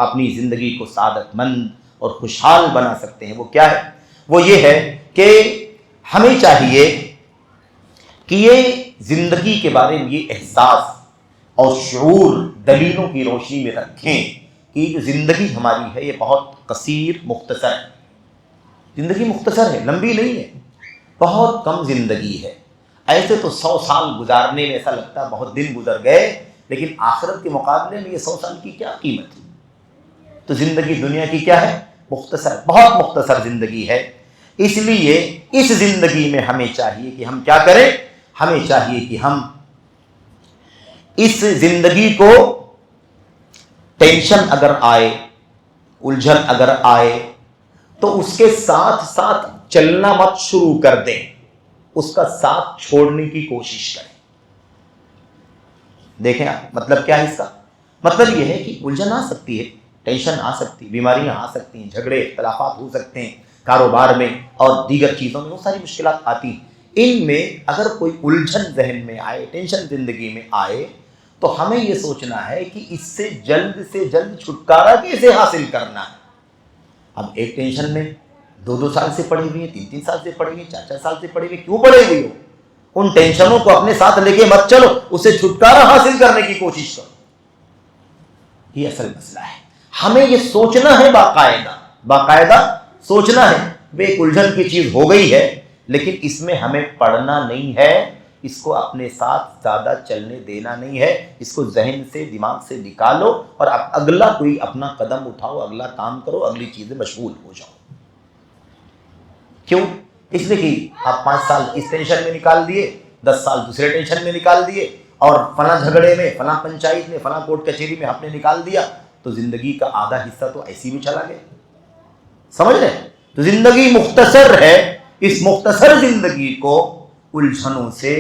اپنی زندگی کو سعادت مند اور خوشحال بنا سکتے ہیں. وہ کیا ہے؟ وہ یہ ہے کہ ہمیں چاہیے کہ یہ زندگی کے بارے میں یہ احساس اور شعور دلیلوں کی روشنی میں رکھیں کہ جو زندگی ہماری ہے یہ بہت قصیر، مختصر ہے. زندگی مختصر ہے، لمبی نہیں ہے، بہت کم زندگی ہے. ایسے تو 100 سال گزارنے میں ایسا لگتا ہے بہت دن گزر گئے، لیکن آخرت کے مقابلے میں یہ 100 سال کی کیا قیمت ہے؟ تو زندگی دنیا کی کیا ہے؟ مختصر، بہت مختصر زندگی ہے. اس لیے اس زندگی میں ہمیں چاہیے کہ ہم کیا کریں؟ ہمیں چاہیے کہ ہم اس زندگی کو ٹینشن اگر آئے، الجھن اگر آئے تو اس کے ساتھ ساتھ چلنا مت شروع کر دیں، اس کا ساتھ چھوڑنے کی کوشش کریں. دیکھیں مطلب کیا ہے اس کا؟ مطلب یہ ہے کہ الجھن آ سکتی ہے، ٹینشن آ سکتی ہے، بیماریاں آ سکتی ہیں، جھگڑے اختلافات ہو سکتے ہیں کاروبار میں اور دیگر چیزوں میں، بہت ساری مشکلات آتی ہیں۔ ان میں اگر کوئی الجھن ذہن میں آئے، ٹینشن زندگی میں آئے، تو ہمیں یہ سوچنا ہے کہ اس سے جلد چھٹکارا کیسے حاصل کرنا ہے۔ اب ایک ٹینشن میں 2 سال سے پڑے ہوئے ہیں، 3 سال سے پڑے ہوئے ہیں، 4 سال سے پڑے ہوئے، کیوں پڑے ہوئے ہو؟ ان ٹینشنوں کو اپنے ساتھ لے کے مت چلو، اسے چھٹکارا حاصل کرنے کی کوشش کرو۔ یہ اصل مسئلہ ہے، ہمیں یہ سوچنا ہے، باقاعدہ سوچنا ہے۔ وہ ایک الجھن کی چیز ہو گئی ہے، لیکن اس میں ہمیں پڑنا نہیں ہے، اس کو اپنے ساتھ زیادہ چلنے دینا نہیں ہے، اس کو ذہن سے، دماغ سے نکالو اور اگلا کوئی اپنا قدم اٹھاؤ، اگلا کام کرو، اگلی چیزیں مشغول ہو جاؤ۔ کیوں؟ اس لیے کہ آپ 5 سال اس ٹینشن میں نکال دیے، 10 سال دوسرے ٹینشن میں نکال دیے، اور فلاں جھگڑے میں، فلاں پنچایت میں، فلاں کورٹ کچہری میں آپ نے نکال دیا، تو زندگی کا آدھا حصہ تو ایسی میں چلا گیا۔ سمجھ رہے ہیں؟ تو زندگی مختصر ہے، اس مختصر زندگی کو الجھنوں سے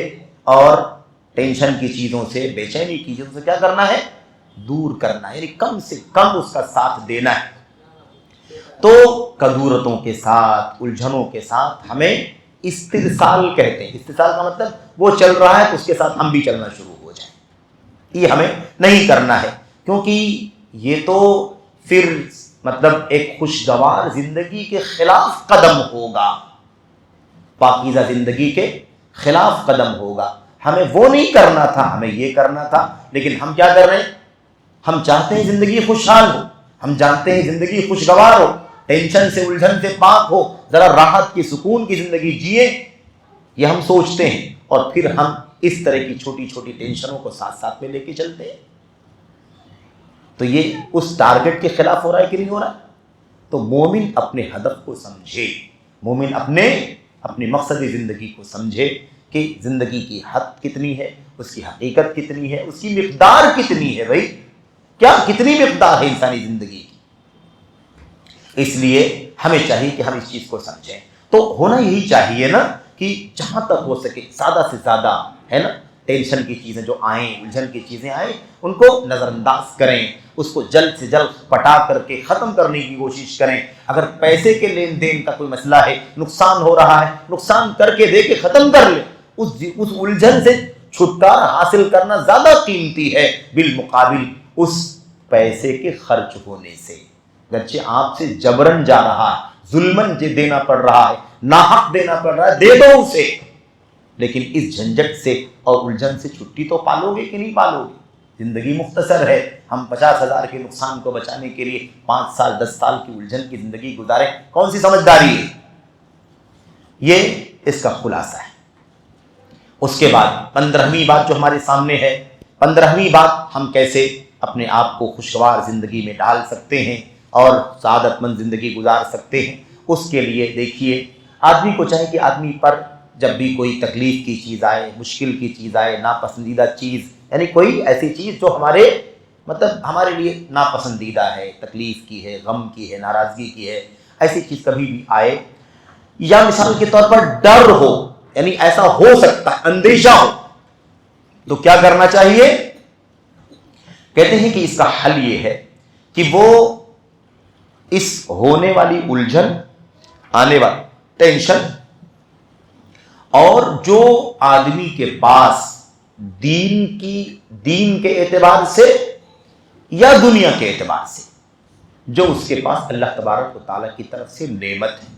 اور ٹینشن کی چیزوں سے، بے چینی کی چیزوں سے کیا کرنا ہے؟ دور کرنا ہے، یعنی کم سے کم اس کا ساتھ دینا ہے۔ تو کدورتوں کے ساتھ، الجھنوں کے ساتھ ہمیں استرسال کہتے ہیں۔ استرسال کا مطلب وہ چل رہا ہے تو اس کے ساتھ ہم بھی چلنا شروع ہو جائیں، یہ ہمیں نہیں کرنا ہے، کیونکہ یہ تو پھر مطلب ایک خوشگوار زندگی کے خلاف قدم ہوگا، پاکیزہ زندگی کے خلاف قدم ہوگا۔ ہمیں وہ نہیں کرنا تھا، ہمیں یہ کرنا تھا، لیکن ہم کیا کر رہے ہیں؟ ہم چاہتے ہیں زندگی خوشحال ہو، ہم جانتے ہیں زندگی خوشگوار ہو، ٹینشن سے، الجھن سے پاک ہو، ذرا راحت کی، سکون کی زندگی جیے، یہ ہم سوچتے ہیں، اور پھر ہم اس طرح کی چھوٹی چھوٹی ٹینشنوں کو ساتھ ساتھ میں لے کے چلتے ہیں۔ تو یہ اس ٹارگٹ کے خلاف ہو رہا ہے کہ نہیں ہو رہا؟ تو مومن اپنے ہدف کو سمجھے، مومن اپنے مقصد زندگی کو سمجھے کہ زندگی کی حد کتنی ہے، اس کی حقیقت کتنی ہے، اس کی مقدار کتنی ہے۔ بھائی کیا کتنی مقدار ہے انسانی زندگی کی؟ اس لیے ہمیں چاہیے کہ ہم اس چیز کو سمجھیں۔ تو ہونا یہی چاہیے نا کہ جہاں تک ہو سکے زیادہ سے زیادہ، ہے نا، ٹینشن کی چیزیں جو آئیں، الجھن کی چیزیں آئیں، ان کو نظر انداز کریں، اس کو جلد سے جلد پٹا کر کے ختم کرنے کی کوشش کریں۔ اگر پیسے کے لین دین کا کوئی مسئلہ ہے، نقصان ہو رہا ہے، نقصان کر کے دے کے ختم کر لیں۔ اس الجھن سے چھٹکارا حاصل کرنا زیادہ قیمتی ہے بالمقابل اس پیسے کے خرچ ہونے سے۔ گرچہ آپ سے جبرن جا رہا ہے، ظلمن دینا پڑ رہا ہے، ناحق دینا پڑ رہا ہے، دے دو اسے، لیکن اس جھنجٹ سے اور الجھن سے چھٹی تو پالو گے کہ نہیں پالو گے؟ زندگی مختصر ہے، ہم 50,000 کے نقصان کو بچانے کے لیے 5 سال 10 سال کی الجھن کی زندگی گزاریں، کون سی سمجھداری ہے؟ یہ اس کا خلاصہ ہے۔ اس کے بعد 15ویں بات جو ہمارے سامنے ہے، 15ویں بات، ہم کیسے اپنے آپ کو خوشگوار زندگی میں ڈال سکتے ہیں اور سعادت مند زندگی گزار سکتے ہیں۔ اس کے لیے دیکھیے، آدمی کو چاہے کہ آدمی پر جب بھی کوئی تکلیف کی چیز آئے، مشکل کی چیز آئے، ناپسندیدہ چیز، یعنی کوئی ایسی چیز جو ہمارے لیے ناپسندیدہ ہے، تکلیف کی ہے، غم کی ہے، ناراضگی کی ہے، ایسی چیز کبھی بھی آئے، یا مثال کے طور پر ڈر ہو، یعنی ایسا ہو سکتا ہے، اندیشہ ہو، تو کیا کرنا چاہیے؟ کہتے ہیں کہ اس کا حل یہ ہے کہ وہ اس ہونے والی الجھن، آنے والی ٹینشن، اور جو آدمی کے پاس دین کے اعتبار سے یا دنیا کے اعتبار سے جو اس کے پاس اللہ تبارک و تعالیٰ کی طرف سے نعمت ہے،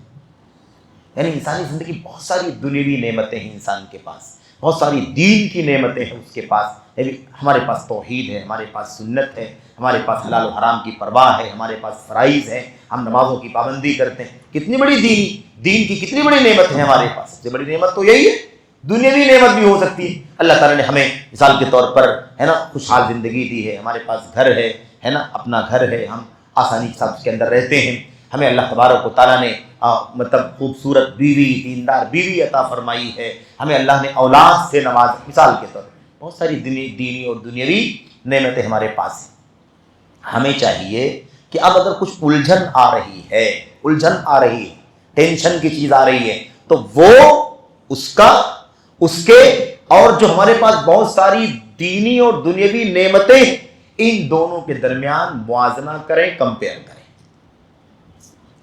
یعنی انسانی زندگی بہت ساری دنیاوی نعمتیں ہیں انسان کے پاس، بہت ساری دین کی نعمتیں ہیں اس کے پاس، یعنی ہمارے پاس توحید ہے، ہمارے پاس سنت ہے، ہمارے پاس حلال و حرام کی پرواہ ہے، ہمارے پاس فرائض ہے، ہم نمازوں کی پابندی کرتے ہیں۔ کتنی بڑی دین کی کتنی بڑی نعمت ہے ہمارے پاس۔ سب سے بڑی نعمت تو یہی ہے، دنیاوی نعمت بھی ہو سکتی ہے۔ اللہ تعالیٰ نے ہمیں مثال کے طور پر، ہے نا، خوشحال زندگی دی ہے، ہمارے پاس گھر ہے نا، اپنا گھر ہے، ہم آسانی کے ساتھ اس کے اندر رہتے ہیں۔ ہمیں اللہ تبارک و تعالیٰ نے خوبصورت بیوی، دیندار بیوی عطا فرمائی ہے، ہمیں اللہ نے اولاد سے نواز، مثال کے طور پر بہت ساری دینی اور دنیاوی نعمتیں ہمارے پاس ہیں۔ ہمیں چاہیے کہ اب اگر کچھ الجھن آ رہی ہے، ٹینشن کی چیز آ رہی ہے، تو وہ اس کے اور جو ہمارے پاس بہت ساری دینی اور دنیاوی نعمتیں، ان دونوں کے درمیان موازنہ کریں، کمپیئر کریں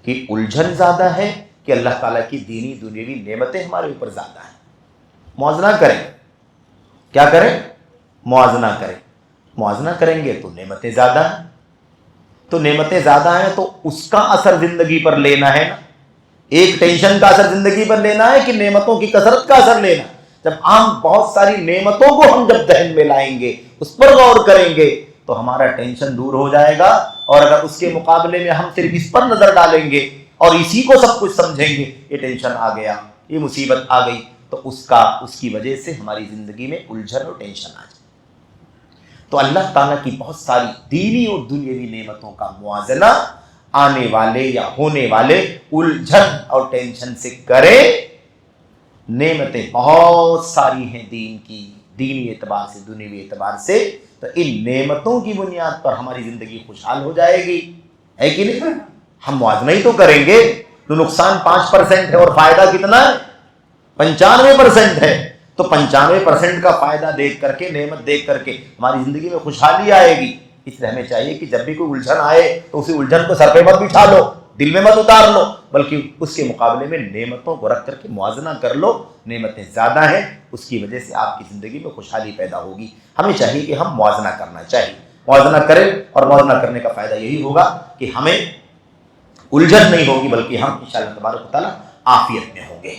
کہ الجھن زیادہ ہے کہ اللہ تعالیٰ کی دینی دنیاوی نعمتیں ہمارے اوپر زیادہ ہیں. موازنہ کریں. کیا کریں؟ موازنہ کریں. موازنہ کریں گے تو نعمتیں زیادہ ہیں، تو نعمتیں زیادہ ہیں تو اس کا اثر زندگی پر لینا ہے نا. ایک ٹینشن کا اثر زندگی پر لینا ہے کہ نعمتوں کی کثرت کا اثر لینا. جب ہم بہت ساری نعمتوں کو ہم جب ذہن میں لائیں گے، اس پر غور کریں گے تو ہمارا ٹینشن دور ہو جائے گا. اور اگر اس کے مقابلے میں ہم صرف اس پر نظر ڈالیں گے اور اسی کو سب کچھ سمجھیں گے، یہ ٹینشن آ گیا، یہ مصیبت آ گئی، تو اس کی وجہ سے ہماری زندگی میں الجھن اور ٹینشن آ جائے. تو اللہ تعالیٰ کی بہت ساری دینی اور دنیاوی نعمتوں کا موازنہ آنے والے یا ہونے والے الجھن اور ٹینشن سے کرے. نعمتیں بہت ساری ہیں دین کی، دینی اعتبار سے، دنیاوی اعتبار سے. تو ان نعمتوں کی بنیاد پر ہماری زندگی خوشحال ہو جائے گی، ہے کہ نہیں؟ ہم موازنہ ہی تو کریں گے. تو نقصان 5% ہے اور فائدہ کتنا ہے؟ 95% ہے. تو 95% کا فائدہ دیکھ کر کے، نعمت دیکھ کر کے ہماری زندگی میں خوشحالی آئے گی. اس لیے ہمیں چاہیے کہ جب بھی کوئی الجھن آئے تو اسی الجھن کو سر پہ مت بٹھا لو، دل میں مت اتار لو، بلکہ اس کے مقابلے میں نعمتوں کو رکھ کر کے موازنہ کر لو. نعمتیں زیادہ ہیں، اس کی وجہ سے آپ کی زندگی میں خوشحالی پیدا ہوگی. ہمیں چاہیے کہ ہم موازنہ کرنا چاہیے، موازنہ کریں، اور موازنہ کرنے کا فائدہ یہی ہوگا کہ ہمیں الجھن نہیں ہوگی، بلکہ ہم انشاءاللہ تبارک و تعالیٰ عافیت میں ہوں گے.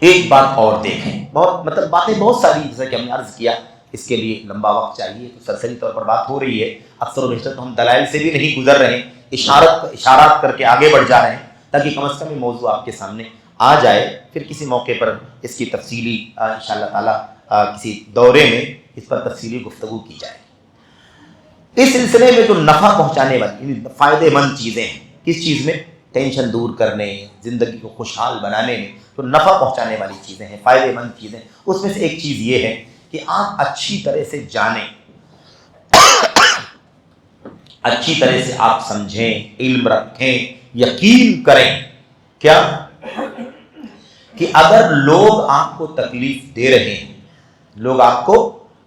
ایک بات اور دیکھیں، باتیں بہت ساری جیسا کہ ہم نے عرض کیا، اس کے لیے لمبا وقت چاہیے، تو سرسری طور پر بات ہو رہی ہے. اکثر و بیشتر تو ہم دلائل سے بھی نہیں گزر رہے ہیں، اشارات کر کے آگے بڑھ جا رہے ہیں تاکہ کم از کم یہ موضوع آپ کے سامنے آ جائے. پھر کسی موقع پر اس کی تفصیلی انشاءاللہ تعالیٰ کسی دورے میں اس پر تفصیلی گفتگو کی جائے. اس سلسلے میں جو نفع پہنچانے والی فائدے مند چیزیں ہیں، کس چیز میں؟ ٹینشن دور کرنے، زندگی کو خوشحال بنانے میں جو نفع پہنچانے والی چیزیں ہیں، فائدے مند چیزیں، اس میں سے ایک چیز یہ ہے کہ آپ اچھی طرح سے جانیں، اچھی طرح سے آپ سمجھیں، علم رکھیں، یقین کریں. کیا؟ کہ اگر لوگ آپ کو تکلیف دے رہے ہیں، لوگ آپ کو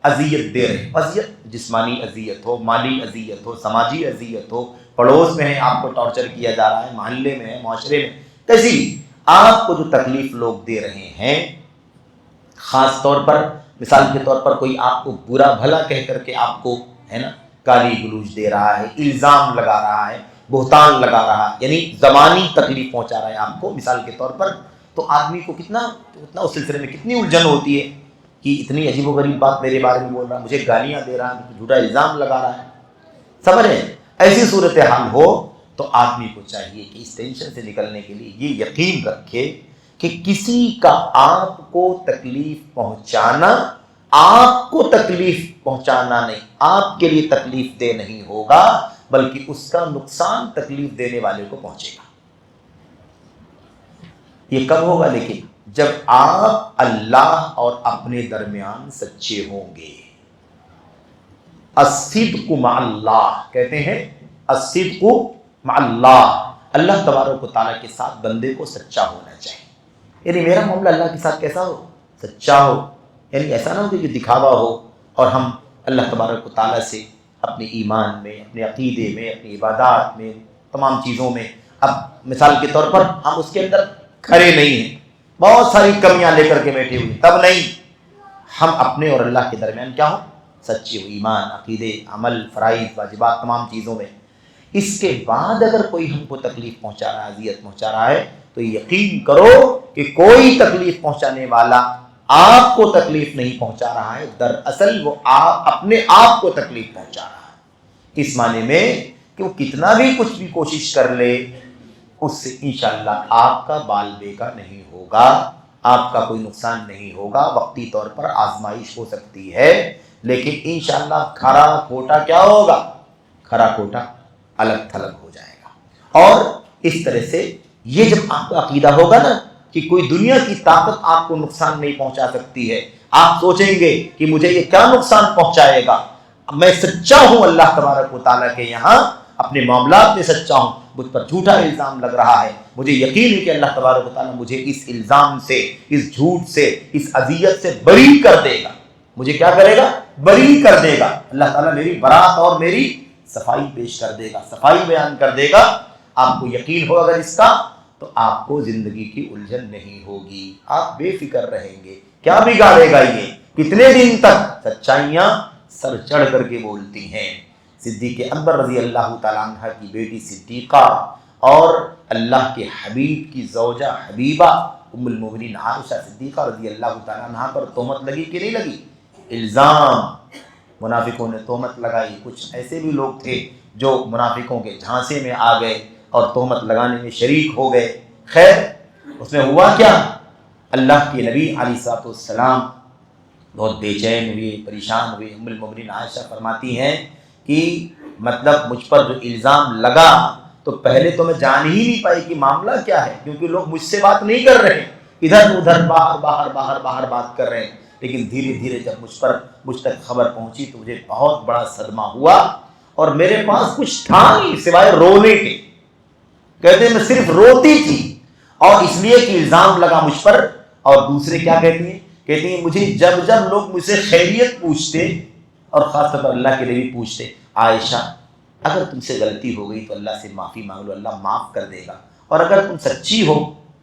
اذیت دے رہے ہیں، اذیت جسمانی اذیت ہو، مالی اذیت ہو، سماجی اذیت ہو، پڑوس میں ہے آپ کو ٹارچر کیا جا رہا ہے، محلے میں ہے، معاشرے میں، کیسی بھی آپ کو جو تکلیف لوگ دے رہے ہیں، خاص طور پر مثال کے طور پر کوئی آپ کو برا بھلا کہہ کر کے آپ کو ہے نا گالی گلوچ دے رہا ہے، الزام لگا رہا ہے، بہتان لگا رہا ہے، یعنی زمانی تکلیف پہنچا رہا ہے آپ کو مثال کے طور پر، تو آدمی کو کتنا اس سلسلے میں کتنی الجھن ہوتی ہے کہ اتنی عجیب و غریب بات میرے بارے میں بول رہا ہے، مجھے گالیاں دے رہا ہے، جھوٹا الزام لگا رہا ہے. سمجھیں؟ ایسی صورتحال ہو تو آدمی کو چاہیے کہ اس ٹینشن سے نکلنے کے لیے یہ یقین رکھے کہ کسی کا آپ کو تکلیف پہنچانا، آپ کو تکلیف پہنچانا نہیں، آپ کے لیے تکلیف دہ نہیں ہوگا، بلکہ اس کا نقصان تکلیف دینے والے کو پہنچے گا. یہ کب ہوگا؟ لیکن جب آپ اللہ اور اپنے درمیان سچے ہوں گے. الصدق مع اللہ کہتے ہیں، الصدق مع اللہ، اللہ تبارک و تعالیٰ کے ساتھ بندے کو سچا ہونا چاہیے. یعنی میرا معاملہ اللہ کے ساتھ کیسا ہو؟ سچا ہو. یعنی ایسا نہ ہو کہ دکھاوا ہو اور ہم اللہ تبارک و تعالیٰ سے اپنے ایمان میں، اپنے عقیدے میں، اپنی عبادات میں، تمام چیزوں میں، اب مثال کے طور پر ہم اس کے اندر کھڑے نہیں ہیں، بہت ساری کمیاں لے کر کے بیٹھے ہوئے، تب نہیں. ہم اپنے اور اللہ کے درمیان کیا ہو؟ سچے ہو، ایمان، عقیدے، عمل، فرائض، واجبات، تمام چیزوں میں. اس کے بعد اگر کوئی ہم کو تکلیف پہنچا رہا ہے، اذیت پہنچا رہا ہے، تو یقین کرو کہ کوئی تکلیف پہنچانے والا آپ کو تکلیف نہیں پہنچا رہا ہے، دراصل وہ اپنے آپ کو تکلیف پہنچا رہا ہے. اس معنی میں کہ وہ کتنا بھی کچھ بھی کوشش کر لے، اس سے انشاءاللہ آپ کا بال بیکا نہیں ہوگا، آپ کا کوئی نقصان نہیں ہوگا. وقتی طور پر آزمائش ہو سکتی ہے، لیکن انشاءاللہ کھرا کھوٹا کیا ہوگا؟ کھرا کھوٹا الگ تھلگ ہو جائے گا. اور اس طرح سے یہ جب آپ کا عقیدہ ہوگا نا کہ کوئی دنیا کی طاقت آپ کو نقصان نہیں پہنچا سکتی ہے، آپ سوچیں گے کہ مجھے یہ کیا نقصان پہنچائے گا، میں سچا ہوں اللہ تبارک و تعالیٰ کے یہاں، اپنے معاملات میں سچا ہوں، مجھ پر جھوٹا الزام لگ رہا ہے، مجھے یقین ہے کہ اللہ تبارک و تعالیٰ مجھے اس الزام سے، اس جھوٹ سے، اس اذیت سے بری کر دے گا. مجھے کیا کرے گا؟ بری کر دے گا۔ اللہ تعالیٰ میری برات اور میری صفائی پیش کر دے گا، صفائی بیان کر دے گا۔ آپ کو یقین ہو اگر اس کا تو آپ کو زندگی کی الجھن نہیں ہوگی، آپ بے فکر رہیں گے۔ کیا بگاڑے گا یہ؟ کتنے دن تک سچائیاں سر چڑھ کر کے بولتی ہیں۔ صدیق اکبر رضی اللہ تعالیٰ عنہ کی بیٹی صدیقہ اور اللہ کے حبیب کی زوجہ حبیبہ ام المؤمنین عائشہ صدیقہ رضی اللہ تعالیٰ عنہ پر تہمت لگی کہ نہیں لگی؟ الزام منافقوں نے تہمت لگائی۔ کچھ ایسے بھی لوگ تھے جو منافقوں کے جھانسے میں آ گئے اور تہمت لگانے میں شریک ہو گئے۔ خیر اس میں ہوا کیا؟ اللہ کے نبی علیہ السلام بہت بے چین ہوئے، پریشان ہوئے۔ ام المؤمنین عائشہ فرماتی ہیں کہ مطلب مجھ پر جو الزام لگا تو پہلے تو میں جان ہی نہیں پائی کہ معاملہ کیا ہے، کیونکہ لوگ مجھ سے بات نہیں کر رہے، ادھر ادھر باہر بات کر رہے ہیں۔ لیکن دھیرے دھیرے جب مجھ تک خبر پہنچی تو مجھے بہت بڑا صدمہ ہوا اور میرے پاس کچھ تھا نہیں سوائے رونے کے۔ کہتے ہیں میں صرف روتی تھی، اور اس لیے کہ الزام لگا مجھ پر۔ اور دوسرے کیا کہتی ہیں؟ کہتی ہیں مجھے جب جب لوگ مجھ سے خیریت پوچھتے اور خاص طور پر اللہ کے نبی پوچھتے، عائشہ اگر تم سے غلطی ہو گئی تو اللہ سے معافی مانگ لو، اللہ معاف کر دے گا، اور اگر تم سچی ہو،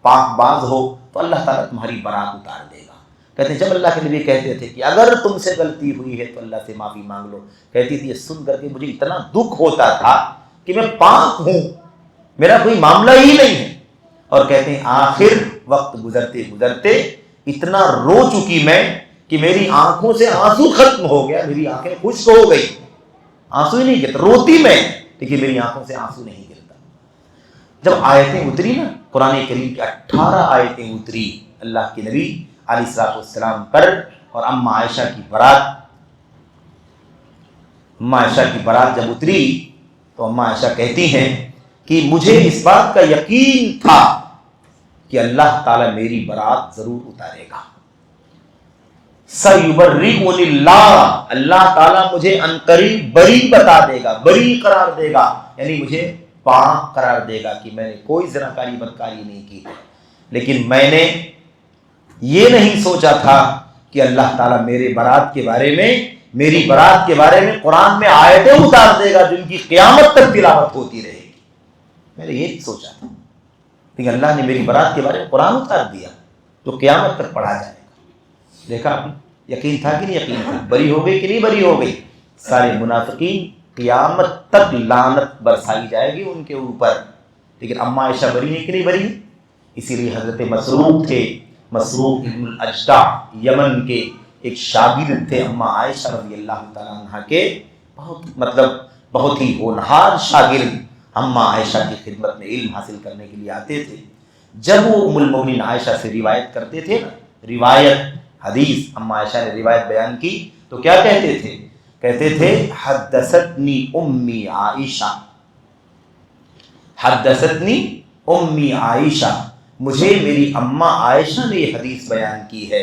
پاک باز ہو، تو اللہ تعالیٰ تمہاری برات اتار دے گا۔ کہتے ہیں جب اللہ کے نبی کہتے تھے کہ اگر تم سے غلطی ہوئی ہے تو اللہ سے معافی مانگ لو، کہتی تھی یہ سن کر کے مجھے اتنا دکھ ہوتا تھا کہ میں پاک ہوں، میرا کوئی معاملہ ہی نہیں ہے۔ اور کہتے ہیں آخر وقت گزرتے گزرتے اتنا رو چکی میں کہ میری آنکھوں سے آنسو ختم ہو گیا، میری آنکھیں خشک ہو گئی، آنسو ہی نہیں گرتا، روتی میں لیکن میری آنکھوں سے آنسو نہیں گرتا۔ جب آیتیں اتری نا، قرآن کریم کی 18 آیتیں اتری اللہ کے نبی علیہ السلام پر، اور اما عائشہ کی برات جب اتری تو اما عائشہ کہتی ہیں کہ مجھے اس بات کا یقین تھا کہ اللہ تعالیٰ میری برات ضرور اتارے گا۔ سَيُبَرِّئُنِ اللَّهُ، اللہ تعالیٰ مجھے عنقریب بری بتا دے گا، بری قرار دے گا، یعنی مجھے پاک قرار دے گا کہ میں نے کوئی زناکاری بدکاری نہیں کی۔ لیکن میں نے یہ نہیں سوچا تھا کہ اللہ تعالیٰ میری برات کے بارے میں قرآن میں آیتیں اتار دے گا جن کی قیامت تک تلاوت ہوتی رہے گی۔ میں نے یہ سوچا تھا، لیکن اللہ نے میری برات کے بارے میں قرآن اتار دیا جو قیامت تک پڑھا جائے گا۔ دیکھا آپ نے، یقین تھا کہ نہیں یقین تھا؟ بری ہو گئی کہ نہیں بری ہو گئی؟ سارے منافقین قیامت تک لعنت برسائی جائے گی ان کے اوپر، لیکن اما عائشہ بری ہیں کہ نہیں بری؟ اسی لیے حضرت مسروق تھے، مسروق ابن الاجدع یمن کے ایک شاگرد تھے اما عائشہ رضی اللہ تعالیٰ عنہ کے، بہت ہی ہونہار شاگرد اما عائشہ کی خدمت میں علم حاصل کرنے کے لیے آتے تھے۔ جب وہ ام المؤمنین عائشہ سے روایت کرتے تھے نا، حدیث اما عائشہ نے روایت بیان کی تو کیا کہتے تھے حدثتنی امی عائشہ، حدثتنی امی عائشہ، مجھے میری اما عائشہ نے یہ حدیث بیان کی ہے۔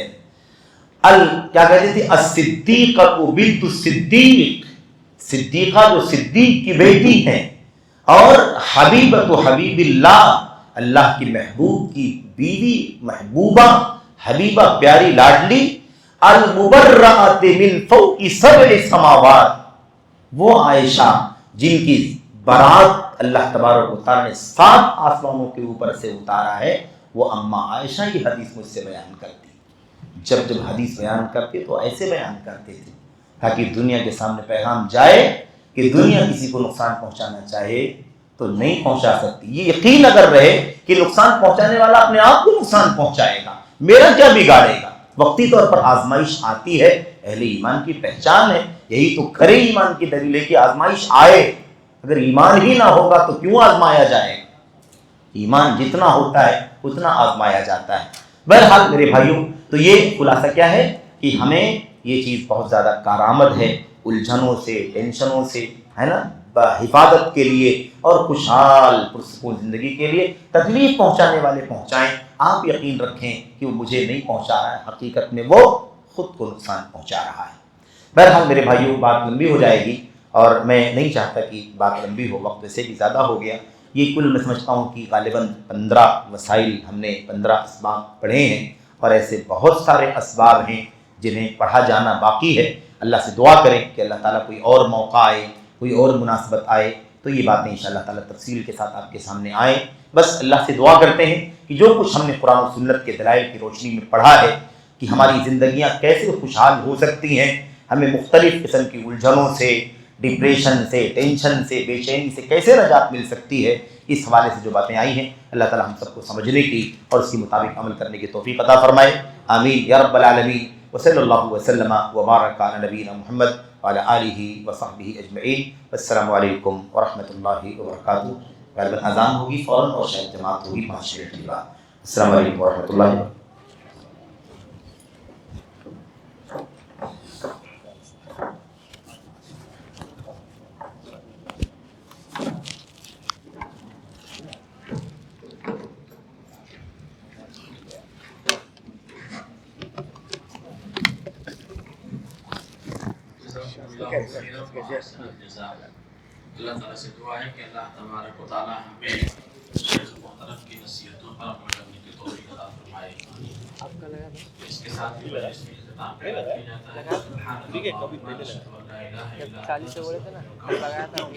کیا کہتے تھے؟ الصدیقہ بنت الصدیق، صدیقہ جو صدیق کی بیٹی ہیں، اور حبیبۃ حبیب اللہ، اللہ کی محبوب کی بیوی، محبوبہ حبیبہ پیاری لاڈلی، المبرأۃ من فوق 7 سماوات، وہ عائشہ جن کی برات اللہ تبارک و تعالیٰ نے 7 آسمانوں کے اوپر سے اتارا ہے، وہ اما عائشہ یہ حدیث مجھ سے بیان کرتی۔ جب حدیث بیان کرتے تو ایسے بیان کرتے تھے تاکہ دنیا کے سامنے پیغام جائے کہ دنیا کسی کو نقصان پہنچانا چاہے تو نہیں پہنچا سکتی۔ یہ یقین اگر رہے کہ نقصان پہنچانے والا اپنے آپ کو نقصان پہنچائے گا، میرا کیا بگاڑے گا۔ وقتی طور پر آزمائش آتی ہے، اہل ایمان کی پہچان ہے، یہی تو کھرے ایمان کی دلیل ہے کہ آزمائش آئے۔ اگر ایمان ہی نہ ہوگا تو کیوں آزمایا جائے گا؟ ایمان جتنا ہوتا ہے اتنا آزمایا جاتا ہے۔ بہرحال میرے بھائیوں، تو یہ خلاصہ کیا ہے کہ ہمیں یہ چیز بہت زیادہ کارآمد ہے، الجھنوں سے، ٹینشنوں سے، ہے نا، حفاظت کے لیے اور خوشحال پرسکون زندگی کے لیے تکلیف پہنچانے والے پہنچائیں۔ آپ یقین رکھیں کہ وہ مجھے نہیں پہنچا رہا ہے، حقیقت میں وہ خود کو نقصان پہنچا رہا ہے۔ بہرحال میرے بھائیوں، بات لمبی ہو جائے گی اور میں نہیں چاہتا کہ بات لمبی ہو، وقت سے بھی زیادہ ہو گیا۔ یہ کل میں سمجھتا ہوں کہ غالباً 15 مسائل ہم نے 15 اسباب پڑھے ہیں، اور ایسے بہت سارے اسباب ہیں جنہیں پڑھا جانا باقی ہے اللہ سے دعا کریں کہ اللہ تعالیٰ کوئی اور موقع آئے، کوئی اور مناسبت آئے تو یہ باتیں انشاءاللہ تعالیٰ تفصیل کے ساتھ آپ کے سامنے آئیں۔ بس اللہ سے دعا کرتے ہیں کہ جو کچھ ہم نے قرآن و سنت کے دلائل کی روشنی میں پڑھا ہے کہ ہماری زندگیاں کیسے خوشحال ہو سکتی ہیں، ہمیں مختلف قسم کی الجھنوں سے، ڈپریشن سے، ٹینشن سے، بے چینی سے کیسے نجات مل سکتی ہے، اس حوالے سے جو باتیں آئی ہیں اللہ تعالیٰ ہم سب کو سمجھنے کی اور اس کے مطابق عمل کرنے کی توفیق عطا فرمائے، آمین یا رب العالمین۔ وصلی اللہ وسلم وبارک علی نبینا محمد وعلی آلہ وصحبہ اجمعین۔ السلام علیکم ورحمۃ اللہ وبرکاتہ۔ غالباً اذان ہوگی فوراً اور شاید جماعت ہوگی 5 منٹ کے بعد۔ السلام علیکم ورحمۃ اللہ وبرکاتہ۔ اللہ تعالیٰ سے دعا ہے کہ اللہ تبارک و تعالیٰ ہمیں شیخ محترم کی نصیحتوں پر عمل کرنے کی توفیق عطا فرمائے۔ اس کے ساتھ ہی اس میں اختتام کیا جاتا ہے۔ سبحان اللہ و بحمدہ، اشہد ان لا الہ الا انت، استغفرک و اتوب الیک۔